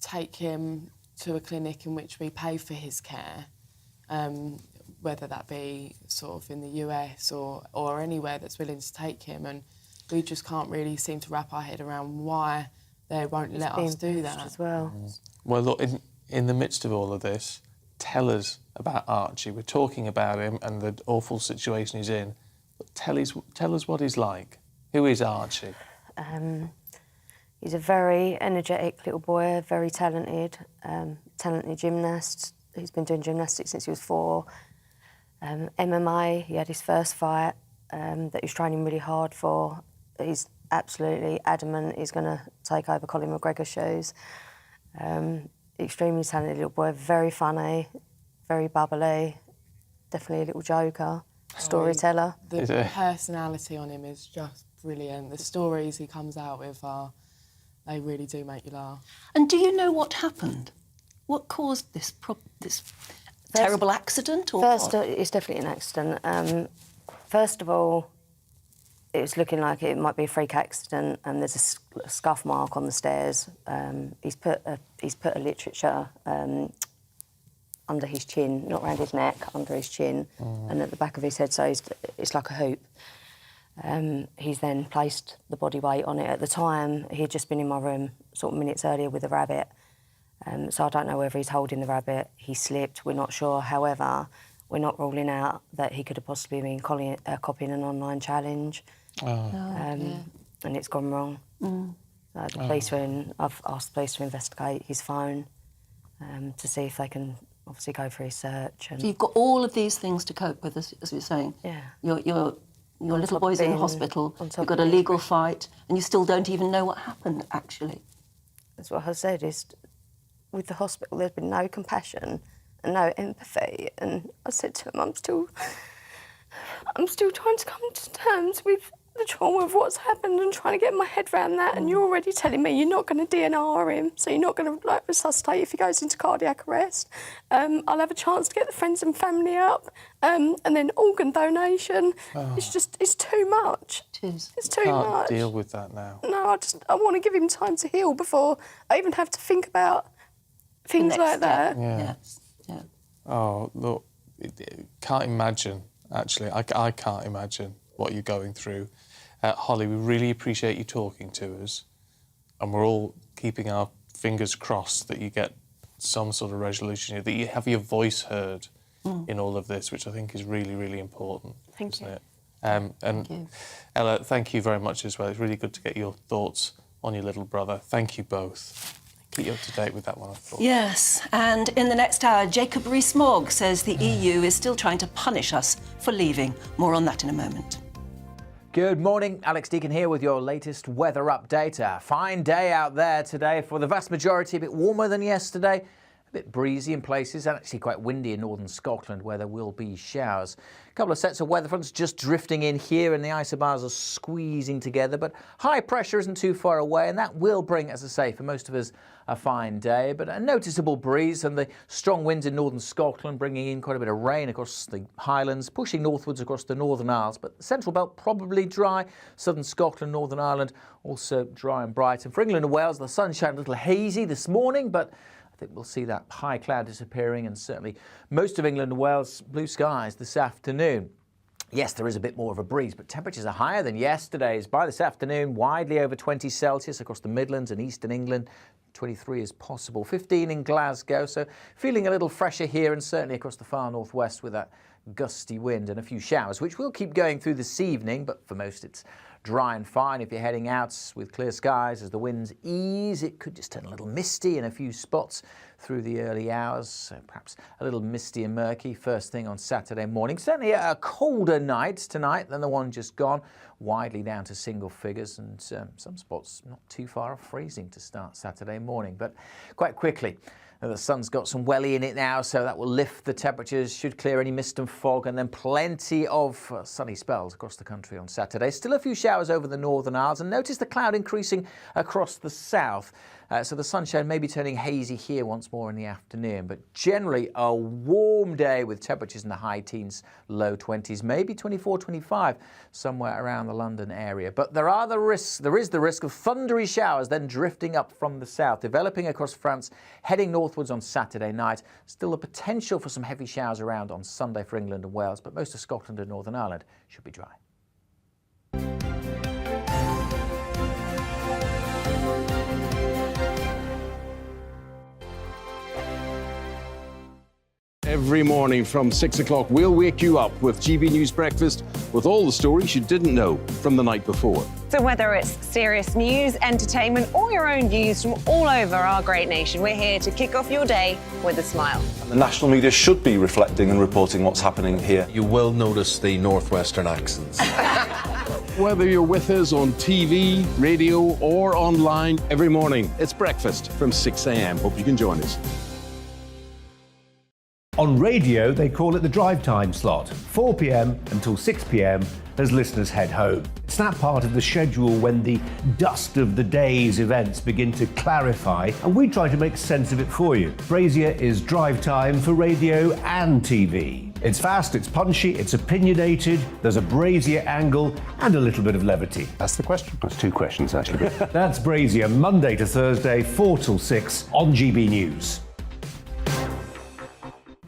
take him to a clinic in which we pay for his care, whether that be sort of in the US or anywhere that's willing to take him. And we just can't really seem to wrap our head around why they won't let us do that. As well. Well, look, in the midst of all of this, tell us about Archie. We're talking about him and the awful situation he's in. But tell us what he's like. Who is Archie? He's a very energetic little boy, very talented, talented gymnast. He's been doing gymnastics since he was 4. MMA, he had his first fight that he's training really hard for. He's absolutely adamant he's going to take over Colin McGregor's shoes. Extremely talented little boy, very funny, very bubbly, definitely a little joker, storyteller. The personality on him is just brilliant. The stories he comes out with they really do make you laugh. And do you know what happened? What caused this terrible accident? Or first, what? It's definitely an accident. First of all, it was looking like it might be a freak accident, and there's a scuff mark on the stairs. He's put a literature under his chin, not around his neck, under his chin, and at the back of his head, so it's like a hoop. He's then placed the body weight on it. At the time, he had just been in my room sort of minutes earlier with a rabbit. So I don't know whether he's holding the rabbit, he slipped, we're not sure. However, we're not ruling out that he could have possibly been copying an online challenge. And it's gone wrong. The police were in. I've asked the police to investigate his phone to see if they can obviously go for his search. And so you've got all of these things to cope with, as you're saying. Yeah. Your little boy's in hospital, you've got a legal fight, and you still don't even know what happened, actually. That's what I said, is with the hospital there's been no compassion and no empathy. And I said to him, I'm still trying to come to terms with the trauma of what's happened and trying to get my head around that. And you're already telling me you're not going to DNR him, so you're not going to resuscitate if he goes into cardiac arrest. I'll have a chance to get the friends and family up, and then organ donation. It's too much. It is. It's too much. Can't deal with that now. No, I want to give him time to heal before I even have to think about things like that. Yeah. Oh, look, can't imagine, actually. I can't imagine what you're going through. Holly, we really appreciate you talking to us, and we're all keeping our fingers crossed that you get some sort of resolution here, that you have your voice heard in all of this, which I think is really, really important, isn't it? Thank you. Ella, thank you very much as well. It's really good to get your thoughts on your little brother. Thank you both. Keep you up to date with that one, I thought. Yes, and in the next hour, Jacob Rees-Mogg says the EU is still trying to punish us for leaving. More on that in a moment. Good morning, Alex Deacon here with your latest weather update. A fine day out there today for the vast majority, a bit warmer than yesterday, a bit breezy in places and actually quite windy in northern Scotland where there will be showers. A couple of sets of weather fronts just drifting in here and the isobars are squeezing together, but high pressure isn't too far away and that will bring, as I say, for most of us a fine day, but a noticeable breeze and the strong winds in northern Scotland bringing in quite a bit of rain across the Highlands, pushing northwards across the Northern Isles, but the central belt probably dry, southern Scotland, Northern Ireland also dry and bright. And for England and Wales, the sunshine a little hazy this morning, but I think we'll see that high cloud disappearing and certainly most of England and Wales blue skies this afternoon. Yes, there is a bit more of a breeze, but temperatures are higher than yesterday's. By this afternoon, widely over 20 Celsius across the Midlands and eastern England. 23 is possible, 15 in Glasgow, so feeling a little fresher here and certainly across the far northwest with that gusty wind and a few showers, which will keep going through this evening, but for most it's dry and fine. If you're heading out with clear skies as the winds ease, it could just turn a little misty in a few spots through the early hours, so perhaps a little misty and murky first thing on Saturday morning. Certainly a colder night tonight than the one just gone, widely down to single figures and some spots not too far off freezing to start Saturday morning, but quite quickly. The sun's got some welly in it now, so that will lift the temperatures, should clear any mist and fog, and then plenty of sunny spells across the country on Saturday. Still a few showers over the Northern Isles, and notice the cloud increasing across the south. So the sunshine may be turning hazy here once more in the afternoon, but generally a warm day with temperatures in the high teens, low 20s, maybe 24, 25, somewhere around the London area. But there are the risks. There is the risk of thundery showers then drifting up from the south, developing across France, heading northwards on Saturday night. Still the potential for some heavy showers around on Sunday for England and Wales, but most of Scotland and Northern Ireland should be dry. Every morning from 6 o'clock, we'll wake you up with GB News Breakfast with all the stories you didn't know from the night before. So whether it's serious news, entertainment, or your own views from all over our great nation, we're here to kick off your day with a smile. The national media should be reflecting and reporting what's happening here. You will notice the northwestern accents. Whether you're with us on TV, radio, or online, every morning, it's breakfast from 6 a.m. Hope you can join us. On radio, they call it the drive time slot, 4 p.m. until 6 p.m. as listeners head home. It's that part of the schedule when the dust of the day's events begin to clarify, and we try to make sense of it for you. Brazier is drive time for radio and TV. It's fast, it's punchy, it's opinionated, there's a Brazier angle and a little bit of levity. That's the question. That's two questions, actually. That's Brazier, Monday to Thursday, 4 till 6 on GB News.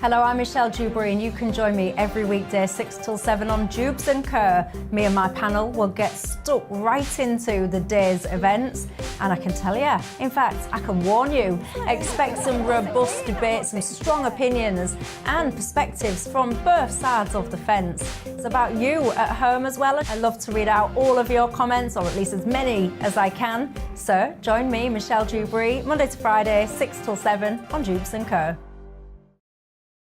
Hello, I'm Michelle Dewberry, and you can join me every weekday 6 till 7 on Jubes and Kerr. Me and my panel will get stuck right into the day's events, and I can tell you, in fact, I can warn you, expect some robust debates, some strong opinions and perspectives from both sides of the fence. It's about you at home as well. I love to read out all of your comments, or at least as many as I can. So join me, Michelle Dewberry, Monday to Friday, 6 till 7 on Jubes and Kerr.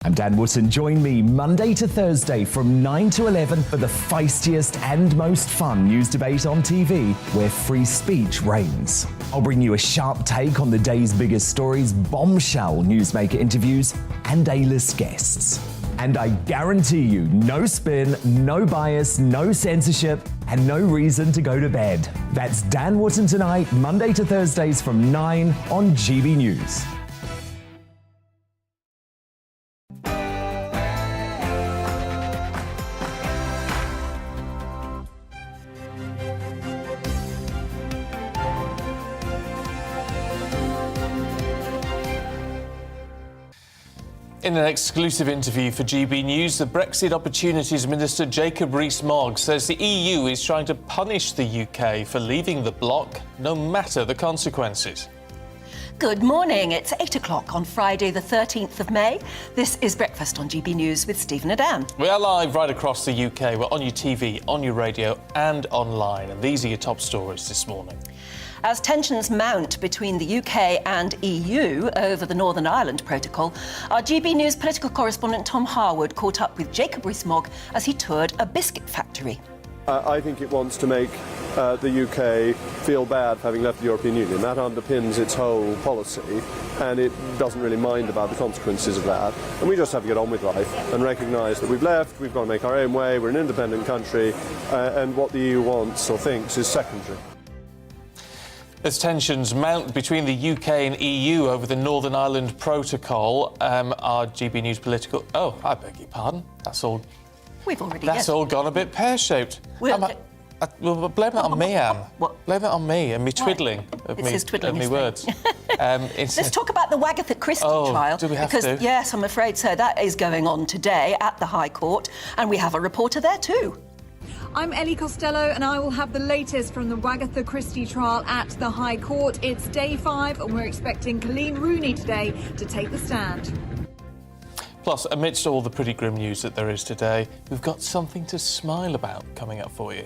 I'm Dan Wootton. Join me Monday to Thursday from 9 to 11 for the feistiest and most fun news debate on TV, where free speech reigns. I'll bring you a sharp take on the day's biggest stories, bombshell newsmaker interviews, and A-list guests. And I guarantee you, no spin, no bias, no censorship, and no reason to go to bed. That's Dan Wootton tonight, Monday to Thursdays from 9 on GB News. In an exclusive interview for GB News, the Brexit Opportunities Minister Jacob Rees-Mogg says the EU is trying to punish the UK for leaving the bloc, no matter the consequences. Good morning. It's 8 o'clock on Friday, the 13th of May. This is Breakfast on GB News with Stephen and Dan. We are live right across the UK. We're on your TV, on your radio and online. And these are your top stories this morning. As tensions mount between the UK and EU over the Northern Ireland Protocol, our GB News political correspondent Tom Harwood caught up with Jacob Rees-Mogg as he toured a biscuit factory. I think it wants to make the UK feel bad for having left the European Union. That underpins its whole policy, and it doesn't really mind about the consequences of that. And we just have to get on with life and recognise that we've left, we've got to make our own way, we're an independent country, and what the EU wants or thinks is secondary. As tensions mount between the UK and EU over the Northern Ireland Protocol, our GB News political... Oh, I beg your pardon. That's all... We've already... That's all gone a bit pear-shaped. We'll Well, blame it on me, Anne. What? Blame it on me and me twiddling of It's his twiddling, me his words. Let's talk about the Wagatha Christie trial. Do we have because, to? Yes, I'm afraid so. That is going on today at the High Court, and we have a reporter there too. I'm Ellie Costello, and I will have the latest from the Wagatha Christie trial at the High Court. It's day 5, and we're expecting Colleen Rooney today to take the stand. Plus, amidst all the pretty grim news that there is today, we've got something to smile about coming up for you.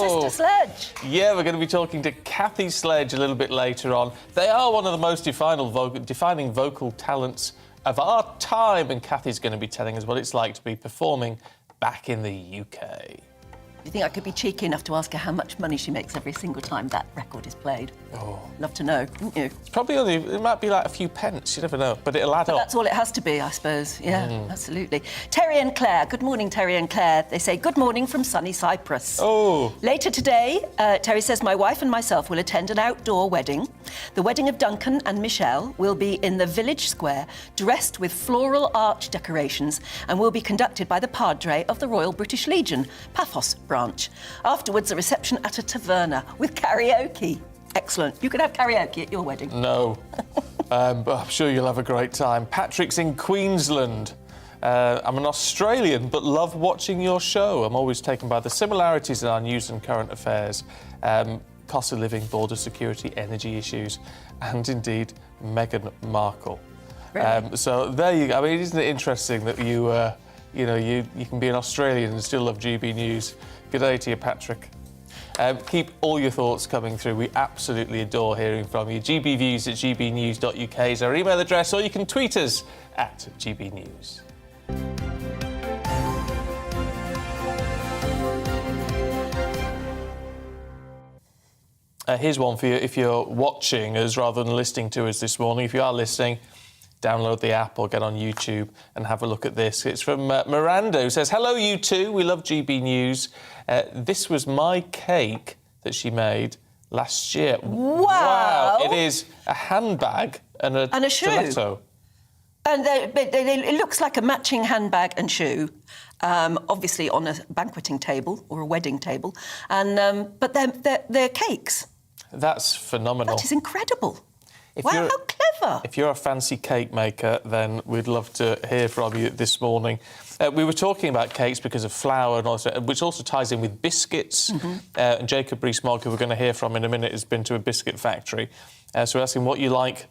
Sister Sledge. Yeah, we're going to be talking to Kathy Sledge a little bit later on. They are one of the most defining vocal talents of our time, and Kathy's going to be telling us what it's like to be performing back in the UK. Do you think I could be cheeky enough to ask her how much money she makes every single time that record is played? Oh. Love to know, wouldn't you? It's probably it might be like a few pence, you never know, but it'll add up. That's all it has to be, I suppose. Yeah, absolutely. Terry and Claire. Good morning, Terry and Claire. They say, good morning from sunny Cyprus. Oh. Later today, Terry says, my wife and myself will attend an outdoor wedding. The wedding of Duncan and Michelle will be in the village square, dressed with floral arch decorations, and will be conducted by the Padre of the Royal British Legion, Paphos branch. Afterwards, a reception at a taverna with karaoke. Excellent. You could have karaoke at your wedding. No. But I'm sure you'll have a great time. Patrick's in Queensland. I'm an Australian, but love watching your show. I'm always taken by the similarities in our news and current affairs. Cost of living, border security, energy issues, and indeed Meghan Markle. Really? So there you go. I mean, isn't it interesting that you can be an Australian and still love GB News? Good day to you, Patrick. Keep all your thoughts coming through. We absolutely adore hearing from you. gbviews@gbnews.uk is our email address, or you can tweet us at gbnews. Here's one for you if you're watching us rather than listening to us this morning. If you are listening, download the app or get on YouTube and have a look at this. It's from Miranda, who says, hello, you two. We love GB News. This was my cake that she made last year. Wow. It is a handbag and a shoe. stiletto. And it looks like a matching handbag and shoe, obviously on a banqueting table or a wedding table. But they're cakes. That's phenomenal. That is incredible. Wow, how clever. If you're a fancy cake maker, then we'd love to hear from you this morning. We were talking about cakes because of flour, and also, which also ties in with biscuits. And Jacob Rees-Mogg, who we're going to hear from in a minute, has been to a biscuit factory. So we're asking what you like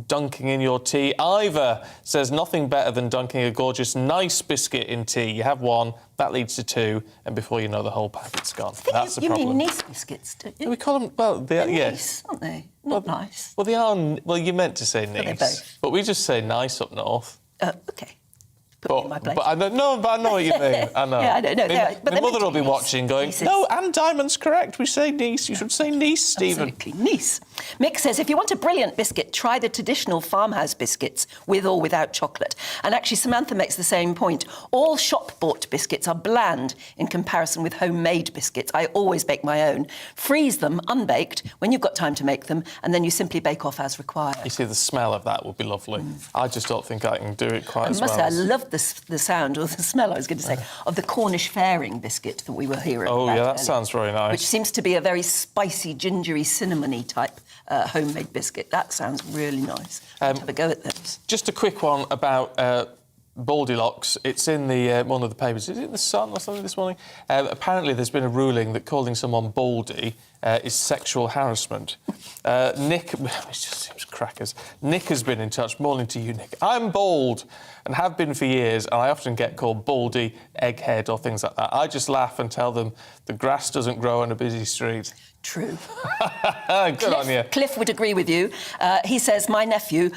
dunking in your tea. Ivor says nothing better than dunking a gorgeous, nice biscuit in tea. You have one, that leads to two, and before you know, the whole packet's gone. That's the problem. You mean Nice biscuits, don't you? We call them, well, they're Nice, aren't they? Not nice. Well, they are. Well, you meant to say they're nice, both. but we just say nice up north. OK. Put me in my place. But I know what you mean. I know. Yeah, I know. My mother will be watching, going, "No, Anne Diamond's correct. We say Nice. You should say Nice, Stephen." Absolutely, Nice. Mick says, if you want a brilliant biscuit, try the traditional farmhouse biscuits with or without chocolate. And actually, Samantha makes the same point. All shop-bought biscuits are bland in comparison with homemade biscuits. I always bake my own. Freeze them unbaked when you've got time to make them, and then you simply bake off as required. You see, the smell of that would be lovely. I just don't think I can do it quite as well. I must say, I love the sound, or the smell, I was going to say, of the Cornish fairing biscuit that we were hearing about. Oh, yeah, that earlier, sounds very nice. Which seems to be a very spicy, gingery, cinnamony type homemade biscuit. That sounds really nice. Have a go at those. Just a quick one about Baldylocks. It's in the one of the papers. Is it in the Sun or something this morning? Apparently, there's been a ruling that calling someone baldy is sexual harassment. Nick, it just seems crackers. Nick has been in touch. Morning to you, Nick. I'm bald and have been for years, and I often get called baldy, egghead, or things like that. I just laugh and tell them the grass doesn't grow on a busy street. True. Good on you. Cliff would agree with you. He says, my nephew,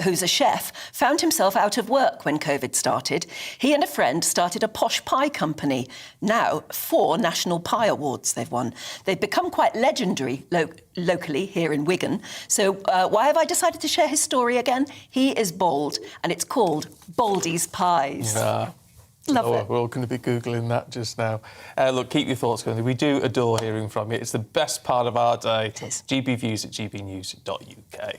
who's a chef, found himself out of work when COVID started. He and a friend started a posh pie company. Now, 4 National Pie Awards they've won. They've become quite legendary locally here in Wigan. So why have I decided to share his story again? He is bald, and it's called Baldy's Pies. Love it. We're all going to be Googling that just now. Look, keep your thoughts going. We do adore hearing from you. It's the best part of our day. It is. gbviews@gbnews.uk.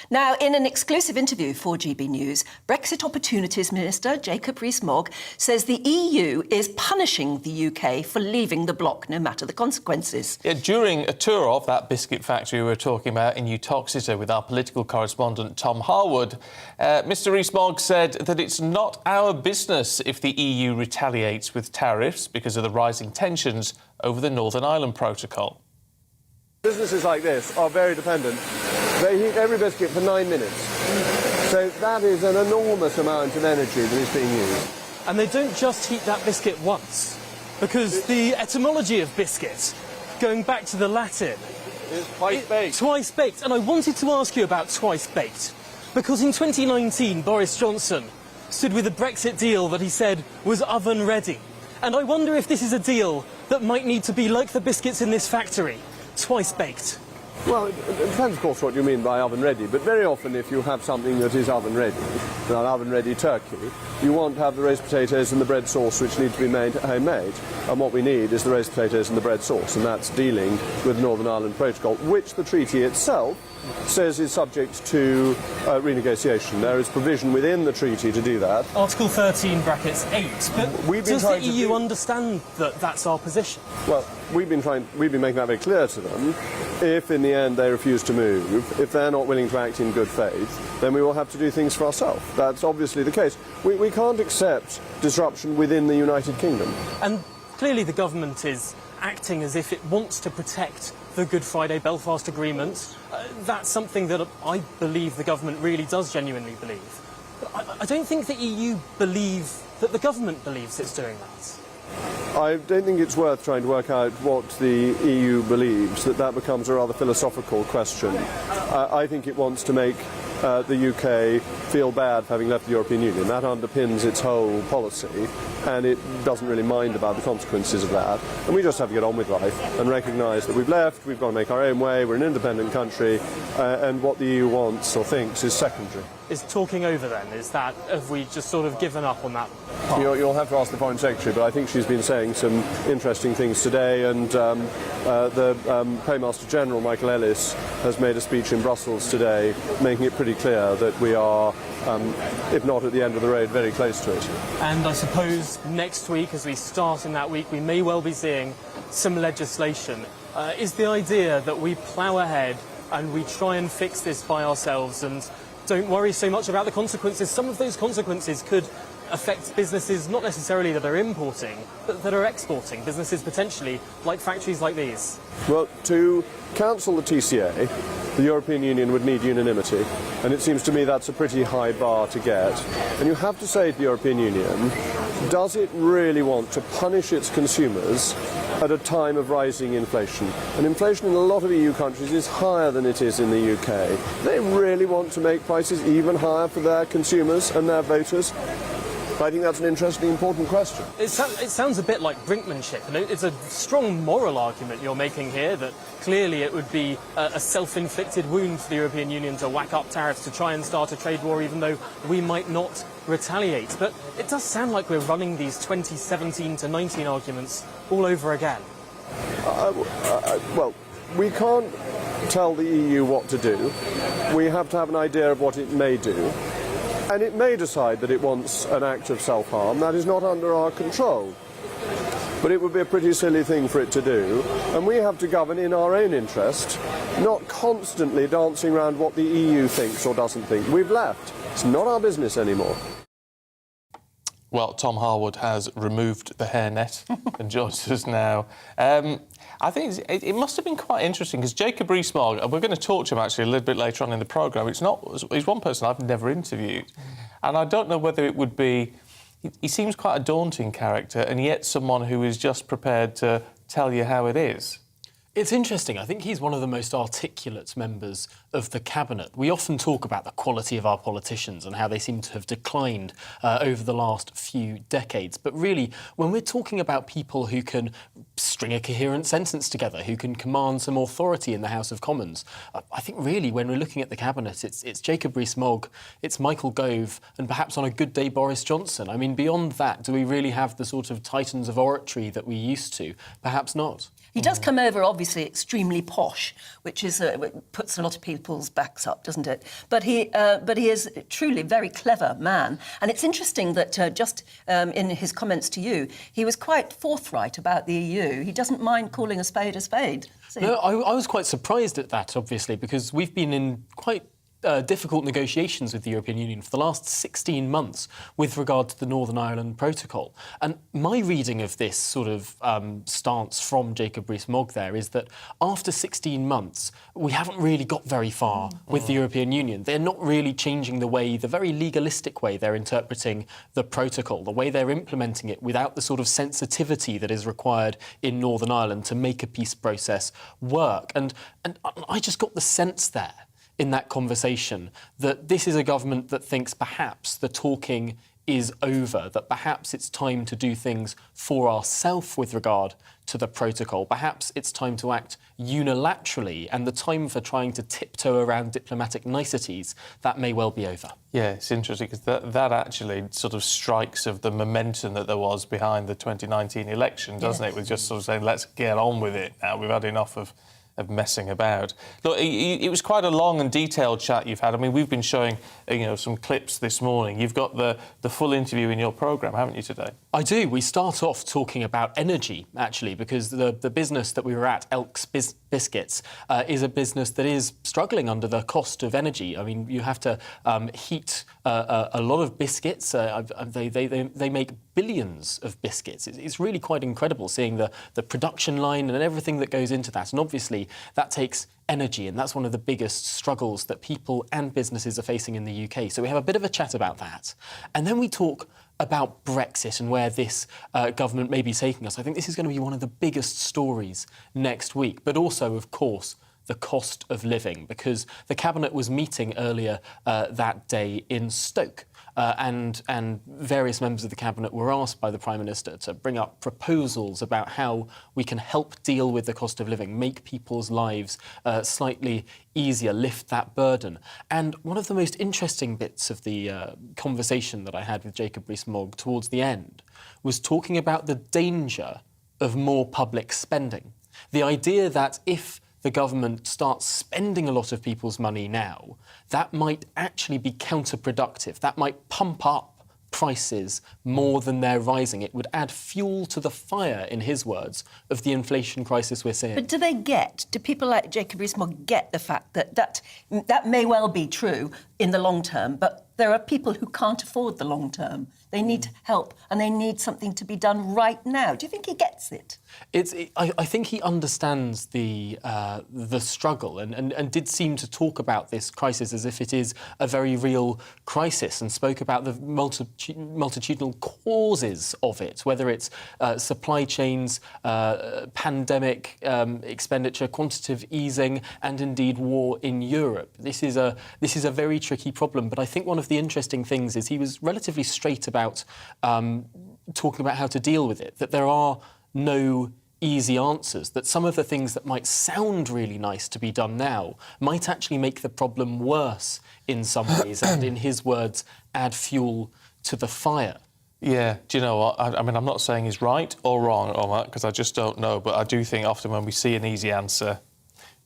Now, in an exclusive interview for GB News, Brexit Opportunities Minister Jacob Rees-Mogg says the EU is punishing the UK for leaving the bloc, no matter the consequences. Yeah, during a tour of that biscuit factory we were talking about in Uttoxeter with our political correspondent Tom Harwood, Mr Rees-Mogg said that it's not our business if the EU retaliates with tariffs because of the rising tensions over the Northern Ireland Protocol. Businesses like this are very dependent. They heat every biscuit for 9 minutes. So that is an enormous amount of energy that is being used. And they don't just heat that biscuit once, because the etymology of biscuit, going back to the Latin, is twice baked. Twice baked. And I wanted to ask you about twice baked, because in 2019, Boris Johnson stood with a Brexit deal that he said was oven ready. And I wonder if this is a deal that might need to be like the biscuits in this factory, twice baked. Well, it depends, of course, what you mean by oven-ready, but very often if you have something that is oven-ready, an oven-ready turkey, you want to have the roast potatoes and the bread sauce which need to be made homemade. And what we need is the roast potatoes and the bread sauce, and that's dealing with the Northern Ireland Protocol, which the treaty itself says is subject to renegotiation. There is provision within the treaty to do that. Article 13, brackets 8. But does the EU understand that that's our position? Well, we've been making that very clear to them. If in the end they refuse to move, if they're not willing to act in good faith, then we will have to do things for ourselves. That's obviously the case. We can't accept disruption within the United Kingdom. And clearly the government is acting as if it wants to protect the Good Friday Belfast Agreement. That's something that I believe the government really does genuinely believe. But I don't think the EU believe that the government believes it's doing that. I don't think it's worth trying to work out what the EU believes, that becomes a rather philosophical question. I think it wants to make the UK feel bad for having left the European Union. That underpins its whole policy, and it doesn't really mind about the consequences of that. And we just have to get on with life and recognise that we've left, we've got to make our own way, we're an independent country, and what the EU wants or thinks is secondary. Is talking over then? Have we just sort of given up on that part? You'll have to ask the Foreign Secretary, but I think she's been saying some interesting things today, and the Paymaster General, Michael Ellis, has made a speech in Brussels today, making it pretty clear that we are, if not at the end of the road, very close to it. And I suppose next week, as we start in that week, we may well be seeing some legislation. Is the idea that we plough ahead and we try and fix this by ourselves and don't worry so much about the consequences? Some of those consequences could affect businesses not necessarily that are importing, but that are exporting, businesses potentially like factories like these. Well, to cancel the TCA, the European Union would need unanimity, and it seems to me that's a pretty high bar to get. And you have to say to the European Union, does it really want to punish its consumers at a time of rising inflation? And inflation in a lot of EU countries is higher than it is in the UK. They really want to make prices even higher for their consumers and their voters? I think that's an interesting, important question. It sounds a bit like brinkmanship, and it's a strong moral argument you're making here that clearly it would be a self-inflicted wound for the European Union to whack up tariffs to try and start a trade war, even though we might not retaliate. But it does sound like we're running these 2017 to 19 arguments all over again. Well, we can't tell the EU what to do. We have to have an idea of what it may do. And it may decide that it wants an act of self-harm. That is not under our control. But it would be a pretty silly thing for it to do. And we have to govern in our own interest, not constantly dancing around what the EU thinks or doesn't think. We've left. It's not our business anymore. Well, Tom Harwood has removed the hairnet and joins us now. I think it must have been quite interesting because Jacob Rees-Mogg, and we're going to talk to him actually a little bit later on in the programme. He's one person I've never interviewed, and I don't know whether it would be. He seems quite a daunting character, and yet someone who is just prepared to tell you how it is. It's interesting. I think he's one of the most articulate members of the cabinet. We often talk about the quality of our politicians and how they seem to have declined over the last few decades. But really, when we're talking about people who can string a coherent sentence together, who can command some authority in the House of Commons, I think really when we're looking at the cabinet, it's Jacob Rees-Mogg, it's Michael Gove, and perhaps on a good day Boris Johnson. I mean, beyond that, do we really have the sort of titans of oratory that we used to? Perhaps not. He does come over, obviously, extremely posh, which is puts a lot of people's backs up, doesn't it? But he is truly a very clever man. And it's interesting that just in his comments to you, he was quite forthright about the EU. He doesn't mind calling a spade a spade. No, I was quite surprised at that, obviously, because we've been in quite difficult negotiations with the European Union for the last 16 months with regard to the Northern Ireland Protocol. And my reading of this sort of stance from Jacob Rees-Mogg there is that after 16 months, we haven't really got very far with the European Union. They're not really changing the very legalistic way they're interpreting the protocol, the way they're implementing it without the sort of sensitivity that is required in Northern Ireland to make a peace process work. And I just got the sense there in that conversation that this is a government that thinks perhaps the talking is over, that perhaps it's time to do things for ourselves with regard to the protocol. Perhaps it's time to act unilaterally, and the time for trying to tiptoe around diplomatic niceties, that may well be over. Yeah, it's interesting because that actually sort of strikes of the momentum that there was behind the 2019 election, doesn't it? With just sort of saying, let's get on with it now. We've had enough of messing about. Look, it was quite a long and detailed chat you've had. I mean, we've been showing, some clips this morning. You've got the full interview in your programme, haven't you, today? I do. We start off talking about energy, actually, because the business that we were at, Elks Biscuits, is a business that is struggling under the cost of energy. I mean, you have to heat a lot of biscuits. They make billions of biscuits. It's really quite incredible seeing the production line and everything that goes into that. And obviously, that takes energy, and that's one of the biggest struggles that people and businesses are facing in the UK. So we have a bit of a chat about that. And then we talk about Brexit and where this government may be taking us. I think this is going to be one of the biggest stories next week, but also, of course, the cost of living, because the Cabinet was meeting earlier that day in Stoke. And various members of the Cabinet were asked by the Prime Minister to bring up proposals about how we can help deal with the cost of living, make people's lives slightly easier, lift that burden. And one of the most interesting bits of the conversation that I had with Jacob Rees-Mogg towards the end was talking about the danger of more public spending. The idea that if the government starts spending a lot of people's money now, that might actually be counterproductive. That might pump up prices more than they're rising. It would add fuel to the fire, in his words, of the inflation crisis we're seeing. But do people like Jacob Rees-Mogg get the fact that may well be true in the long term, but there are people who can't afford the long term. They need help and they need something to be done right now. Do you think he gets it? I think he understands the struggle and did seem to talk about this crisis as if it is a very real crisis, and spoke about the multitudinal causes of it, whether it's supply chains, pandemic expenditure, quantitative easing, and indeed war in Europe. This is a very tricky problem, but I think one of the interesting things is he was relatively straight about talking about how to deal with it, that there are no easy answers, that some of the things that might sound really nice to be done now might actually make the problem worse in some ways and, in his words, add fuel to the fire. Yeah, do you know what? I mean, I'm not saying he's right or wrong on that, because I just don't know, but I do think often when we see an easy answer,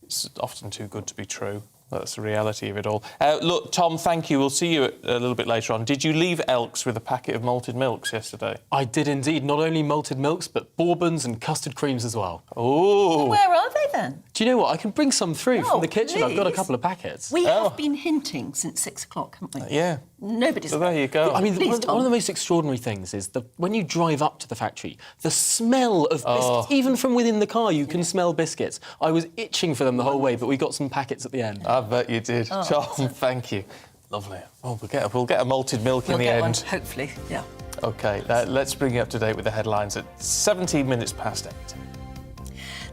it's often too good to be true. That's the reality of it all. Look, Tom, thank you. We'll see you a little bit later on. Did you leave Elks with a packet of malted milks yesterday? I did indeed. Not only malted milks, but bourbons and custard creams as well. Oh! Where are they then? Do you know what? I can bring some through from the kitchen. Please. I've got a couple of packets. We have been hinting since 6 o'clock, haven't we? Yeah. Nobody's... So there you go. I mean, one of the most extraordinary things is when you drive up to the factory, the smell of biscuits, even from within the car, you can smell biscuits. I was itching for them the whole way, but we got some packets at the end. I bet you did. Tom, thank you. Lovely. Oh, we'll get a malted milk in the end. One, hopefully, yeah. OK, let's bring you up to date with the headlines at 17 minutes past 8.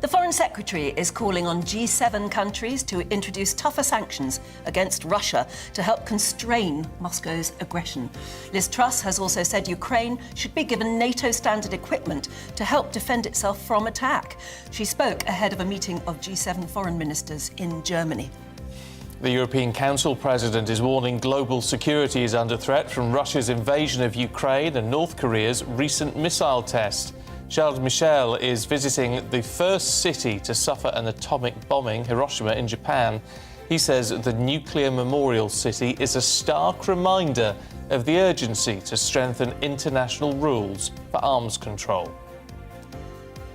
The Foreign Secretary is calling on G7 countries to introduce tougher sanctions against Russia to help constrain Moscow's aggression. Liz Truss has also said Ukraine should be given NATO-standard equipment to help defend itself from attack. She spoke ahead of a meeting of G7 foreign ministers in Germany. The European Council President is warning global security is under threat from Russia's invasion of Ukraine and North Korea's recent missile test. Charles Michel is visiting the first city to suffer an atomic bombing, Hiroshima in Japan. He says the nuclear memorial city is a stark reminder of the urgency to strengthen international rules for arms control.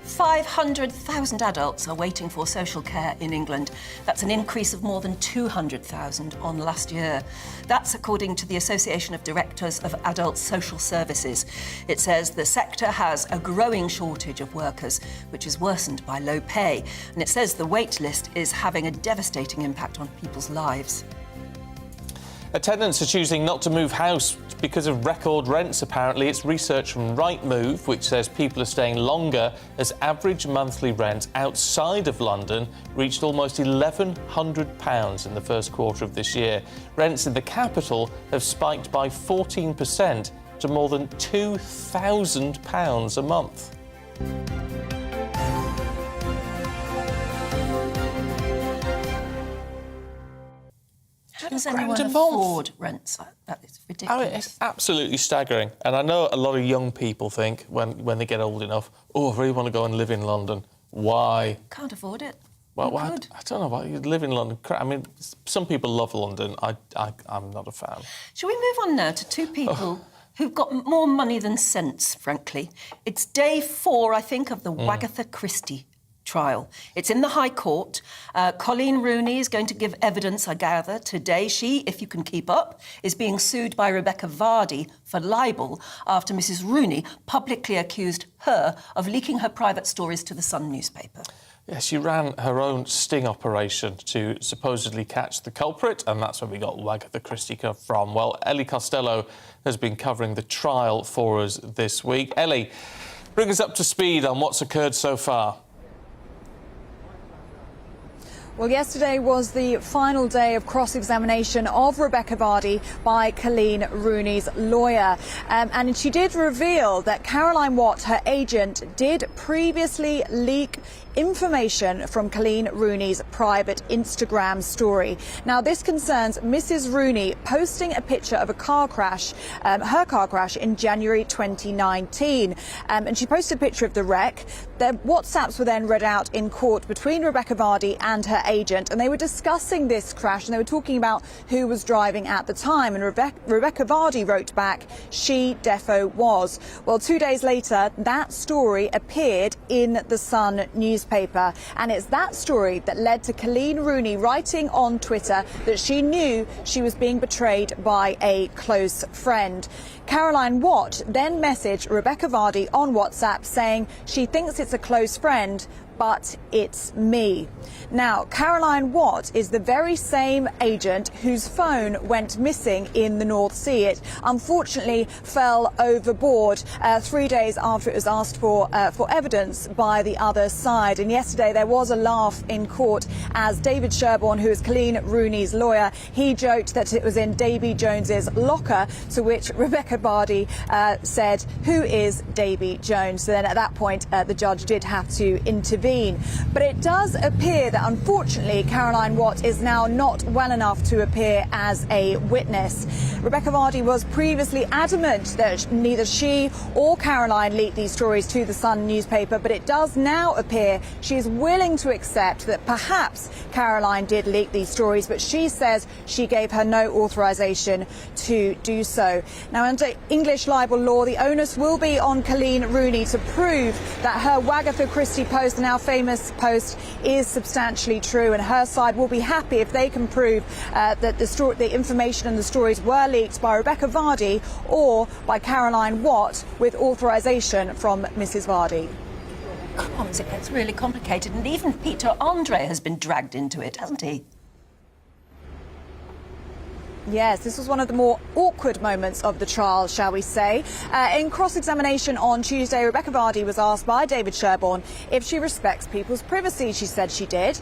500,000 adults are waiting for social care in England. That's an increase of more than 200,000 on last year. That's according to the Association of Directors of Adult Social Services. It says the sector has a growing shortage of workers, which is worsened by low pay. And it says the wait list is having a devastating impact on people's lives. Tenants are choosing not to move house because of record rents, apparently. It's research from Rightmove, which says people are staying longer as average monthly rent outside of London reached almost £1,100 in the first quarter of this year. Rents in the capital have spiked by 14% to more than £2,000 a month. How does anyone afford rents like that? It's ridiculous. I mean, it's absolutely staggering. And I know a lot of young people think when they get old enough, oh, I really want to go and live in London. Why? Can't afford it. Well, I don't know about you. Live in London. I mean, some people love London. I'm not a fan. Shall we move on now to two people who've got more money than sense, frankly? It's day 4, I think, of the Wagatha Christie trial. It's in the High Court. Colleen Rooney is going to give evidence, I gather, today. She, if you can keep up, is being sued by Rebecca Vardy for libel after Mrs Rooney publicly accused her of leaking her private stories to the Sun newspaper. Yeah, she ran her own sting operation to supposedly catch the culprit, and that's where we got Wagatha Christie from. Well, Ellie Costello has been covering the trial for us this week. Ellie, bring us up to speed on what's occurred so far. Well, yesterday was the final day of cross-examination of Rebecca Vardy by Colleen Rooney's lawyer. And she did reveal that Caroline Watt, her agent, did previously leak information from Colleen Rooney's private Instagram story. Now, this concerns Mrs Rooney posting a picture of a car crash, her car crash in January 2019. And she posted a picture of the wreck. The WhatsApps were then read out in court between Rebecca Vardy and her agent, and they were discussing this crash and they were talking about who was driving at the time. And Rebecca Vardy wrote back, "She defo was." Well, 2 days later, that story appeared in the Sun newspaper, and it's that story that led to Colleen Rooney writing on Twitter that she knew she was being betrayed by a close friend. Caroline Watt then messaged Rebecca Vardy on WhatsApp saying she thinks it's a close friend, but it's me. Now, Caroline Watt is the very same agent whose phone went missing in the North Sea. It unfortunately fell overboard 3 days after it was asked for evidence by the other side. And yesterday there was a laugh in court as David Sherborne, who is Colleen Rooney's lawyer, he joked that it was in Davy Jones's locker, to which Rebecca Vardy said, "Who is Davy Jones?" So then at that point the judge did have to intervene. But it does appear that unfortunately Caroline Watt is now not well enough to appear as a witness. Rebecca Vardy was previously adamant that neither she or Caroline leaked these stories to the Sun newspaper, but it does now appear she is willing to accept that perhaps Caroline did leak these stories, but she says she gave her no authorisation to do so. Now, under English libel law, the onus will be on Colleen Rooney to prove that her Wagatha Christie post, now famous post, is substantially true, and her side will be happy if they can prove that the information and the stories were leaked by Rebecca Vardy or by Caroline Watt with authorisation from Mrs Vardy. It gets really complicated, and even Peter Andre has been dragged into it, hasn't he? Yes, this was one of the more awkward moments of the trial, shall we say. In cross-examination on Tuesday, Rebecca Vardy was asked by David Sherborne if she respects people's privacy. She said she did.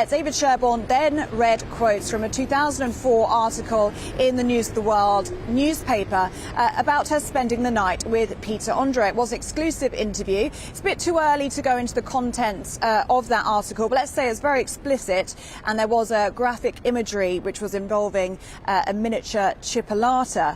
David Sherborne then read quotes from a 2004 article in the News of the World newspaper about her spending the night with Peter Andre. It was an exclusive interview. It's a bit too early to go into the contents of that article, but let's say it's very explicit, and there was graphic imagery which was involving a miniature chipolata.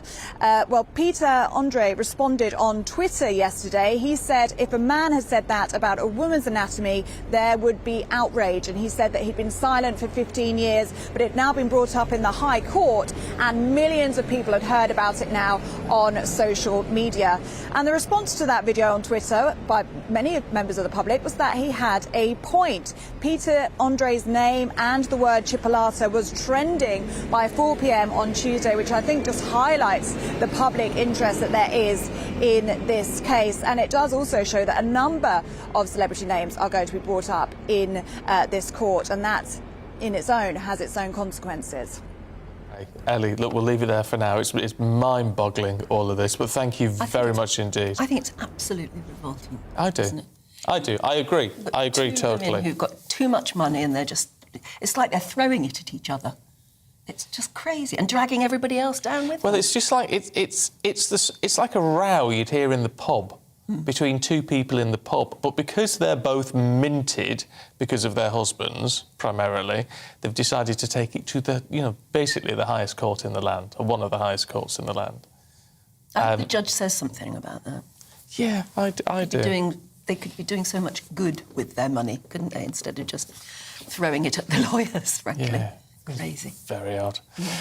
Well, Peter Andre responded on Twitter yesterday. He said if a man had said that about a woman's anatomy, there would be outrage. And he said that he'd been silent for 15 years, but it had now been brought up in the High Court, and millions of people had heard about it now on social media. And the response to that video on Twitter by many members of the public was that he had a point. Peter Andre's name and the word chipolata was trending by 4 p.m. on Tuesday, which I think just highlights the public interest that there is in this case. And it does also show that a number of celebrity names are going to be brought up in this court, and that in its own has its own consequences. Ellie, look, we'll leave it there for now. It's mind-boggling, all of this, but thank you very much indeed. I think it's absolutely revolting. I do. Isn't it? I do. I agree. I agree Two totally. women who've got too much money and it's like they're throwing it at each other. It's just crazy, and dragging everybody else down with them. Well, it's just like it's like a row you'd hear in the pub between two people in the pub, but because they're both minted because of their husbands primarily, they've decided to take it to the basically the highest court in the land, or one of the highest courts in the land. I hope the judge says something about that. Yeah, I do. They could be doing so much good with their money, couldn't they, instead of just throwing it at the lawyers, frankly. Yeah. Crazy. Very odd. Yeah.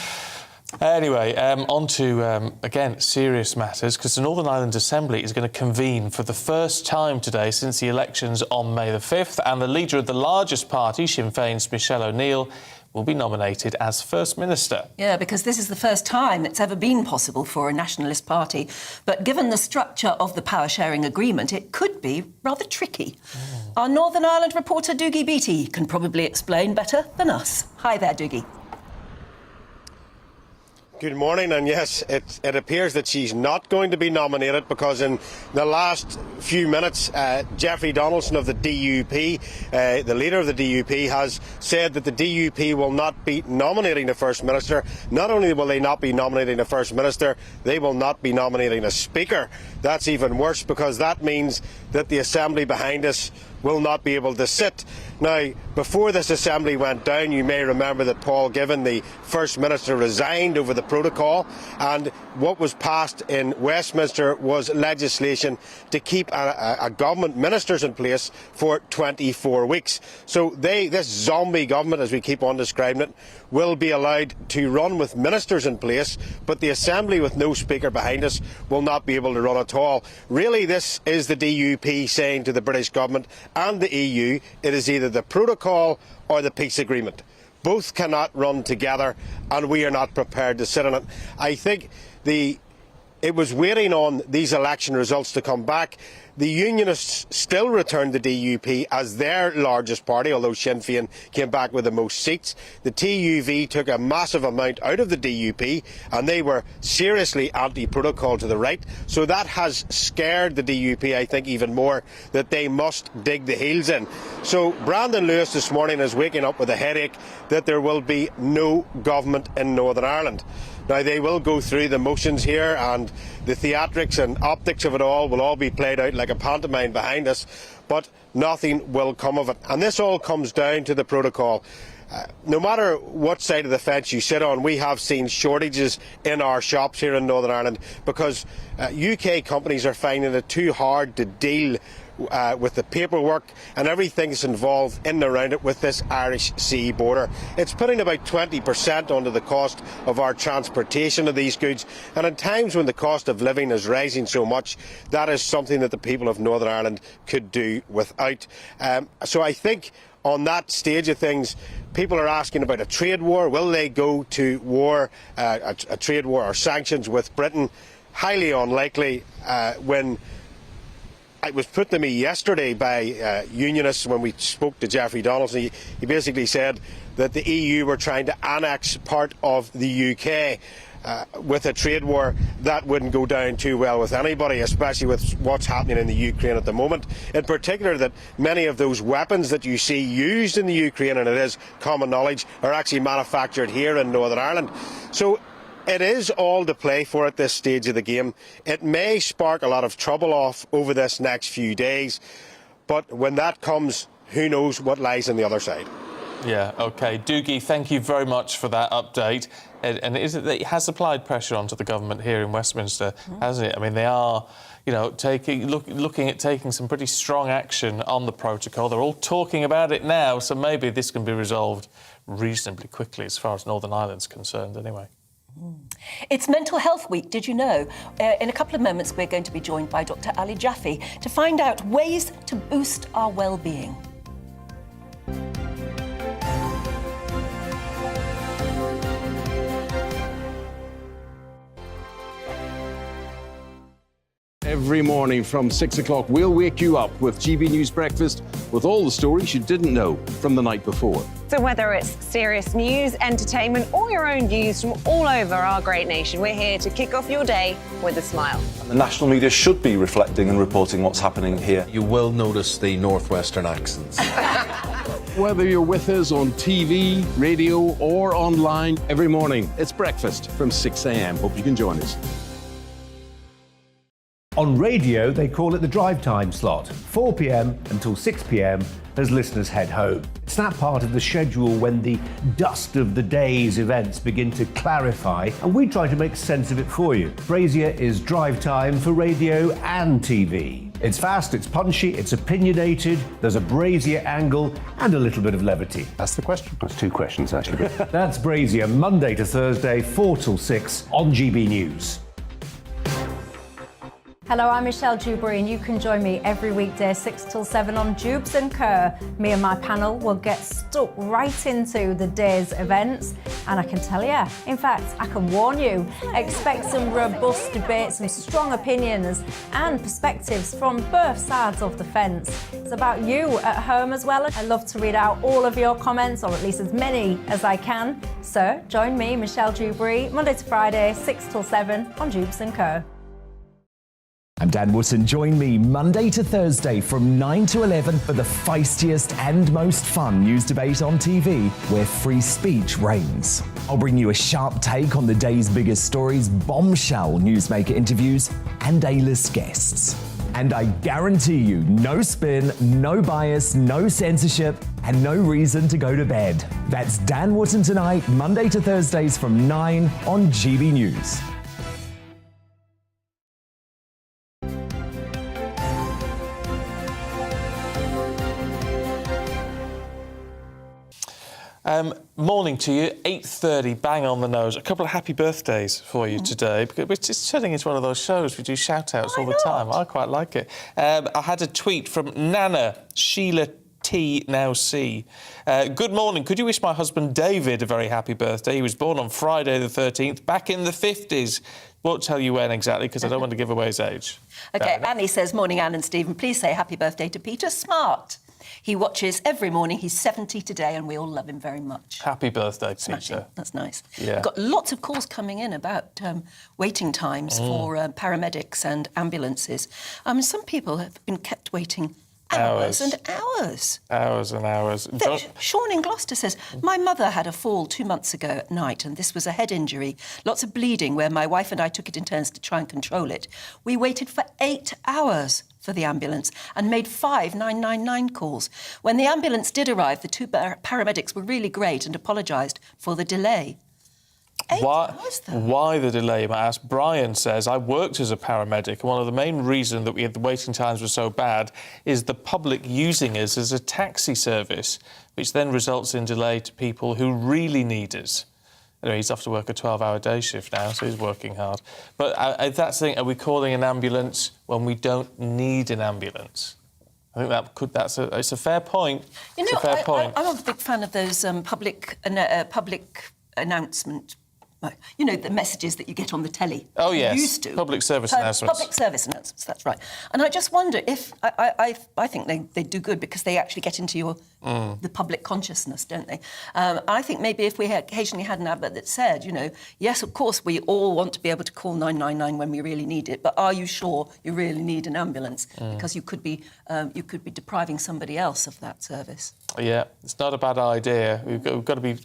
Anyway, on to, again, serious matters, because the Northern Ireland Assembly is going to convene for the first time today since the elections on May the 5th, and the leader of the largest party, Sinn Féin's Michelle O'Neill, will be nominated as First Minister. Yeah, because this is the first time it's ever been possible for a nationalist party. But given the structure of the power-sharing agreement, it could be rather tricky. Our Northern Ireland reporter, Dougie Beattie, can probably explain better than us. Hi there, Dougie. Good morning, and yes, it appears that she's not going to be nominated because in the last few minutes, Jeffrey Donaldson of the DUP, the leader of the DUP, has said that the DUP will not be nominating the First Minister. Not only will they not be nominating the First Minister, they will not be nominating a Speaker. That's even worse, because that means that the Assembly behind us will not be able to sit. Now, before this Assembly went down, you may remember that Paul Givan, the First Minister, resigned over the protocol, and what was passed in Westminster was legislation to keep a government ministers in place for 24 weeks. So this zombie government, as we keep on describing it, will be allowed to run with ministers in place, but the Assembly with no Speaker behind us will not be able to run at all. Really, this is the DUP saying to the British government and the EU, it is either the protocol or the peace agreement. Both cannot run together, and we are not prepared to sit on it. I think it was waiting on these election results to come back. The Unionists still returned the DUP as their largest party, although Sinn Féin came back with the most seats. The TUV took a massive amount out of the DUP, and they were seriously anti-protocol to the right. So that has scared the DUP, I think, even more, that they must dig the heels in. So Brandon Lewis this morning is waking up with a headache that there will be no government in Northern Ireland. Now, they will go through the motions here, and the theatrics and optics of it all will all be played out like a pantomime behind us, but nothing will come of it. And this all comes down to the protocol. No matter what side of the fence you sit on, we have seen shortages in our shops here in Northern Ireland because UK companies are finding it too hard to deal with the paperwork and everything that's involved in and around it with this Irish Sea border. It's putting about 20% onto the cost of our transportation of these goods, and in times when the cost of living is rising so much, that is something that the people of Northern Ireland could do without. So I think on that stage of things, people are asking about a trade war. Will they go to war, a trade war or sanctions with Britain? Highly unlikely. When it was put to me yesterday by unionists when we spoke to Jeffrey Donaldson, he basically said that the EU were trying to annex part of the UK. With a trade war, that wouldn't go down too well with anybody, especially with what's happening in the Ukraine at the moment. In particular, that many of those weapons that you see used in the Ukraine, and it is common knowledge, are actually manufactured here in Northern Ireland. So it is all to play for at this stage of the game. It may spark a lot of trouble off over this next few days, but when that comes, who knows what lies on the other side. Yeah, OK. Doogie, thank you very much for that update. And it has applied pressure onto the government here in Westminster, hasn't it? I mean, they are, you know, looking at taking some pretty strong action on the protocol. They're all talking about it now, so maybe this can be resolved reasonably quickly as far as Northern Ireland's concerned, anyway. It's Mental Health Week, did you know? In a couple of moments, we're going to be joined by Dr. Ali Jaffe to find out ways to boost our well-being. Every morning from 6 o'clock, we'll wake you up with GB News Breakfast with all the stories you didn't know from the night before. So whether it's serious news, entertainment, or your own views from all over our great nation, we're here to kick off your day with a smile. The national media should be reflecting and reporting what's happening here. You will notice the northwestern accents. Whether you're with us on TV, radio, or online, every morning, it's breakfast from 6 a.m. Hope you can join us. On radio, they call it the drive time slot, 4 p.m. until 6 p.m. as listeners head home. It's that part of the schedule when the dust of the day's events begin to clarify, and we try to make sense of it for you. Brazier is drive time for radio and TV. It's fast, it's punchy, it's opinionated, there's a Brazier angle and a little bit of levity. That's the question. That's two questions, actually. That's Brazier, Monday to Thursday, 4 till 6 on GB News. Hello, I'm Michelle Dewberry, and you can join me every weekday 6 till 7 on Jubes and Kerr. Me and my panel will get stuck right into the day's events, and I can tell you, in fact, I can warn you, expect some robust debates, some strong opinions and perspectives from both sides of the fence. It's about you at home as well. I love to read out all of your comments, or at least as many as I can. So join me, Michelle Dewberry, Monday to Friday, 6 till 7 on Jubes and Kerr. I'm Dan Wootton. Join me Monday to Thursday from 9 to 11 for the feistiest and most fun news debate on TV, where free speech reigns. I'll bring you a sharp take on the day's biggest stories, bombshell newsmaker interviews, and A-list guests. And I guarantee you, no spin, no bias, no censorship, and no reason to go to bed. That's Dan Wootton tonight, Monday to Thursdays from 9 on GB News. Morning to you, 8:30, bang on the nose. A couple of happy birthdays for you today, because it's turning into one of those shows we do shout-outs all the time. I quite like it. I had a tweet from Nana Sheila T. Now C. Good morning. Could you wish my husband David a very happy birthday? He was born on Friday the 13th, back in the 50s. Won't tell you when exactly, because I don't want to give away his age. OK, Annie says, morning, Anne and Stephen. Please say happy birthday to Peter Smart. He watches every morning. He's 70 today, and we all love him very much. Happy birthday, Smashing. Peter. That's nice. Yeah. We've got lots of calls coming in about waiting times for paramedics and ambulances. Some people have been kept waiting hours and hours. Hours and hours. Sean in Gloucester says, my mother had a fall 2 months ago at night, and this was a head injury. Lots of bleeding, where my wife and I took it in turns to try and control it. We waited for 8 hours for the ambulance and made 5 999 calls. When the ambulance did arrive, the 2 paramedics were really great and apologised for the delay. Why the delay, you might ask? Brian says, I worked as a paramedic, and one of the main reasons that the waiting times were so bad is the public using us as a taxi service, which then results in delay to people who really need us. Anyway, he's off to work a 12-hour day shift now, so he's working hard. But that's the thing, are we calling an ambulance when we don't need an ambulance? I think it's a fair point. You know, I'm a big fan of those public announcement You know, the messages that you get on the telly. Oh, yes. Used to. Public service announcements. Public service announcements, that's right. And I just wonder if... I think they do good because they actually get into your the public consciousness, don't they? I think maybe if we occasionally had an advert that said, you know, yes, of course, we all want to be able to call 999 when we really need it, but are you sure you really need an ambulance? Because you could be depriving somebody else of that service. Yeah, it's not a bad idea. We've got to be...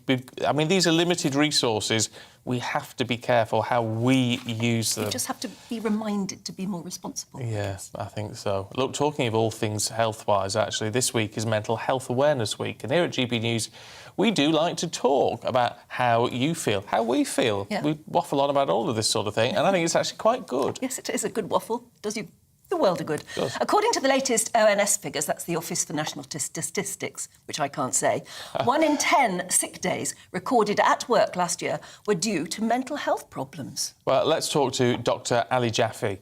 I mean, these are limited resources. We have to be careful how we use them. You just have to be reminded to be more responsible. Yeah, I think so. Look, talking of all things health-wise, actually, this week is Mental Health Awareness Week. And here at GB News, we do like to talk about how you feel, how we feel. Yeah. We waffle on about all of this sort of thing, and I think it's actually quite good. Yes, it is a good waffle. Does you the world of good. Does. According to the latest ONS figures, that's the Office for National Statistics, which I can't say, 1 in 10 sick days recorded at work last year were due to mental health problems. Well, let's talk to Dr Ali Jaffe.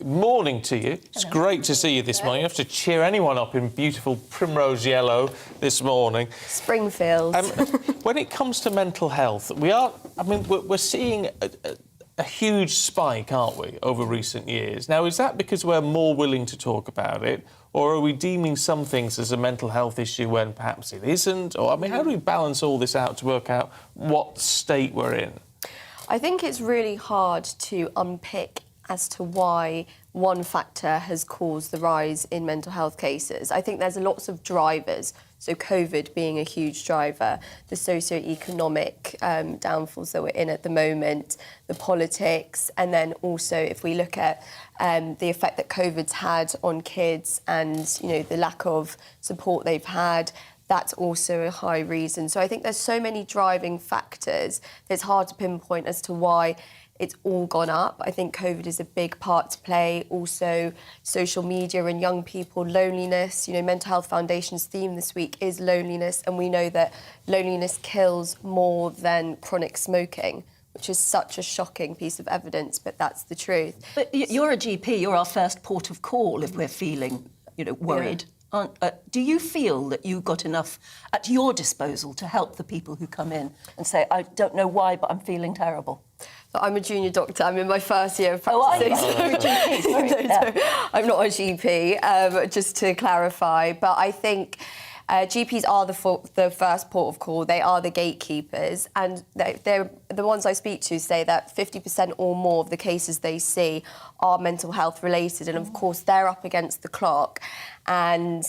Morning to you. It's great to see you this morning. You have to cheer anyone up in beautiful primrose yellow this morning. Springfield. When it comes to mental health, we're seeing a huge spike, aren't we, over recent years? Now, is that because we're more willing to talk about it, or are we deeming some things as a mental health issue when perhaps it isn't? Or, I mean, how do we balance all this out to work out what state we're in? I think it's really hard to unpick as to why one factor has caused the rise in mental health cases. I think there's lots of drivers, so COVID being a huge driver, the socio-economic downfalls that we're in at the moment, the politics, and then also if we look at the effect that COVID's had on kids and, you know, the lack of support they've had, that's also a high reason. So I think there's so many driving factors that it's hard to pinpoint as to why it's all gone up. I think COVID is a big part to play. Also, social media and young people, loneliness. You know, Mental Health Foundation's theme this week is loneliness, and we know that loneliness kills more than chronic smoking, which is such a shocking piece of evidence, but that's the truth. But you're a GP, you're our first port of call if we're feeling, you know, worried. Yeah. Do you feel that you've got enough at your disposal to help the people who come in and say, I don't know why, but I'm feeling terrible? I'm a junior doctor. I'm in my first year of practicing. I'm not a GP, just to clarify. But I think GPs are the first port of call. They are the gatekeepers. And they're the ones I speak to say that 50% or more of the cases they see are mental health related. And, of course, they're up against the clock. And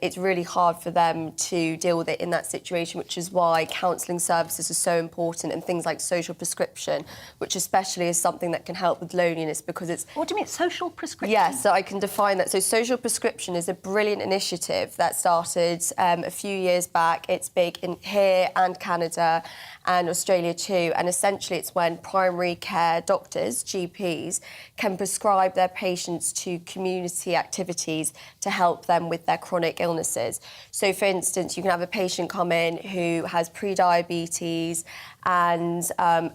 it's really hard for them to deal with it in that situation, which is why counselling services are so important, and things like social prescription, which especially is something that can help with loneliness because it's... What do you mean, social prescription? Yes, so I can define that. So social prescription is a brilliant initiative that started a few years back. It's big in here and Canada and Australia too, and essentially it's when primary care doctors, GPs, can prescribe their patients to community activities to help them with their chronic illnesses. So, for instance, you can have a patient come in who has pre-diabetes and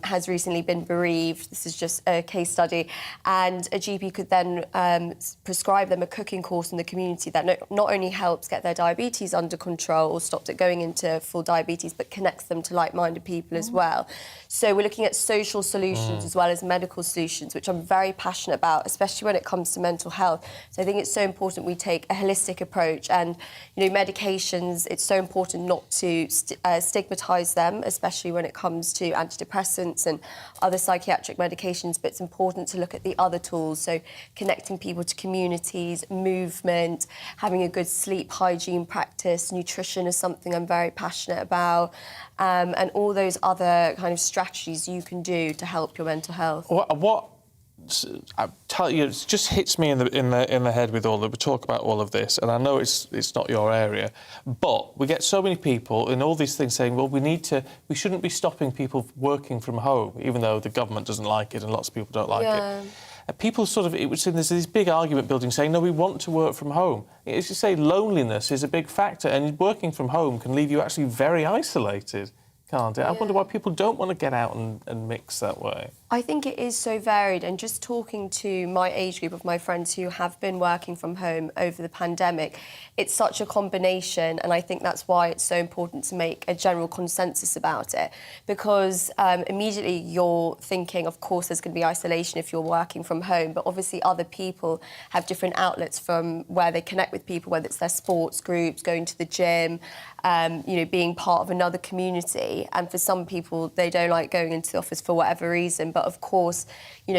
has recently been bereaved. This is just a case study. And a GP could then prescribe them a cooking course in the community that not only helps get their diabetes under control or stops it going into full diabetes, but connects them to like-minded people as well. So we're looking at social solutions as well as medical solutions, which I'm very passionate about, especially when it comes to mental health. So I think it's so important we take a holistic approach. And, you know, medications, it's so important not to stigmatise them, especially when it comes to antidepressants and other psychiatric medications, but it's important to look at the other tools, so connecting people to communities, movement, having a good sleep hygiene practice, nutrition is something I'm very passionate about, and all those other kind of strategies you can do to help your mental health. I tell you, it just hits me in the head with all that we talk about all of this, and I know it's not your area, but we get so many people in all these things saying, well, we shouldn't be stopping people working from home, even though the government doesn't like it and lots of people don't like it. People it would seem there's this big argument building saying, no, we want to work from home. As you say, loneliness is a big factor, and working from home can leave you actually very isolated. can't it? I wonder why people don't want to get out and mix that way. I think it is so varied, and just talking to my age group of my friends who have been working from home over the pandemic, it's such a combination, and I think that's why it's so important to make a general consensus about it, because immediately you're thinking, of course, there's going to be isolation if you're working from home, but obviously other people have different outlets from where they connect with people, whether it's their sports groups, going to the gym, being part of another community. And for some people, they don't like going into the office for whatever reason. But of course,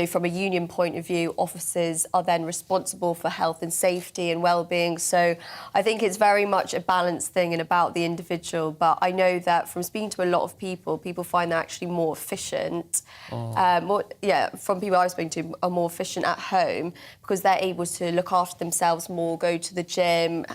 from a union point of view, officers are then responsible for health and safety and well-being. So I think it's very much a balanced thing and about the individual. But I know that from speaking to a lot of people find they're actually more efficient. From people I've spoken to, are more efficient at home because they're able to look after themselves more, go to the gym,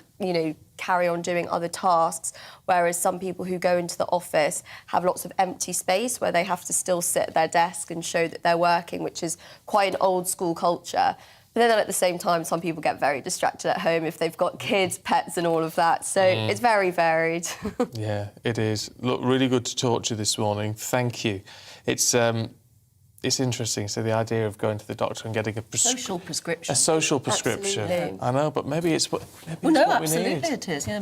carry on doing other tasks, whereas some people who go into the office have lots of empty space where they have to still sit at their desk and show that they're working, which is quite an old school culture. But then at the same time, some people get very distracted at home if they've got kids, pets and all of that. So it's very varied. Yeah, it is. Look, really good to talk to you this morning. Thank you. It's interesting. So the idea of going to the doctor and getting a social prescription. A social prescription. Absolutely. I know, but maybe it's what absolutely we need. it is. Yeah,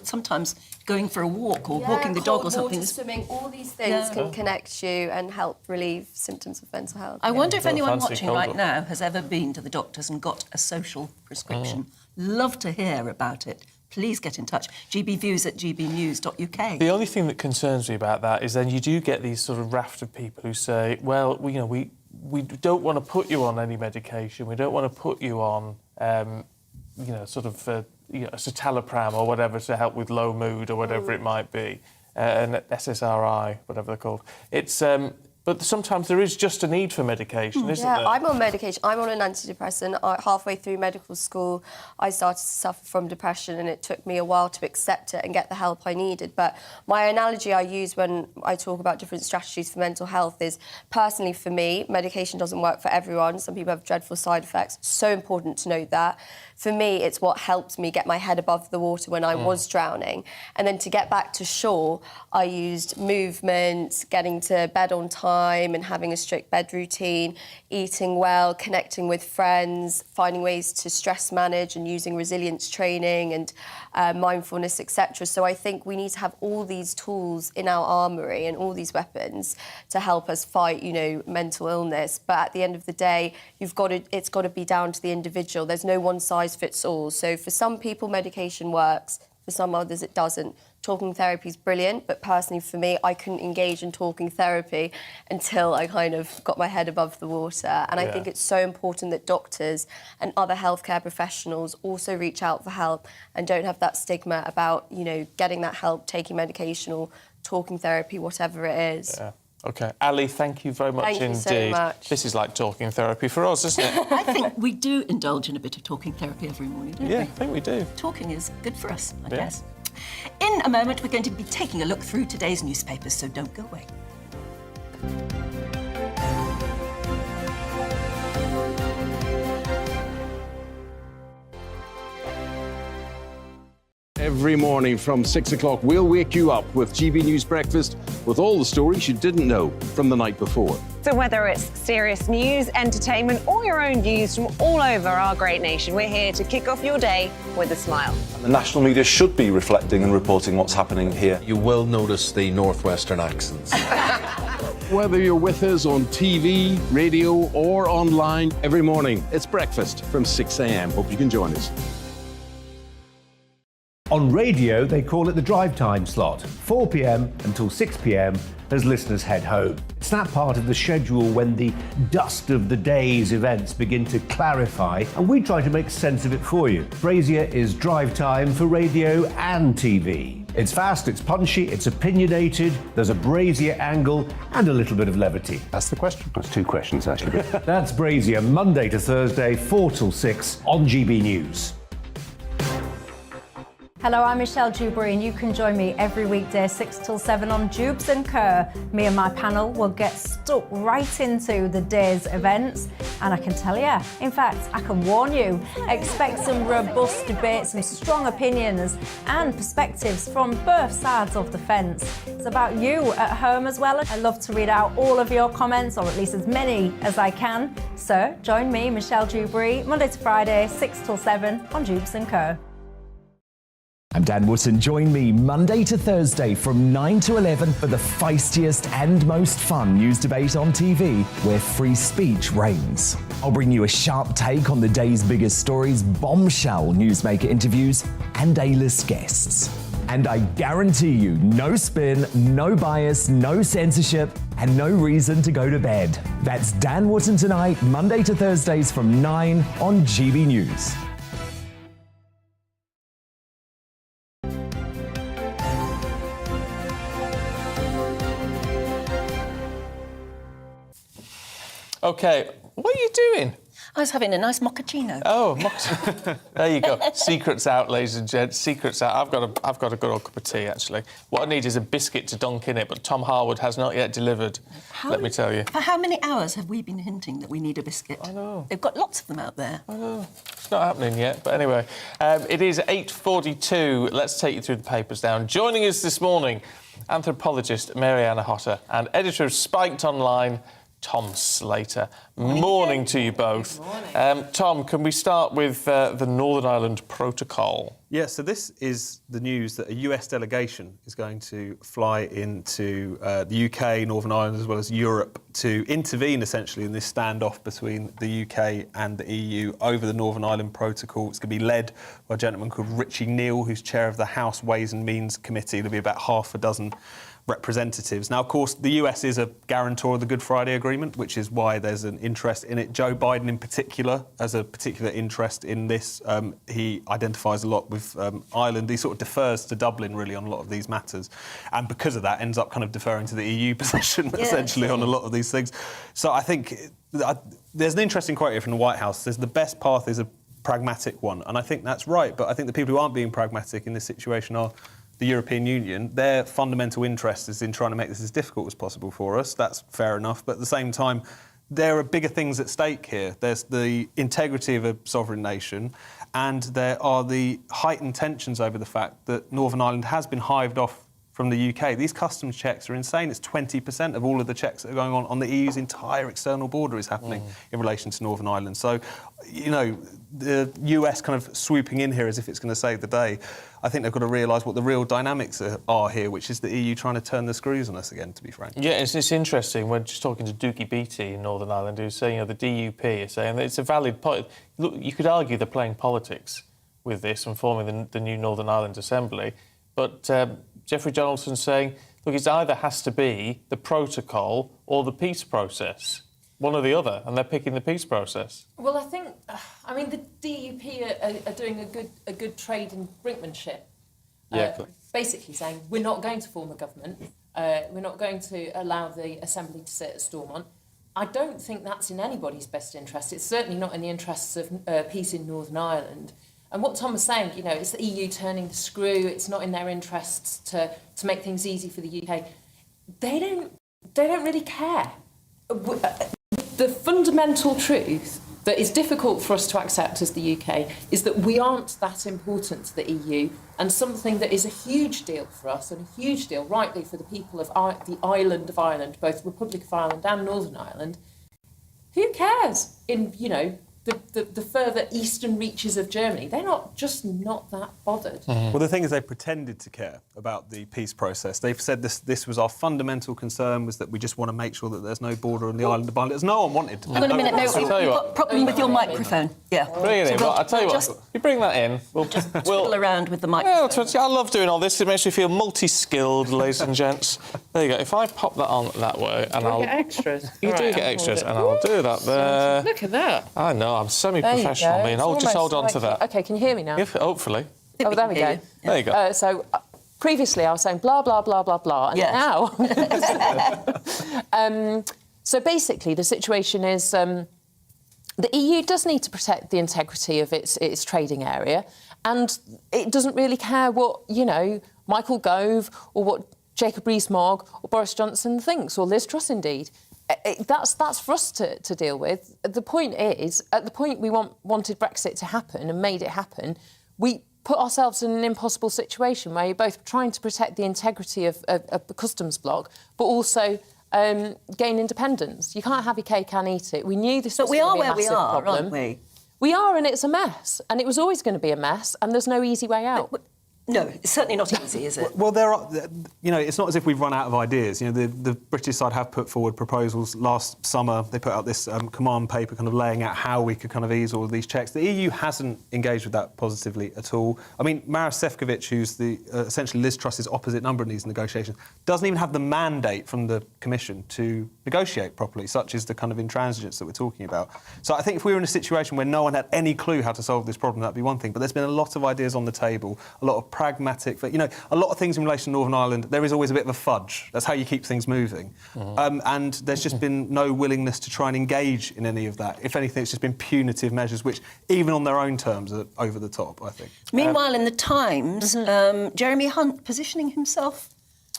sometimes going for a walk or walking the dog or something. Swimming, all these things can connect you and help relieve symptoms of mental health. I wonder if anyone watching right now has ever been to the doctors and got a social prescription. Love to hear about it. Please get in touch. gbviews@gbnews.uk. The only thing that concerns me about that is then you do get these sort of raft of people who say, well, we don't want to put you on any medication. We don't want to put you on, a citalopram or whatever to help with low mood or whatever it might be, an SSRI, whatever they're called. But sometimes there is just a need for medication, isn't there? Yeah, I'm on medication. I'm on an antidepressant. Halfway through medical school, I started to suffer from depression, and it took me a while to accept it and get the help I needed. But my analogy I use when I talk about different strategies for mental health is, personally for me, medication doesn't work for everyone. Some people have dreadful side effects. So important to note that. For me, it's what helped me get my head above the water when I was drowning. And then to get back to shore, I used movement, getting to bed on time and having a strict bed routine, eating well, connecting with friends, finding ways to stress manage and using resilience training and mindfulness, etc. So I think we need to have all these tools in our armoury and all these weapons to help us fight, mental illness. But at the end of the day, it's got to be down to the individual. There's no one size fits all. So for some people, medication works. For some others, it doesn't. Talking therapy is brilliant, but personally for me, I couldn't engage in talking therapy until I kind of got my head above the water. And I think it's so important that doctors and other healthcare professionals also reach out for help and don't have that stigma about, getting that help, taking medication or talking therapy, whatever it is. Yeah. OK. Ali, thank you very much indeed. Thank you so much. This is like talking therapy for us, isn't it? I think we do indulge in a bit of talking therapy every morning, don't we? Yeah, I think we do. Talking is good for us, I guess. In a moment, we're going to be taking a look through today's newspapers, so don't go away. Every morning from 6 o'clock, we'll wake you up with GB News Breakfast with all the stories you didn't know from the night before. So whether it's serious news, entertainment, or your own views from all over our great nation, we're here to kick off your day with a smile. The national media should be reflecting and reporting what's happening here. You will notice the northwestern accents. Whether you're with us on TV, radio, or online, every morning, it's breakfast from 6 a.m. Hope you can join us. On radio, they call it the drive time slot, 4 p.m. until 6 p.m. as listeners head home. It's that part of the schedule when the dust of the day's events begin to clarify, and we try to make sense of it for you. Brazier is drive time for radio and TV. It's fast, it's punchy, it's opinionated, there's a Brazier angle and a little bit of levity. That's the question. That's two questions, actually. That's Brazier, Monday to Thursday, 4 till 6 on GB News. Hello, I'm Michelle Dewberry, and you can join me every weekday 6 till 7 on Jubes and Kerr. Me and my panel will get stuck right into the day's events, And I can tell you, in fact, I can warn you, expect some robust debates, some strong opinions and perspectives from both sides of the fence. It's about you at home as well. I love to read out all of your comments, or at least as many as I can. So join me, Michelle Dewberry, Monday to Friday, 6 till 7 on Jubes & Co. I'm Dan Wootton. Join me Monday to Thursday from 9 to 11 for the feistiest and most fun news debate on TV, where free speech reigns. I'll bring you a sharp take on the day's biggest stories, bombshell newsmaker interviews, and A-list guests. And I guarantee you, no spin, no bias, no censorship, and no reason to go to bed. That's Dan Wootton Tonight, Monday to Thursdays from 9 on GB News. OK, what are you doing? I was having a nice mochaccino. Oh, there you go. Secrets out, ladies and gents. Secrets out. I've got a good old cup of tea, actually. What I need is a biscuit to dunk in it, but Tom Harwood has not yet delivered. Let me tell you. For how many hours have we been hinting that we need a biscuit? I know. They've got lots of them out there. I know. It's not happening yet, but anyway. It is 8:42. Let's take you through the papers now. And joining us this morning, anthropologist Mariana Hotter and editor of Spiked Online, Tom Slater. Morning to you both. Tom, can we start with the Northern Ireland Protocol? Yeah, so this is the news that a US delegation is going to fly into the UK, Northern Ireland, as well as Europe, to intervene, essentially, in this standoff between the UK and the EU over the Northern Ireland Protocol. It's going to be led by a gentleman called Richie Neal, who's chair of the House Ways and Means Committee. There'll be about half a dozen representatives. Now, of course, the US is a guarantor of the Good Friday Agreement, which is why there's an interest in it. Joe Biden, in particular, has a particular interest in this. He identifies a lot with Ireland. He sort of defers to Dublin, really, on a lot of these matters. And because of that, ends up kind of deferring to the EU position, essentially, on a lot of these things. So I think there's an interesting quote here from the White House. Says the best path is a pragmatic one. And I think that's right. But I think the people who aren't being pragmatic in this situation are the European Union. Their fundamental interest is in trying to make this as difficult as possible for us. That's fair enough. But at the same time, there are bigger things at stake here. There's the integrity of a sovereign nation, and there are the heightened tensions over the fact that Northern Ireland has been hived off from the UK. These customs checks are insane. It's 20% of all of the checks that are going on the EU's entire external border is happening in relation to Northern Ireland. So, you know, the US kind of swooping in here as if it's going to save the day. I think they've got to realise what the real dynamics are here, which is the EU trying to turn the screws on us again, to be frank. Yeah, it's interesting. We're just talking to Dookie Beattie in Northern Ireland, who's saying, you know, the DUP is saying that it's a valid point. Look, you could argue they're playing politics with this and forming the new Northern Ireland Assembly, but Jeffrey Donaldson's saying, look, it either has to be the protocol or the peace process. One or the other, and they're picking the peace process. Well, I think, I mean, the DUP are doing a good trade in brinkmanship. Basically saying, we're not going to form a government, we're not going to allow the Assembly to sit at Stormont. I don't think that's in anybody's best interest. It's certainly not in the interests of peace in Northern Ireland. And what Tom was saying, you know, it's the EU turning the screw, it's not in their interests to make things easy for the UK. They don't really care. The fundamental truth that is difficult for us to accept as the UK is that we aren't that important to the EU, and something that is a huge deal for us and a huge deal, rightly, for the people of the island of Ireland, both Republic of Ireland and Northern Ireland. Who cares in, you know, the further eastern reaches of Germany? They're not that bothered. Well, the thing is, they pretended to care about the peace process. They've said this was our fundamental concern, was that we just want to make sure that there's no border on the island of Ireland. No one wanted to. Hang on a minute, you've got a problem with your microphone. Yeah. Bring it in. I'll tell you what, you bring that in. We'll twiddle around with the microphone. Yeah, I love doing all this. It makes me feel multi-skilled, ladies and gents. There you go. If I pop that on that way, and I'll get extras. You do get extras, and I'll do that there. Look at that. I know. I'm semi-professional. I mean, just hold on to that. OK, can you hear me now? Hopefully. Oh, there we go. There you go. So previously I was saying blah, blah, blah, blah, blah, and now... So basically the situation is the EU does need to protect the integrity of its trading area, and it doesn't really care what, you know, Michael Gove or what Jacob Rees-Mogg or Boris Johnson thinks, or Liz Truss indeed. that's for us to deal with. The point is, at the point we wanted Brexit to happen and made it happen, we put ourselves in an impossible situation where you're both trying to protect the integrity of the customs bloc, but also gain independence. You can't have your cake and eat it. We knew this was going to be a massive problem. Aren't we? We are, and it's a mess. And it was always going to be a mess, and there's no easy way out. No, it's certainly not easy, is it? Well, there are, it's not as if we've run out of ideas. The British side have put forward proposals last summer. They put out this command paper kind of laying out how we could kind of ease all of these checks. The EU hasn't engaged with that positively at all. I mean, Maros Sefcovic, who's the essentially Liz Truss's opposite number in these negotiations, doesn't even have the mandate from the Commission to negotiate properly, such as the kind of intransigence that we're talking about. So I think if we were in a situation where no one had any clue how to solve this problem, that'd be one thing. But there's been a lot of ideas on the table, a lot of pragmatic, but a lot of things in relation to Northern Ireland, there is always a bit of a fudge. That's how you keep things moving. And there's just been no willingness to try and engage in any of that. If anything, it's just been punitive measures, which even on their own terms are over the top, I think. Meanwhile, in the Times, Jeremy Hunt positioning himself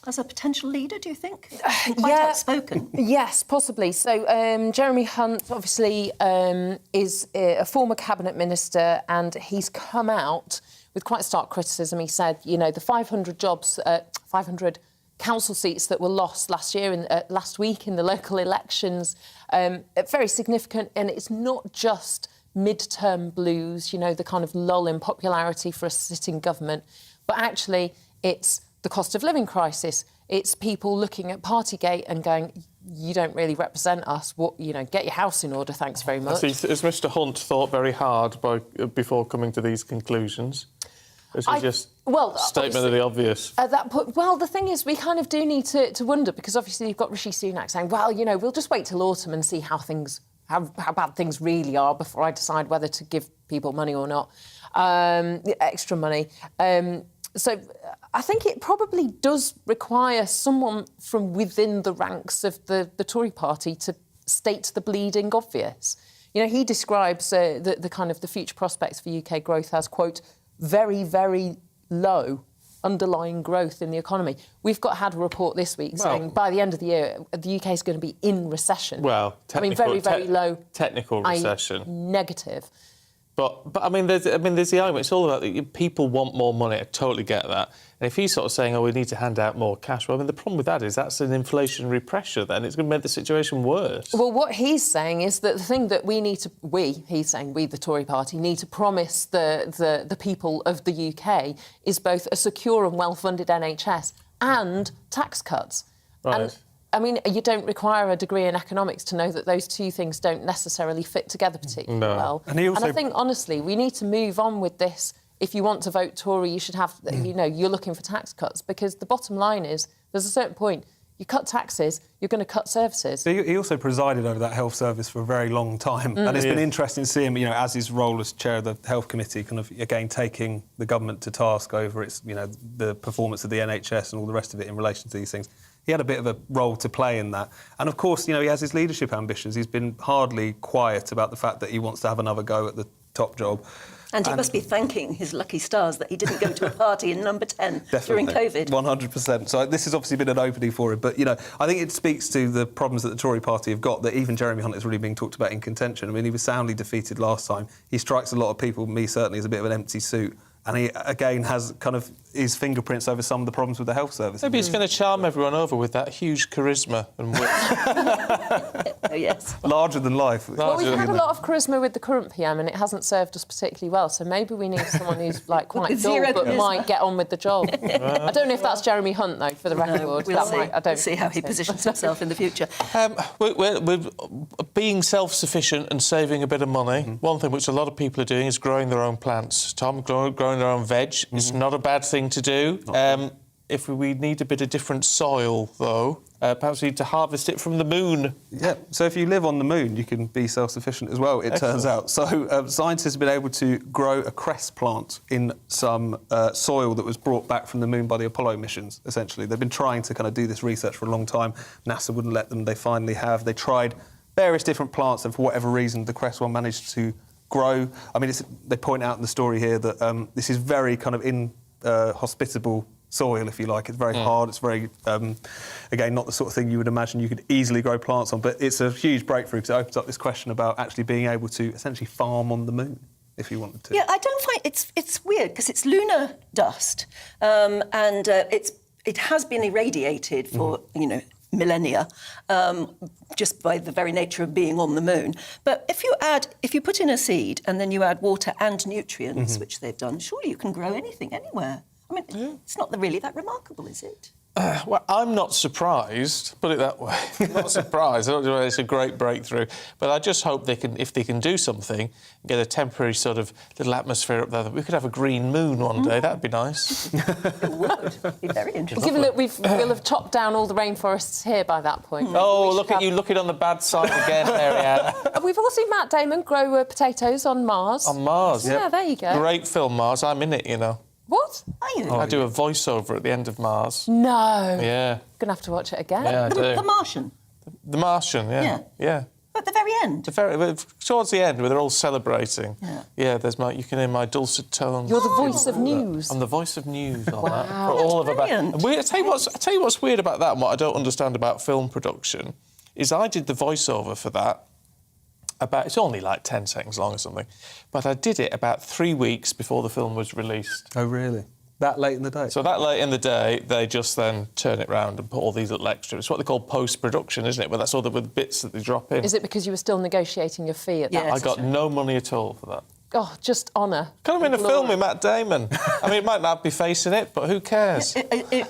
as a potential leader, do you think? Quite outspoken. Yes, possibly. So Jeremy Hunt, obviously, is a former cabinet minister, and he's come out with quite stark criticism. He said, the 500 jobs, 500 council seats that were lost last week in the local elections, very significant. And it's not just mid-term blues, the kind of lull in popularity for a sitting government, but actually it's the cost of living crisis. It's people looking at Partygate and going, you don't really represent us. Get your house in order, thanks very much. Has Mr Hunt thought very hard before coming to these conclusions? Is it just statement of the obvious? At that point, the thing is, we kind of do need to wonder, because obviously you've got Rishi Sunak saying, we'll just wait till autumn and see how bad things really are before I decide whether to give people money or not, extra money. So I think it probably does require someone from within the ranks of the Tory party to state the bleeding obvious. He describes the kind of the future prospects for UK growth as, quote, very, very low underlying growth in the economy. We've had a report this week saying by the end of the year, the UK is going to be in recession. Very, very low. Technical recession. Negative. But I mean, there's the argument. It's all about people want more money. I totally get that. And if he's sort of saying, we need to hand out more cash, the problem with that is that's an inflationary pressure. Then it's going to make the situation worse. Well, what he's saying is that the thing that we, the Tory party, need to promise the people of the UK is both a secure and well-funded NHS and tax cuts. Right. And you don't require a degree in economics to know that those two things don't necessarily fit together particularly well. And I think, honestly, we need to move on with this. If you want to vote Tory, you should have, you're looking for tax cuts, because the bottom line is there's a certain point. You cut taxes, you're going to cut services. He also presided over that health service for a very long time. And it's been interesting to see him, as his role as chair of the health committee, kind of, again, taking the government to task over its, the performance of the NHS and all the rest of it in relation to these things. He had a bit of a role to play in that. And, of course, he has his leadership ambitions. He's been hardly quiet about the fact that he wants to have another go at the top job. And he must be thanking his lucky stars that he didn't go to a party in number 10 during COVID. 100%. So this has obviously been an opening for him. But, I think it speaks to the problems that the Tory party have got, that even Jeremy Hunt is really being talked about in contention. I mean, he was soundly defeated last time. He strikes a lot of people, me certainly, as a bit of an empty suit. And he, again, has kind of his fingerprints over some of the problems with the health service. Maybe he's going to charm everyone over with that huge charisma and wit. Oh, yes. Larger than life. Well, we've had a lot of charisma with the current PM, and it hasn't served us particularly well. So maybe we need someone who's quite dull, but might get on with the job. I don't know if that's Jeremy Hunt, though, for the record. We'll see how he positions himself in the future. We're being self-sufficient and saving a bit of money. One thing which a lot of people are doing is growing their own plants. Tom, growing their own veg. It's not a bad thing to do. If we need a bit of different soil, though, perhaps we need to harvest it from the moon. Yeah, so if you live on the moon, you can be self-sufficient as well, it turns out. So scientists have been able to grow a cress plant in some soil that was brought back from the moon by the Apollo missions, essentially. They've been trying to kind of do this research for a long time. NASA wouldn't let them. They finally have. They tried various different plants, and for whatever reason, the cress one managed to grow. I mean, they point out in the story here that this is very kind of inhospitable soil, if you like. It's very hard. It's very, again, not the sort of thing you would imagine you could easily grow plants on. But it's a huge breakthrough because it opens up this question about actually being able to essentially farm on the moon, if you wanted to. Yeah, I don't find it's weird because it's lunar dust, and it has been irradiated for millennia, just by the very nature of being on the moon. But if you put in a seed and then you add water and nutrients, which they've done, surely you can grow anything anywhere. I mean, it's not really that remarkable, is it? Well, I'm not surprised, put it that way. I'm not surprised. I don't know, it's a great breakthrough. But I just hope if they can do something, get a temporary sort of little atmosphere up there, that we could have a green moon one day. That'd be nice. It would. Be very interesting. Given that we'll have chopped down all the rainforests here by that point. Oh, look at you looking on the bad side again, Marianne. We've all seen Matt Damon grow potatoes on Mars. On Mars? Yeah, there you go. Great film, Mars. I'm in it, you know. What? Are you? I do a voiceover at the end of Mars. No. Yeah. Gonna have to watch it again. Yeah, I do. The Martian? The Martian, yeah. Yeah. At the very end? Towards the end, where they're all celebrating. Yeah. Yeah, you can hear my dulcet tones. You're the voice of news. I'm the voice of news on that. For Wow. all of brilliant. I tell you what's weird about that and what I don't understand about film production is I did the voiceover for that. It's only like 10 seconds long or something, but I did it about 3 weeks before the film was released. Oh, really? That late in the day? So that late in the day, they just then turn it round and put all these little extras. It's what they call post-production, isn't it? Well, that's all the bits that they drop in. Is it because you were still negotiating your fee at that I got no money at all for that. Oh, just honour. Kind of in a film with Matt Damon. I mean, it might not be facing it, but who cares?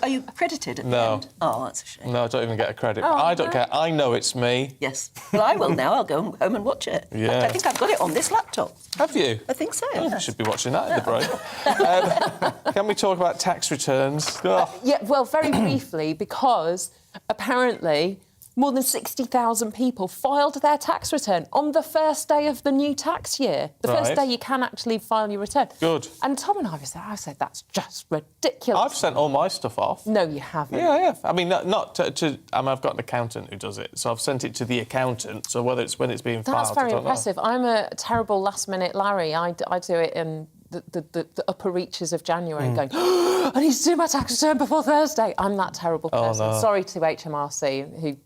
Are you credited at the end? Oh, that's a shame. No, I don't even get a credit. Oh, I don't care. I know it's me. Yes. Well, I will now. I'll go home and watch it. Yeah. I think I've got it on this laptop. Have you? I think so. Oh, yes. you should be watching that in the break. Can we talk about tax returns? Yeah, well, very briefly, because apparently more than 60,000 people filed their tax return on the first day of the new tax year. The first day you can actually file your return. Good. And Tom and I was there. I said, that's just ridiculous. I've sent all my stuff off. No, you haven't. Yeah, I have. I mean, not to I've got an accountant who does it, so I've sent it to the accountant. So when it's being filed, That's very I don't impressive. know. I'm a terrible last-minute Larry. I do it in the upper reaches of January, going, I need to do my tax return before Thursday. I'm that terrible person. no. Sorry to HMRC, who,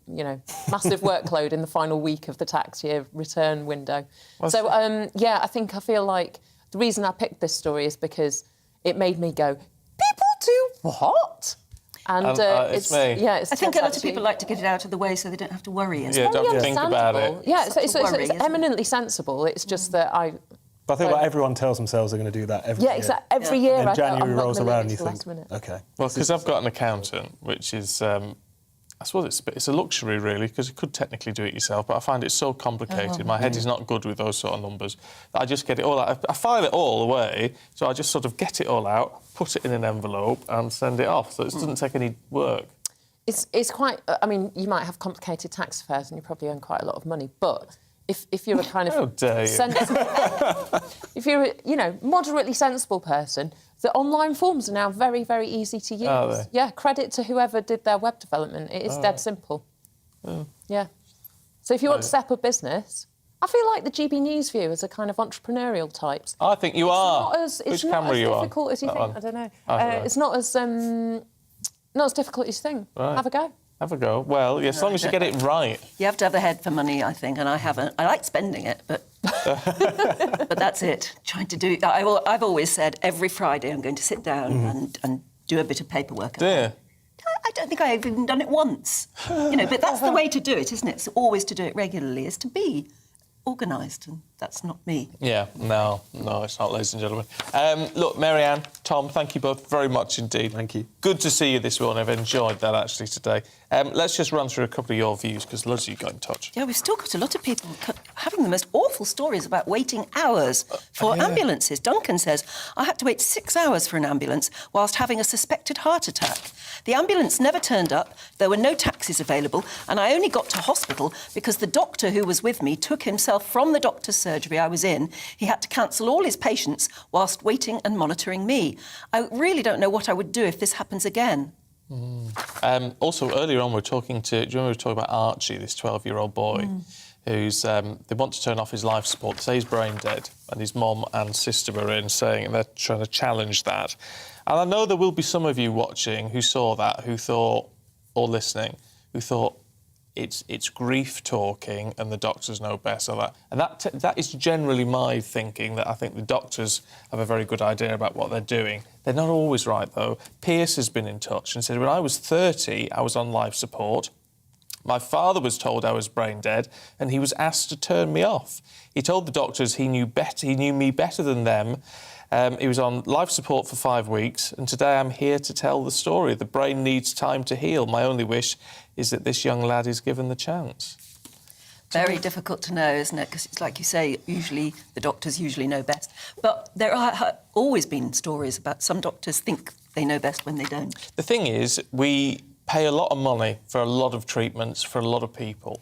massive workload in the final week of the tax year return window. I feel like the reason I picked this story is because it made me go, people do what? And it's me. Yeah, I think a lot of people like to get it out of the way so they don't have to worry. It's don't have to think about it. Yeah, it's eminently sensible. It's just that But I think everyone tells themselves they're going to do that every year. Yeah, exactly. Every year. And I then thought, January I'm not rolls gonna around leave and it you to the think, last minute. OK. Well, because I've got an accountant, which is, I suppose it's a luxury, really, because you could technically do it yourself, but I find it so complicated. My head is not good with those sort of numbers. That I just get it all out. I file it all away, so I just sort of get it all out, put it in an envelope and send it off, so it doesn't take any work. It's quite... I mean, you might have complicated tax affairs and you probably earn quite a lot of money, but if you're a kind of... How dare you? Sensible... if you're a, moderately sensible person, the online forms are now very, very easy to use. Are they? Yeah, credit to whoever did their web development. It is dead simple. Oh. Yeah. So if you want to set up a business... I feel like the GBNews view is a kind of entrepreneurial types. I think you are. It's not as difficult as you think. I don't know. It's not as difficult as you think. Right. Have a go. Have a go. Well, as long as you get it right. You have to have a head for money, I think, and I haven't. I like spending it, but but that's it. Trying to do it. I've always said every Friday I'm going to sit down and do a bit of paperwork. Dear. I don't think I've even done it once. But that's the way to do it, isn't it? It's always to do it regularly, is to be organised, and that's not me. Yeah, no, it's not, ladies and gentlemen. Look, Marianne, Tom, thank you both very much indeed. Thank you. Good to see you this morning. I've enjoyed that, actually, today. Let's just run through a couple of your views, because loads of you got in touch. Yeah, we've still got a lot of people having the most awful stories about waiting hours for ambulances. Duncan says, I had to wait 6 hours for an ambulance whilst having a suspected heart attack. The ambulance never turned up, there were no taxis available, and I only got to hospital because the doctor who was with me took himself from the doctor's surgery I was in. He had to cancel all his patients whilst waiting and monitoring me. I really don't know what I would do if this happens again. Also, earlier on, do you remember we were talking about Archie, this 12-year-old boy, who's, they want to turn off his life support, say he's brain dead, and his mum and sister are in saying, and they're trying to challenge that. And I know there will be some of you watching who saw that, who thought, or listening, who thought, it's grief talking and the doctors know best. And that is generally my thinking, that I think the doctors have a very good idea about what they're doing. They're not always right, though. Pierce has been in touch and said, when I was 30, I was on life support. My father was told I was brain dead and he was asked to turn me off. He told the doctors he knew me better than them. He was on life support for 5 weeks, and today I'm here to tell the story. The brain needs time to heal. My only wish is that this young lad is given the chance. Very difficult to know, isn't it? Because it's like you say, usually the doctors usually know best. But there have always been stories about some doctors think they know best when they don't. The thing is, we pay a lot of money for a lot of treatments for a lot of people.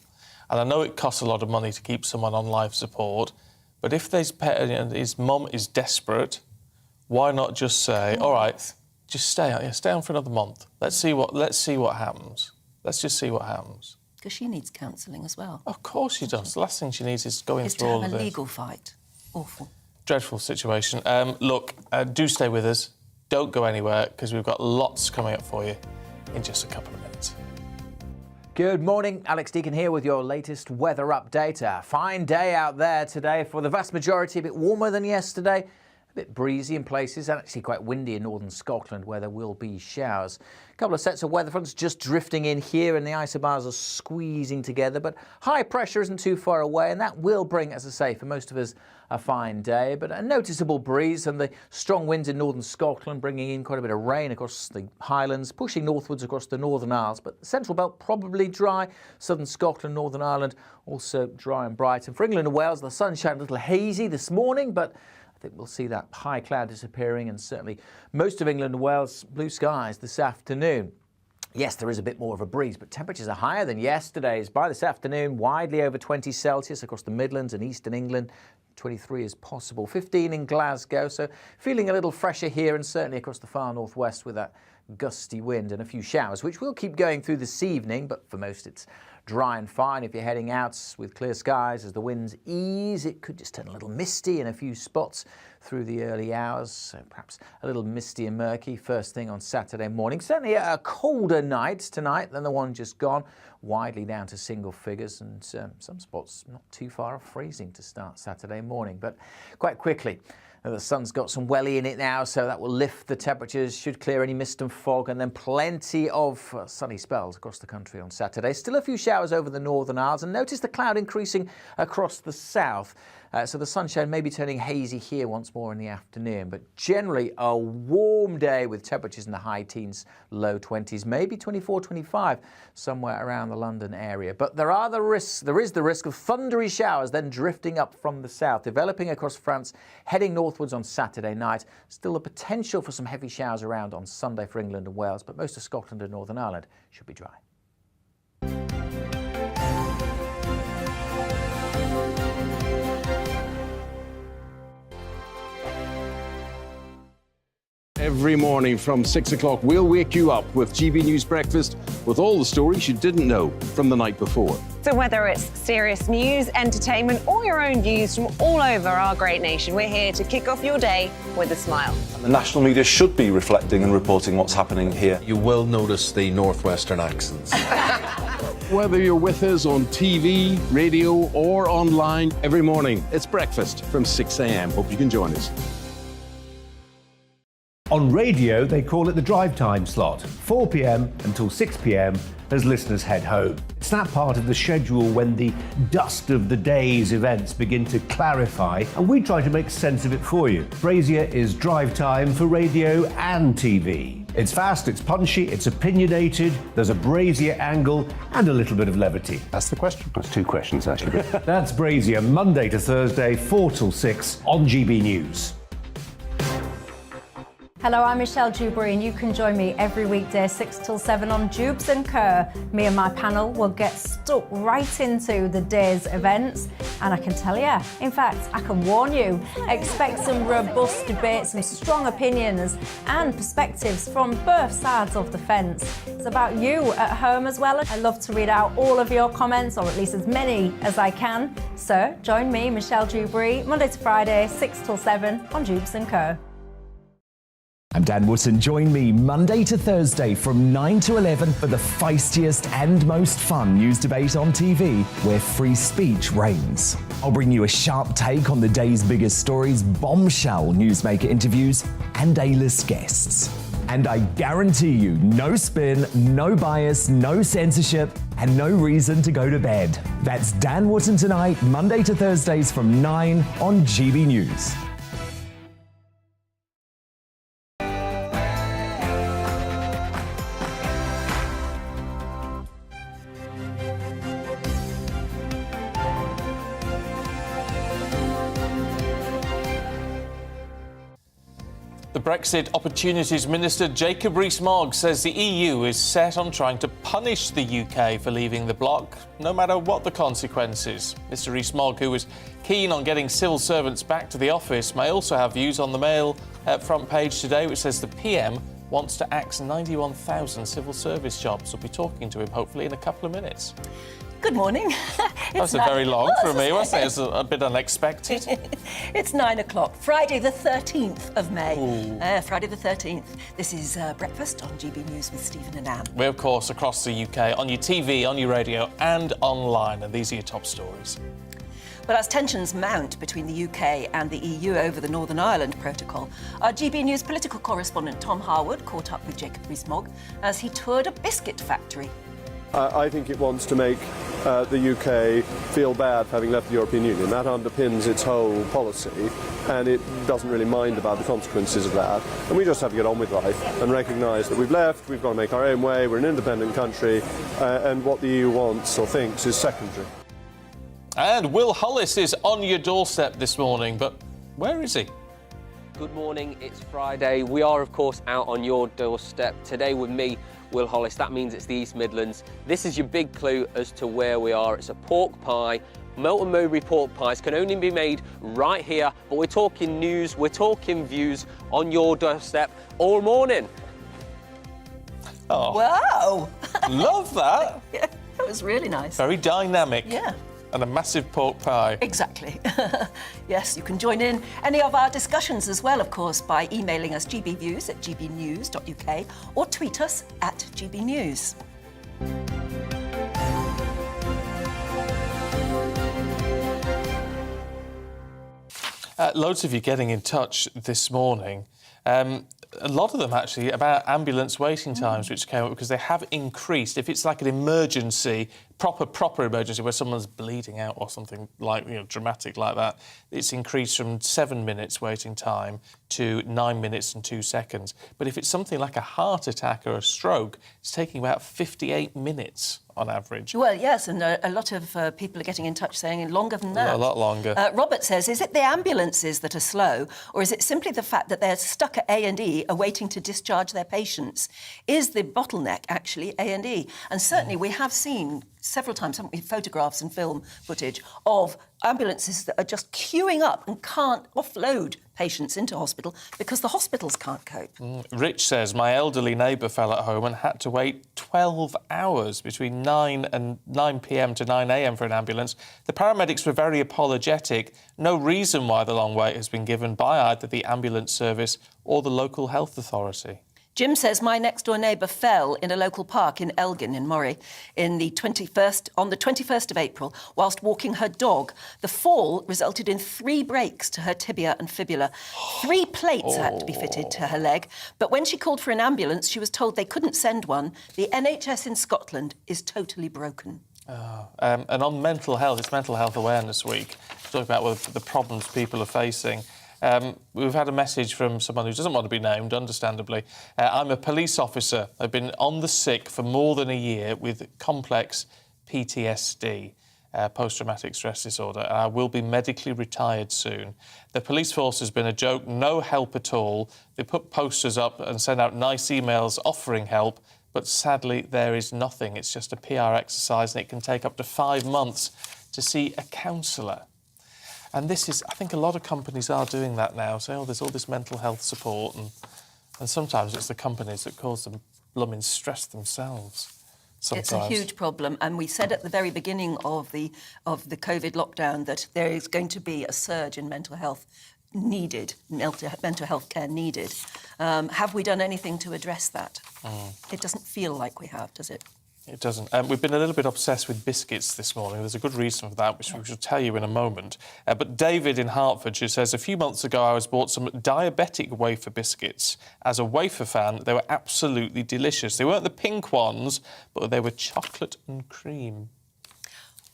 And I know it costs a lot of money to keep someone on life support, but if his mum is desperate, why not just say, all right, just stay on for another month. Let's see what happens. Let's just see what happens. Because she needs counselling as well. Of course she does. The last thing she needs is going through all of this. To have a legal fight. Awful. Dreadful situation. Look, do stay with us. Don't go anywhere, because we've got lots coming up for you in just a couple of minutes. Good morning, Alex Deacon here with your latest weather update. A fine day out there today for the vast majority, a bit warmer than yesterday, a bit breezy in places and actually quite windy in northern Scotland where there will be showers. A couple of sets of weather fronts just drifting in here and the isobars are squeezing together, but high pressure isn't too far away and that will bring, as I say, for most of us a fine day, but a noticeable breeze and the strong winds in northern Scotland bringing in quite a bit of rain across the Highlands, pushing northwards across the Northern Isles, but the central belt probably dry, southern Scotland, Northern Ireland also dry and bright. And for England and Wales, the sunshine a little hazy this morning, but I think we'll see that high cloud disappearing and certainly most of England and Wales blue skies this afternoon. Yes, there is a bit more of a breeze, but temperatures are higher than yesterday's. By this afternoon, widely over 20 Celsius across the Midlands and eastern England. 23 is possible, 15 in Glasgow, so feeling a little fresher here and certainly across the far northwest with that gusty wind and a few showers, which will keep going through this evening, but for most it's dry and fine. If you're heading out with clear skies as the winds ease, it could just turn a little misty in a few spots through the early hours, so perhaps a little misty and murky first thing on Saturday morning. Certainly a colder night tonight than the one just gone, widely down to single figures and some spots not too far off freezing to start Saturday morning, but quite quickly. The sun's got some welly in it now, so that will lift the temperatures, should clear any mist and fog, and then plenty of sunny spells across the country on Saturday. Still a few showers over the Northern Isles, and notice the cloud increasing across the south. So the sunshine may be turning hazy here once more in the afternoon, but generally a warm day with temperatures in the high teens, low 20s, maybe 24, 25, somewhere around the London area. But there are the risks. There is the risk of thundery showers then drifting up from the south, developing across France, heading northwards on Saturday night. Still a potential for some heavy showers around on Sunday for England and Wales, but most of Scotland and Northern Ireland should be dry. Every morning from 6 o'clock, we'll wake you up with GB News Breakfast with all the stories you didn't know from the night before. So whether it's serious news, entertainment, or your own views from all over our great nation, we're here to kick off your day with a smile. The national media should be reflecting and reporting what's happening here. You will notice the northwestern accents. Whether you're with us on TV, radio, or online, every morning, it's breakfast from 6 a.m. Hope you can join us. On radio, they call it the drive time slot, 4 p.m. until 6 p.m. as listeners head home. It's that part of the schedule when the dust of the day's events begin to clarify, and we try to make sense of it for you. Brazier is drive time for radio and TV. It's fast, it's punchy, it's opinionated, there's a Brazier angle and a little bit of levity. That's the question. That's two questions, actually. That's Brazier, Monday to Thursday, 4 till 6 on GB News. Hello, I'm Michelle Dewberry and you can join me every weekday 6 till 7 on Jubes & Kerr. Me and my panel will get stuck right into the day's events And I can tell you, in fact, I can warn you, expect some robust debate, some strong opinions and perspectives from both sides of the fence. It's about you at home as well. I love to read out all of your comments, or at least as many as I can. So join me, Michelle Dewberry, Monday to Friday, 6 till 7 on Jubes & Co. I'm Dan Wootton. Join me Monday to Thursday from 9 to 11 for the feistiest and most fun news debate on TV, where free speech reigns. I'll bring you a sharp take on the day's biggest stories, bombshell newsmaker interviews, and A-list guests. And I guarantee you, no spin, no bias, no censorship, and no reason to go to bed. That's Dan Wootton tonight, Monday to Thursdays from 9 on GB News. The Brexit Opportunities Minister Jacob Rees-Mogg says the EU is set on trying to punish the UK for leaving the bloc, no matter what the consequences. Mr Rees-Mogg, who was keen on getting civil servants back to the office, may also have views on the Mail front page today, which says the PM wants to axe 91,000 civil service jobs. We'll be talking to him hopefully in a couple of minutes. Good morning. That was very long for me, wasn't it? It was a bit unexpected. It's 9 o'clock, Friday the 13th of May. Friday the 13th. This is Breakfast on GB News with Stephen and Anne. We're, of course, across the UK, on your TV, on your radio and online, and these are your top stories. Well, as tensions mount between the UK and the EU over the Northern Ireland Protocol, our GB News political correspondent Tom Harwood caught up with Jacob Rees-Mogg as he toured a biscuit factory. I think it wants to make the UK feel bad for having left the European Union. That underpins its whole policy, and it doesn't really mind about the consequences of that. And we just have to get on with life and recognise that we've left, we've got to make our own way, we're an independent country, and what the EU wants or thinks is secondary. And Will Hollis is on your doorstep this morning, but where is he? Good morning, it's Friday. We are, of course, out on your doorstep today with me, Will Hollis. That means it's the East Midlands. This is your big clue as to where we are. It's a pork pie. Melton Mowbray pork pies can only be made right here, but we're talking news, we're talking views on your doorstep all morning. Oh. Wow! Love that. Yeah, that was really nice. Very dynamic. Yeah. And a massive pork pie. Exactly. Yes, you can join in any of our discussions as well, of course, by emailing us gbviews@gbnews.uk or tweet us at gbnews. Loads of you getting in touch this morning. A lot of them actually about ambulance waiting times, which came up because they have increased. If it's like an emergency, proper emergency where someone's bleeding out or something like, dramatic like that, it's increased from 7 minutes waiting time to 9 minutes and 2 seconds. But if it's something like a heart attack or a stroke, it's taking about 58 minutes on average. Well, yes, and a lot of people are getting in touch saying longer than that. A lot longer. Robert says, is it the ambulances that are slow, or is it simply the fact that they're stuck at A&E awaiting to discharge their patients? Is the bottleneck actually A&E? And certainly we have seen several times, haven't we, photographs and film footage of ambulances that are just queuing up and can't offload patients into hospital because the hospitals can't cope. Rich says, my elderly neighbour fell at home and had to wait 12 hours between 9 p.m. to 9 a.m. for an ambulance. The paramedics were very apologetic. No reason why the long wait has been given by either the ambulance service or the local health authority. Jim says, my next-door neighbour fell in a local park in Elgin in Moray on the 21st of April whilst walking her dog. The fall resulted in 3 breaks to her tibia and fibula. 3 plates had to be fitted to her leg, but when she called for an ambulance, she was told they couldn't send one. The NHS in Scotland is totally broken. And on mental health, it's Mental Health Awareness Week. Talking about the problems people are facing. We've had a message from someone who doesn't want to be named, understandably. I'm a police officer. I've been on the sick for more than a year with complex PTSD, post-traumatic stress disorder, and I will be medically retired soon. The police force has been a joke, no help at all. They put posters up and send out nice emails offering help, but sadly there is nothing. It's just a PR exercise and it can take up to 5 months to see a counsellor. And this is, I think a lot of companies are doing that now, saying, oh, there's all this mental health support, and sometimes it's the companies that cause them blooming stress themselves. Sometimes. It's a huge problem, and we said at the very beginning of the COVID lockdown that there is going to be a surge in mental health care needed. Have we done anything to address that? It doesn't feel like we have, does it? It doesn't. We've been a little bit obsessed with biscuits this morning. There's a good reason for that, which we shall tell you in a moment. But David in Hertfordshire says, a few months ago I was bought some diabetic wafer biscuits. As a wafer fan, they were absolutely delicious. They weren't the pink ones, but they were chocolate and cream.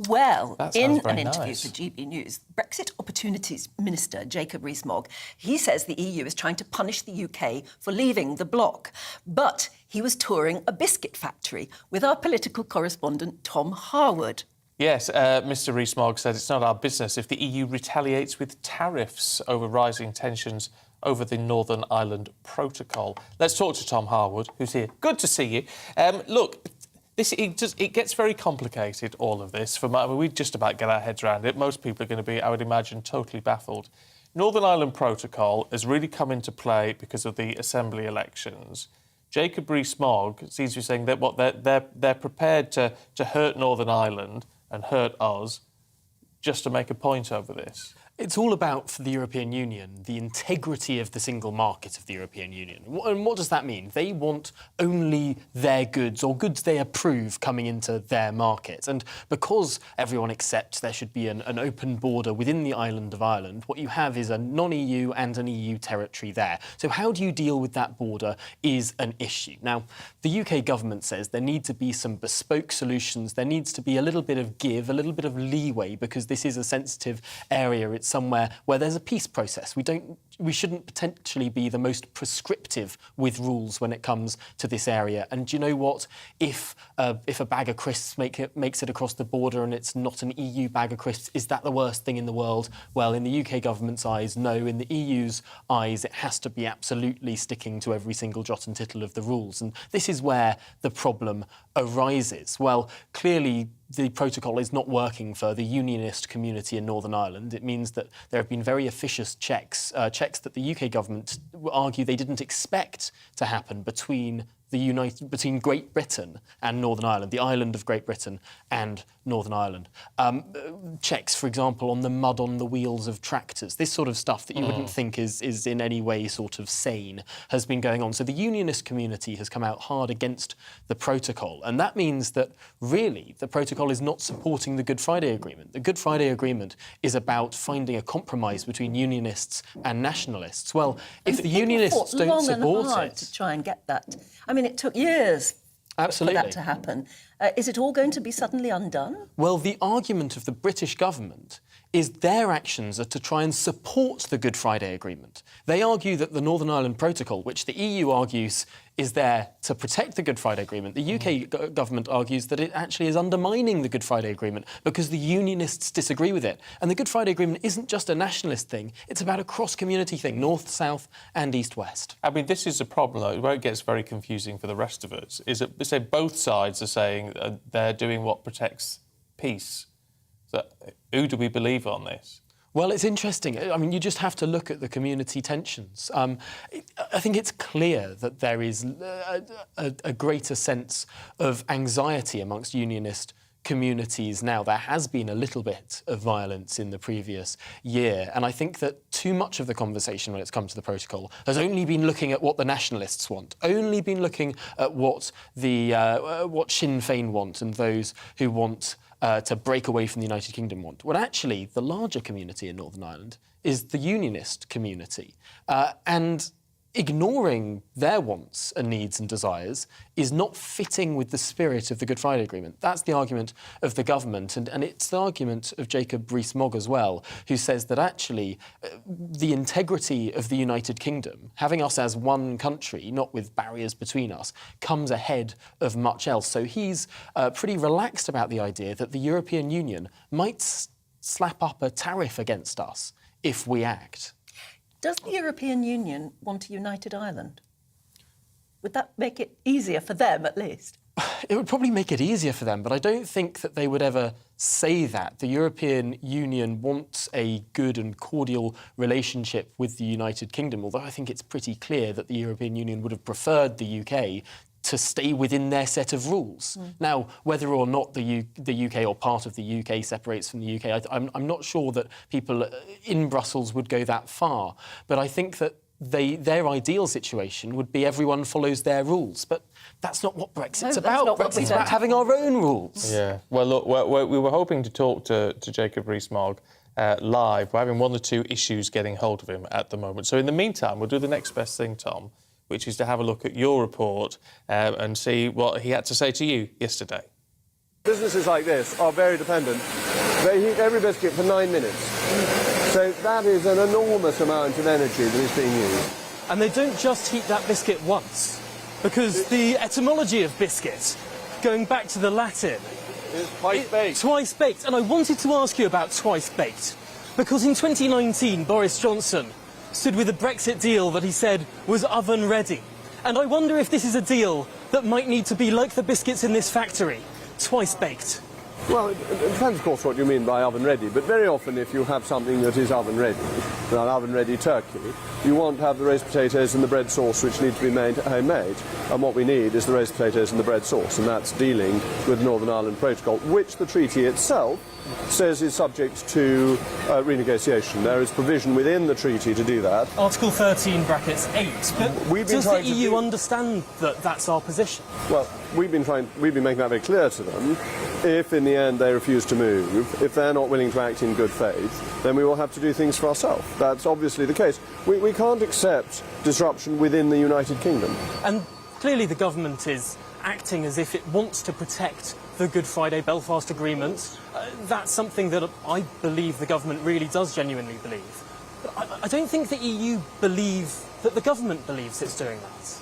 Well, in an nice. interview for GBNews, Brexit Opportunities Minister Jacob Rees-Mogg, he says the EU is trying to punish the UK for leaving the bloc. But he was touring a biscuit factory with our political correspondent Tom Harwood. Yes, Mr Rees-Mogg said it's not our business if the EU retaliates with tariffs over rising tensions over the Northern Ireland Protocol. Let's talk to Tom Harwood, who's here. Good to see you. Look... It gets very complicated, all of this. We just about get our heads around it. Most people are going to be, I would imagine, totally baffled. Northern Ireland Protocol has really come into play because of the Assembly elections. Jacob Rees-Mogg seems to be saying that they're prepared to hurt Northern Ireland and hurt us just to make a point over this. It's all about, for the European Union, the integrity of the single market of the European Union. And what does that mean? They want only their goods, or goods they approve, coming into their market. And because everyone accepts there should be an open border within the island of Ireland, what you have is a non-EU and an EU territory there. So how do you deal with that border is an issue. Now, the UK government says there need to be some bespoke solutions. There needs to be a little bit of give, a little bit of leeway, because this is a sensitive area. It's somewhere where there's a peace process. We shouldn't potentially be the most prescriptive with rules when it comes to this area. And do you know what? If a bag of crisps makes it across the border and it's not an EU bag of crisps, is that the worst thing in the world? Well, in the UK government's eyes, no. In the EU's eyes, it has to be absolutely sticking to every single jot and tittle of the rules. And this is where the problem arises. Well, clearly, the protocol is not working for the unionist community in Northern Ireland. It means that there have been very officious checks that the UK government argue they didn't expect to happen between Great Britain and Northern Ireland, the island of Great Britain and Northern Ireland. Checks, for example, on the mud on the wheels of tractors. This sort of stuff that you wouldn't think is in any way sort of sane has been going on. So the unionist community has come out hard against the protocol. And that means that, really, the protocol is not supporting the Good Friday Agreement. The Good Friday Agreement is about finding a compromise between unionists and nationalists. Well, if the unionists don't support it... to try and get that. I mean, it took years for that to happen. Is it all going to be suddenly undone? Well, the argument of the British government is their actions are to try and support the Good Friday Agreement. They argue that the Northern Ireland Protocol, which the EU argues is there to protect the Good Friday Agreement, the UK government argues that it actually is undermining the Good Friday Agreement because the unionists disagree with it. And the Good Friday Agreement isn't just a nationalist thing, it's about a cross-community thing, north, south and east-west. I mean, this is a problem, though, where it gets very confusing for the rest of us, is that, say, both sides are saying they're doing what protects peace. So who do we believe on this? Well, it's interesting. I mean, you just have to look at the community tensions. I think it's clear that there is a greater sense of anxiety amongst unionist communities now. There has been a little bit of violence in the previous year, and I think that too much of the conversation when it's come to the protocol has only been looking at what the nationalists want, only been looking at what Sinn Féin want and those who want to break away from the United Kingdom want. Well, actually, the larger community in Northern Ireland is the unionist community. And ignoring their wants and needs and desires is not fitting with the spirit of the Good Friday Agreement. That's the argument of the government, and it's the argument of Jacob Rees-Mogg as well, who says that actually the integrity of the United Kingdom, having us as one country, not with barriers between us, comes ahead of much else. So he's pretty relaxed about the idea that the European Union might slap up a tariff against us if we act. Does the European Union want a united Ireland? Would that make it easier for them, at least? It would probably make it easier for them, but I don't think that they would ever say that. The European Union wants a good and cordial relationship with the United Kingdom, although I think it's pretty clear that the European Union would have preferred the UK to stay within their set of rules. Now, whether or not the UK or part of the UK separates from the UK, I'm not sure that people in Brussels would go that far. But I think that their ideal situation would be everyone follows their rules. But that's not what Brexit's about. Brexit's about having our own rules. Yeah. Well, look, we were hoping to talk to Jacob Rees-Mogg live. We're having one or two issues getting hold of him at the moment. So in the meantime, we'll do the next best thing, Tom, which is to have a look at your report and see what he had to say to you yesterday. Businesses like this are very dependent. They heat every biscuit for 9 minutes. So that is an enormous amount of energy that is being used. And they don't just heat that biscuit once, because the etymology of biscuit, going back to the Latin, is twice baked. Twice baked. And I wanted to ask you about twice baked, because in 2019, Boris Johnson stood with a Brexit deal that he said was oven ready. And I wonder if this is a deal that might need to be like the biscuits in this factory, twice baked. Well, it depends, of course, what you mean by oven-ready, but very often if you have something that is oven-ready, an oven-ready turkey, you want to have the roast potatoes and the bread sauce, which need to be made homemade. And what we need is the roast potatoes and the bread sauce, and that's dealing with Northern Ireland Protocol, which the treaty itself says is subject to renegotiation. There is provision within the treaty to do that. Article 13, brackets 8. But does the EU understand that that's our position? Well, we've been making that very clear to them. If in the end they refuse to move, if they're not willing to act in good faith, then we will have to do things for ourselves. That's obviously the case. We can't accept disruption within the United Kingdom. And clearly the government is acting as if it wants to protect the Good Friday Belfast Agreement. That's something that I believe the government really does genuinely believe. But I don't think the EU believe that the government believes it's doing that.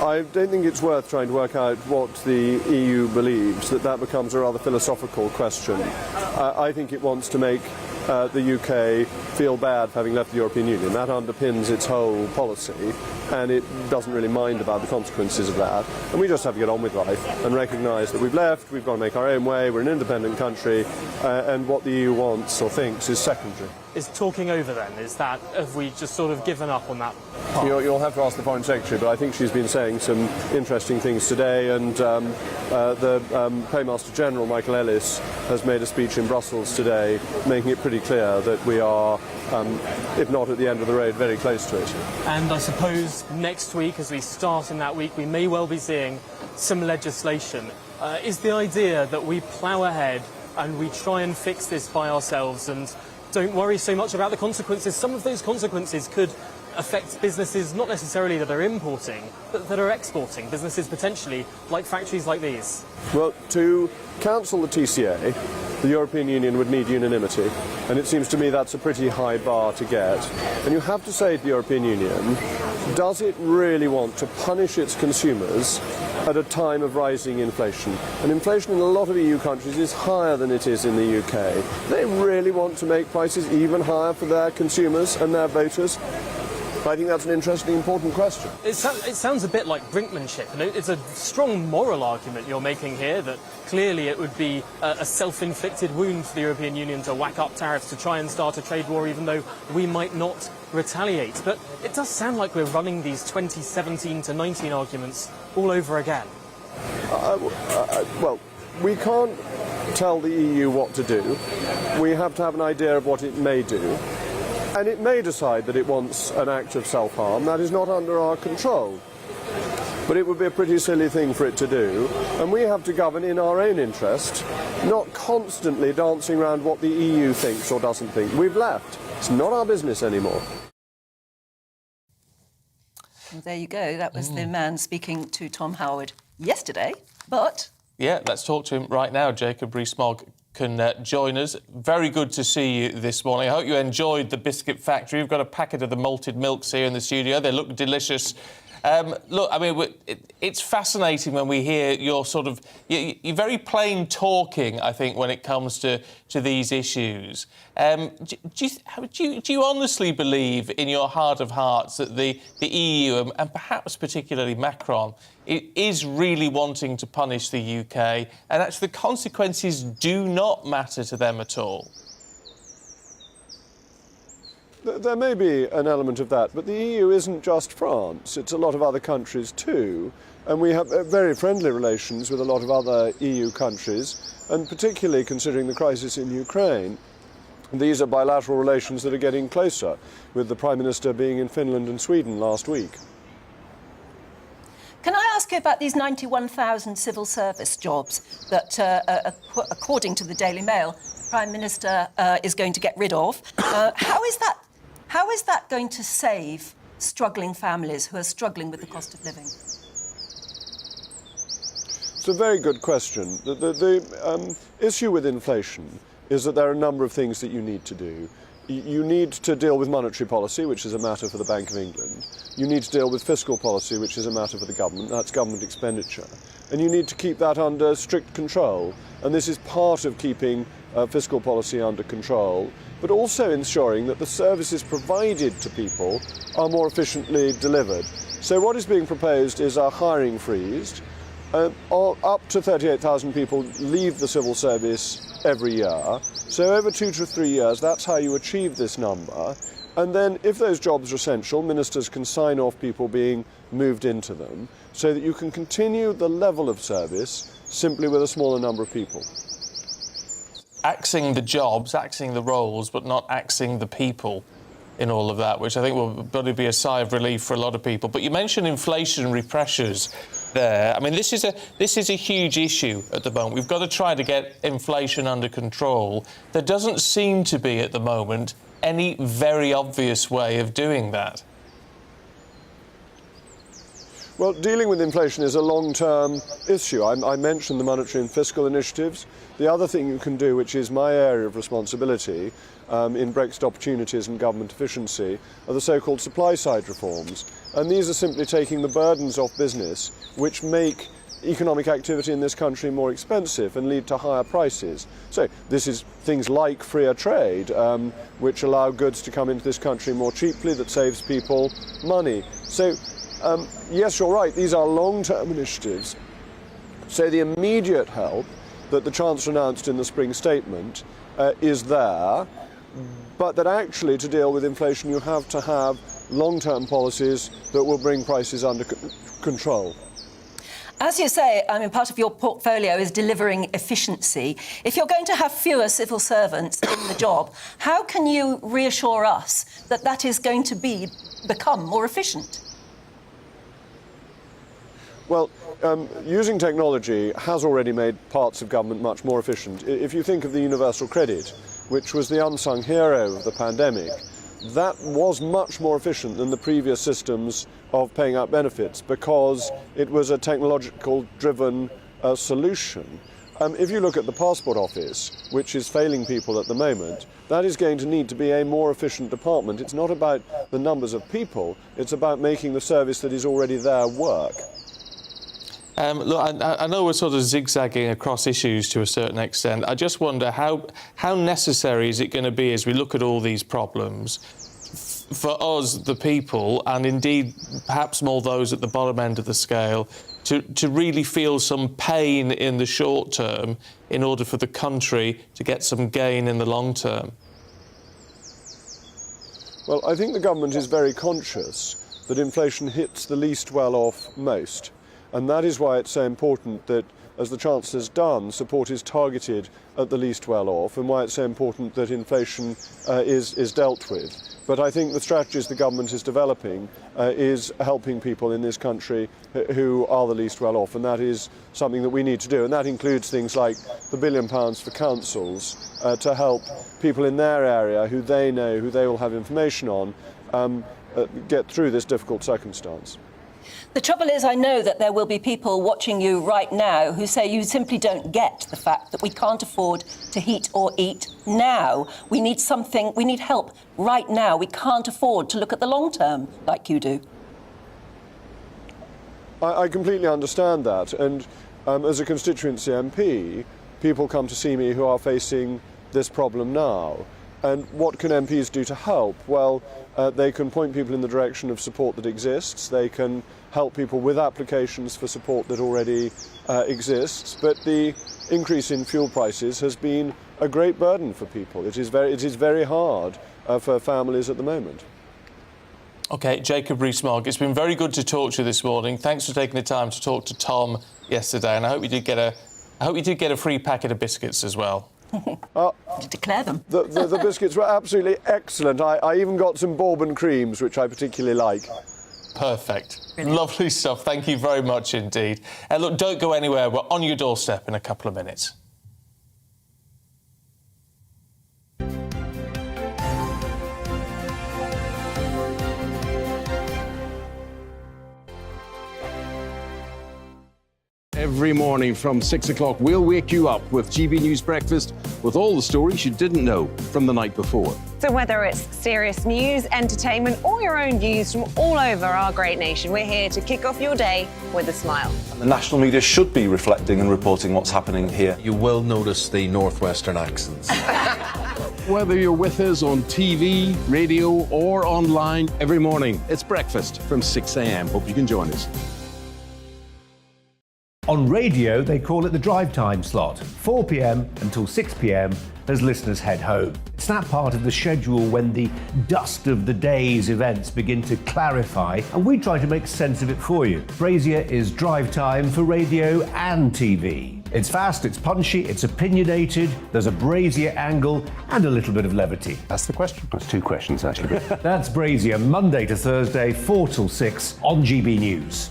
I don't think it's worth trying to work out what the EU believes, that becomes a rather philosophical question. I think it wants to make the UK feel bad for having left the European Union. That underpins its whole policy, and it doesn't really mind about the consequences of that. And we just have to get on with life and recognise that we've left, we've got to make our own way, we're an independent country, and what the EU wants or thinks is secondary. Is talking over then? Have we just sort of given up on that part? You'll have to ask the Foreign Secretary, but I think she's been saying some interesting things today, and the Paymaster General, Michael Ellis, has made a speech in Brussels today, making it pretty clear that we are, if not at the end of the road, very close to it. And I suppose next week, as we start in that week, we may well be seeing some legislation. Is the idea that we plough ahead and we try and fix this by ourselves and don't worry so much about the consequences? Some of those consequences could affect businesses not necessarily that are importing, but that are exporting, businesses potentially like factories like these. Well, to cancel the TCA, the European Union would need unanimity, and it seems to me that's a pretty high bar to get. And you have to say to the European Union, does it really want to punish its consumers at a time of rising inflation? And inflation in a lot of EU countries is higher than it is in the UK. They really want to make prices even higher for their consumers and their voters? I think that's an interesting, important question. It sounds a bit like brinkmanship. And it's a strong moral argument you're making here that clearly it would be a self-inflicted wound for the European Union to whack up tariffs to try and start a trade war, even though we might not retaliate. But it does sound like we're running these 2017 to 19 arguments all over again. Well, we can't tell the EU what to do. We have to have an idea of what it may do. And it may decide that it wants an act of self-harm. That is not under our control. But it would be a pretty silly thing for it to do. And we have to govern in our own interest, not constantly dancing around what the EU thinks or doesn't think. We've left. It's not our business anymore. Well, there you go. That was the man speaking to Tom Howard yesterday, but... Yeah, let's talk to him right now. Jacob Rees-Mogg can join us. Very good to see you this morning. I hope you enjoyed the biscuit factory. We've got a packet of the malted milks here in the studio. They look delicious. Look, I mean, it's fascinating when we hear your sort of... You're very plain talking, I think, when it comes to these issues. Do you honestly believe in your heart of hearts that the EU, and perhaps particularly Macron, is really wanting to punish the UK, and actually the consequences do not matter to them at all? There may be an element of that, but the EU isn't just France, it's a lot of other countries too, and we have very friendly relations with a lot of other EU countries, and particularly considering the crisis in Ukraine, these are bilateral relations that are getting closer, with the Prime Minister being in Finland and Sweden last week. Can I ask you about these 91,000 civil service jobs that, according to the Daily Mail, the Prime Minister is going to get rid of? How is that going to save struggling families who are struggling with the cost of living? It's a very good question. The issue with inflation is that there are a number of things that you need to do. You need to deal with monetary policy, which is a matter for the Bank of England. You need to deal with fiscal policy, which is a matter for the government. That's government expenditure. And you need to keep that under strict control. And this is part of keeping fiscal policy under control, but also ensuring that the services provided to people are more efficiently delivered. So what is being proposed is a hiring freeze. Up to 38,000 people leave the civil service every year. So over 2 to 3 years, that's how you achieve this number. And then if those jobs are essential, ministers can sign off people being moved into them so that you can continue the level of service simply with a smaller number of people. Axing the jobs, axing the roles, but not axing the people in all of that, which I think will probably be a sigh of relief for a lot of people. But you mentioned inflationary pressures there. I mean, this is a huge issue at the moment. We've got to try to get inflation under control. There doesn't seem to be at the moment any very obvious way of doing that. Well, dealing with inflation is a long-term issue. I mentioned the monetary and fiscal initiatives. The other thing you can do, which is my area of responsibility in Brexit opportunities and government efficiency, are the so-called supply-side reforms. And these are simply taking the burdens off business, which make economic activity in this country more expensive and lead to higher prices. So this is things like freer trade, which allow goods to come into this country more cheaply, that saves people money. So yes, you're right, these are long-term initiatives. So the immediate help that the Chancellor announced in the spring statement is there, but that actually to deal with inflation you have to have long-term policies that will bring prices under control. As you say, I mean, part of your portfolio is delivering efficiency. If you're going to have fewer civil servants in the job, how can you reassure us that that is going to become more efficient? Well, using technology has already made parts of government much more efficient. If you think of the universal credit, which was the unsung hero of the pandemic, that was much more efficient than the previous systems of paying out benefits because it was a technological-driven solution. If you look at the Passport Office, which is failing people at the moment, that is going to need to be a more efficient department. It's not about the numbers of people, it's about making the service that is already there work. Look, I know we're sort of zigzagging across issues to a certain extent. I just wonder how necessary is it going to be as we look at all these problems for us, the people, and indeed perhaps more those at the bottom end of the scale, to really feel some pain in the short term in order for the country to get some gain in the long term? Well, I think the government is very conscious that inflation hits the least well off most. And that is why it's so important that, as the Chancellor has done, support is targeted at the least well off, and why it's so important that inflation is dealt with. But I think the strategies the government is developing is helping people in this country who are the least well off, and that is something that we need to do. And that includes things like the £1 billion for councils to help people in their area who they know, who they will have information on, get through this difficult circumstance. The trouble is, I know that there will be people watching you right now who say you simply don't get the fact that we can't afford to heat or eat now. We need something, we need help right now. We can't afford to look at the long term like you do. I completely understand that, and as a constituency MP, people come to see me who are facing this problem now. And what can MPs do to help? Well, they can point people in the direction of support that exists. They can help people with applications for support that already exists. But the increase in fuel prices has been a great burden for people. It is very hard for families at the moment. OK, Jacob Rees-Mogg, it's been very good to talk to you this morning. Thanks for taking the time to talk to Tom yesterday, and I hope you did get a free packet of biscuits as well. To declare them. The biscuits were absolutely excellent. I even got some bourbon creams, which I particularly like. Perfect. Brilliant. Lovely stuff. Thank you very much indeed. And look, don't go anywhere. We're on your doorstep in a couple of minutes. Every morning from 6 o'clock, we'll wake you up with GB News Breakfast with all the stories you didn't know from the night before. So whether it's serious news, entertainment, or your own views from all over our great nation, we're here to kick off your day with a smile. The national media should be reflecting and reporting what's happening here. You will notice the northwestern accents. Whether you're with us on TV, radio, or online, every morning, it's breakfast from 6 a.m. Hope you can join us. On radio, they call it the drive time slot, 4 p.m. until 6 p.m. as listeners head home. It's that part of the schedule when the dust of the day's events begin to clarify, and we try to make sense of it for you. Brazier is drive time for radio and TV. It's fast, it's punchy, it's opinionated, there's a Brazier angle, and a little bit of levity. That's the question. That's two questions, actually. That's Brazier, Monday to Thursday, 4 till 6 on GB News.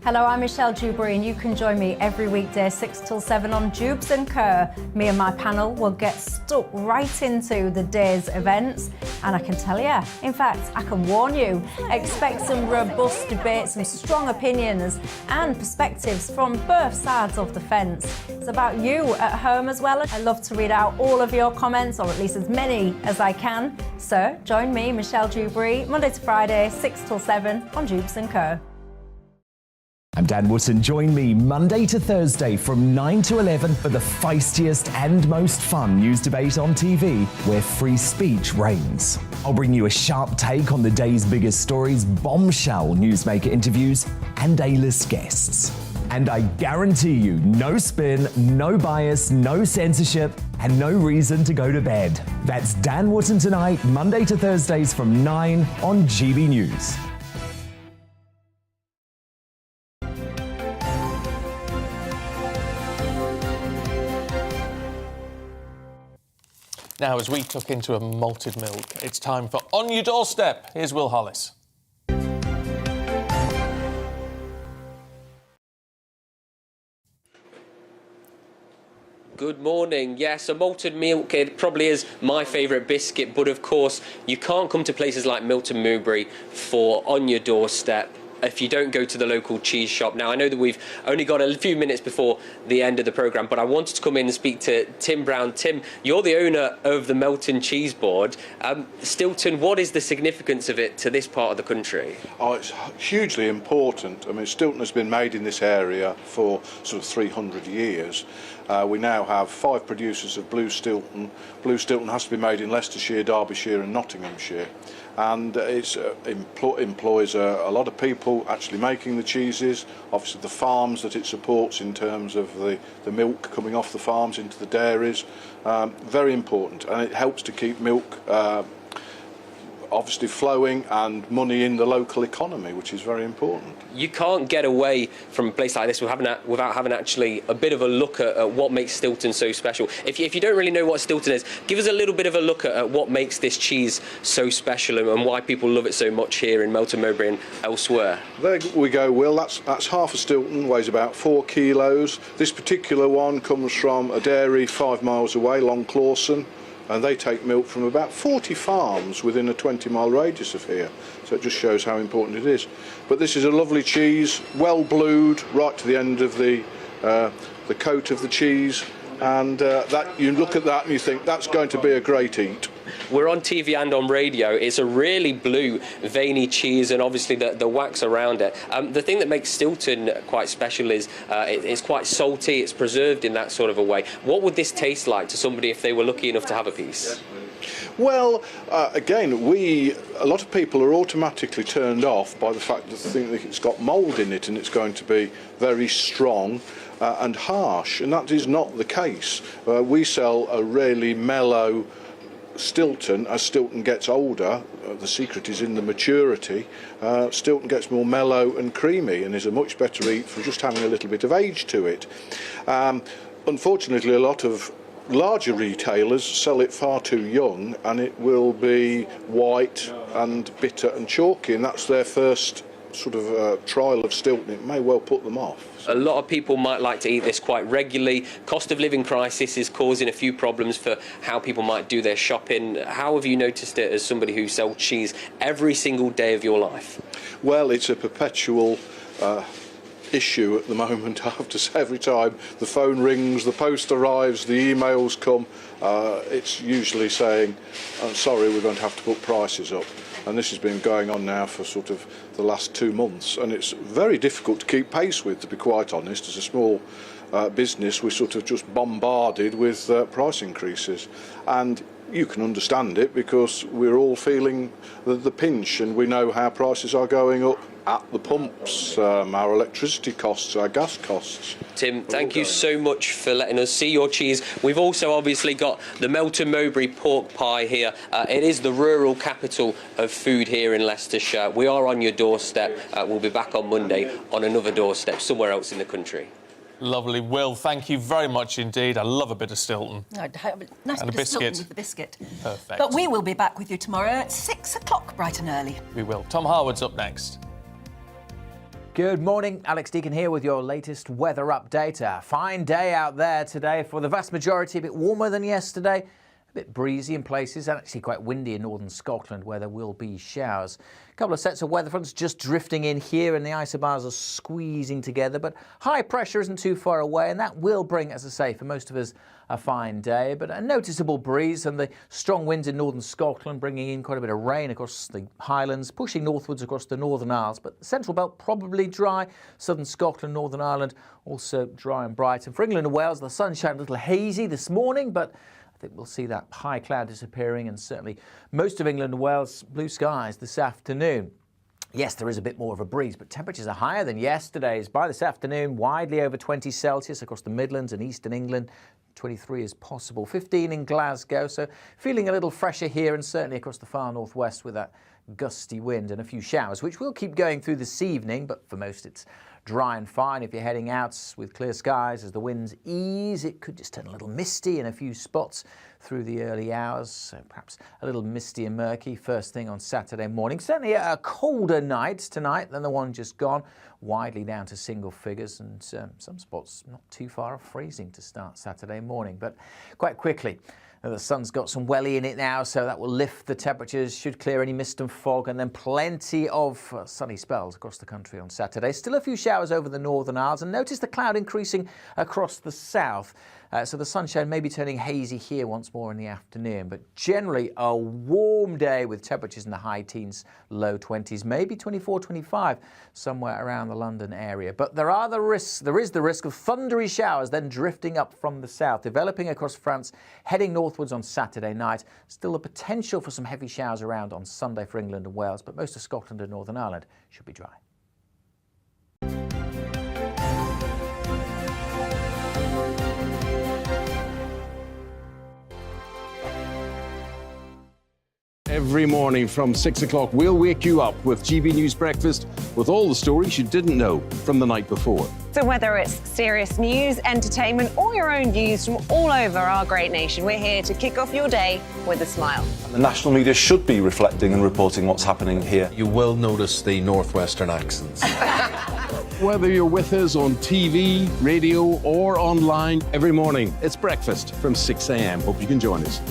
Hello, I'm Michelle Dewberry, and you can join me every weekday 6 till 7 on Jubes and Kerr. Me and my panel will get stuck right into the day's events, and I can tell you, in fact, I can warn you, expect some robust debates, some strong opinions and perspectives from both sides of the fence. It's about you at home as well. I love to read out all of your comments, or at least as many as I can. So join me, Michelle Dewberry, Monday to Friday, 6 till 7 on Jubes and Kerr. I'm Dan Wootton. Join me Monday to Thursday from 9 to 11 for the feistiest and most fun news debate on TV, where free speech reigns. I'll bring you a sharp take on the day's biggest stories, bombshell newsmaker interviews, and A-list guests. And I guarantee you, no spin, no bias, no censorship, and no reason to go to bed. That's Dan Wootton tonight, Monday to Thursdays from 9 on GB News. Now, as we tuck into a malted milk, it's time for On Your Doorstep. Here's Will Hollis. Good morning. Yes, a malted milk, it probably is my favourite biscuit, but of course you can't come to places like Milton Mewbury for On Your Doorstep if you don't go to the local cheese shop. Now, I know that we've only got a few minutes before the end of the programme, but I wanted to come in and speak to Tim Brown. Tim, you're the owner of the Melton Cheese Board. Stilton, what is the significance of it to this part of the country? Oh, it's hugely important. I mean, Stilton has been made in this area for sort of 300 years. We now have 5 producers of Blue Stilton. Blue Stilton has to be made in Leicestershire, Derbyshire and Nottinghamshire. And it employs a lot of people actually making the cheeses, obviously the farms that it supports in terms of the milk coming off the farms into the dairies, very important, and it helps to keep milk obviously flowing and money in the local economy, which is very important. You can't get away from a place like this without having actually a bit of a look at what makes Stilton so special. If you don't really know what Stilton is, give us a little bit of a look at what makes this cheese so special and why people love it so much here in Melton Mowbray and elsewhere. There we go, Will. That's half a Stilton, weighs about 4 kilos. This particular one comes from a dairy 5 miles away, Long Clawson, and they take milk from about 40 farms within a 20-mile radius of here. So it just shows how important it is. But this is a lovely cheese, well blued, right to the end of the coat of the cheese. and that you look at that and you think that's going to be a great eat. We're on TV and on radio. It's a really blue, veiny cheese, and obviously the wax around it. The thing that makes Stilton quite special is it's quite salty. It's preserved in that sort of a way. What would this taste like to somebody if they were lucky enough to have a piece? Well, again, a lot of people are automatically turned off by the fact that they think that it's got mould in it and it's going to be very strong and harsh, and that is not the case. We sell a really mellow Stilton. As Stilton gets older, the secret is in the maturity. Stilton gets more mellow and creamy and is a much better eat for just having a little bit of age to it. Unfortunately, a lot of larger retailers sell it far too young, and it will be white and bitter and chalky, and that's their first sort of trial of Stilton. It may well put them off. A lot of people might like to eat this quite regularly. Cost of living crisis is causing a few problems for how people might do their shopping. How have you noticed it as somebody who sells cheese every single day of your life? Well, it's a perpetual issue at the moment. I have to say, every time the phone rings, the post arrives, the emails come, it's usually saying, "I'm sorry, we're going to have to put prices up." And this has been going on now for sort of the last 2 months, and it's very difficult to keep pace with, to be quite honest. As a small business, we're sort of just bombarded with price increases, and you can understand it because we're all feeling the pinch, and we know how prices are going up at the pumps, our electricity costs, our gas costs. Tim, thank you so much for letting us see your cheese. We've also obviously got the Melton Mowbray pork pie here. It is the rural capital of food here in Leicestershire. We are on your doorstep. We'll be back on Monday on another doorstep somewhere else in the country. Lovely. Will, thank you very much indeed. I love a bit of Stilton. I'd have a nice And a bit of Stilton biscuit. with the biscuit. Perfect. But we will be back with you tomorrow at 6 o'clock, bright and early. We will. Tom Harwood's up next. Good morning, Alex Deacon here with your latest weather update. A fine day out there today for the vast majority, a bit warmer than yesterday, a bit breezy in places and actually quite windy in northern Scotland where there will be showers. A couple of sets of weather fronts just drifting in here and the isobars are squeezing together, but high pressure isn't too far away and that will bring, as I say, for most of us a fine day, but a noticeable breeze and the strong winds in northern Scotland bringing in quite a bit of rain across the Highlands, pushing northwards across the Northern Isles, but the Central Belt probably dry, southern Scotland, Northern Ireland also dry and bright. And for England and Wales, the sunshine a little hazy this morning, but I think we'll see that high cloud disappearing and certainly most of England and Wales blue skies this afternoon. Yes, there is a bit more of a breeze, but temperatures are higher than yesterday's. By this afternoon, widely over 20 Celsius across the Midlands and eastern England. 23 is possible, 15 in Glasgow, so feeling a little fresher here and certainly across the far northwest with that gusty wind and a few showers, which will keep going through this evening, but for most it's dry and fine. If you're heading out with clear skies as the winds ease, it could just turn a little misty in a few spots through the early hours, so perhaps a little misty and murky first thing on Saturday morning. Certainly a colder night tonight than the one just gone, widely down to single figures and some spots not too far off freezing to start Saturday morning, but quite quickly. The sun's got some welly in it now, so that will lift the temperatures, should clear any mist and fog, and then plenty of sunny spells across the country on Saturday. Still a few showers over the Northern Isles, and notice the cloud increasing across the south. So the sunshine may be turning hazy here once more in the afternoon, but generally a warm day with temperatures in the high teens, low 20s, maybe 24, 25, somewhere around the London area. But there is the risk of thundery showers then drifting up from the south, developing across France, heading northwards on Saturday night. Still a potential for some heavy showers around on Sunday for England and Wales, but most of Scotland and Northern Ireland should be dry. Every morning from 6 o'clock, we'll wake you up with GB News Breakfast with all the stories you didn't know from the night before. So whether it's serious news, entertainment, or your own views from all over our great nation, we're here to kick off your day with a smile. The national media should be reflecting and reporting what's happening here. You will notice the northwestern accents. Whether you're with us on TV, radio, or online, every morning, it's breakfast from 6 a.m. Hope you can join us.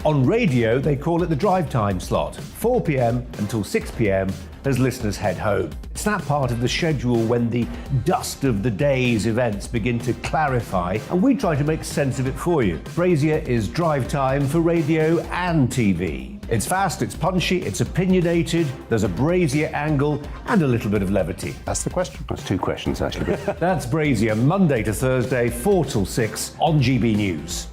On radio, they call it the drive time slot, 4 p.m. until 6 p.m. as listeners head home. It's that part of the schedule when the dust of the day's events begin to clarify, and we try to make sense of it for you. Brazier is drive time for radio and TV. It's fast, it's punchy, it's opinionated, there's a Brazier angle, and a little bit of levity. That's the question. That's two questions, actually. That's Brazier, Monday to Thursday, 4 till 6 on GB News.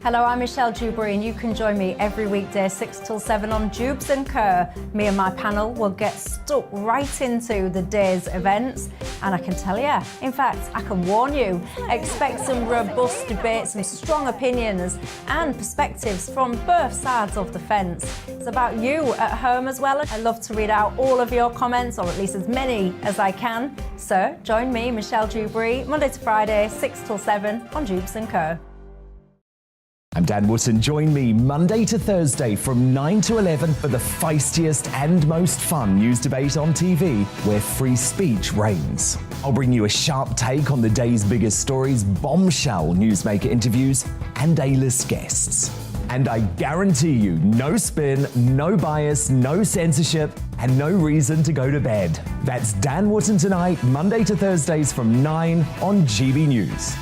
Hello, I'm Michelle Dewberry, and you can join me every weekday 6 till 7 on Jubes and Kerr. Me and my panel will get stuck right into the day's events, and I can tell you, in fact, I can warn you, expect some robust debates, some strong opinions and perspectives from both sides of the fence. It's about you at home as well. I love to read out all of your comments, or at least as many as I can. So join me, Michelle Dewberry, Monday to Friday, 6 till 7 on Jubes and Kerr. I'm Dan Wootton. Join me Monday to Thursday from 9 to 11 for the feistiest and most fun news debate on TV, where free speech reigns. I'll bring you a sharp take on the day's biggest stories, bombshell newsmaker interviews, and A-list guests. And I guarantee you, no spin, no bias, no censorship, and no reason to go to bed. That's Dan Wootton Tonight, Monday to Thursdays from 9 on GB News.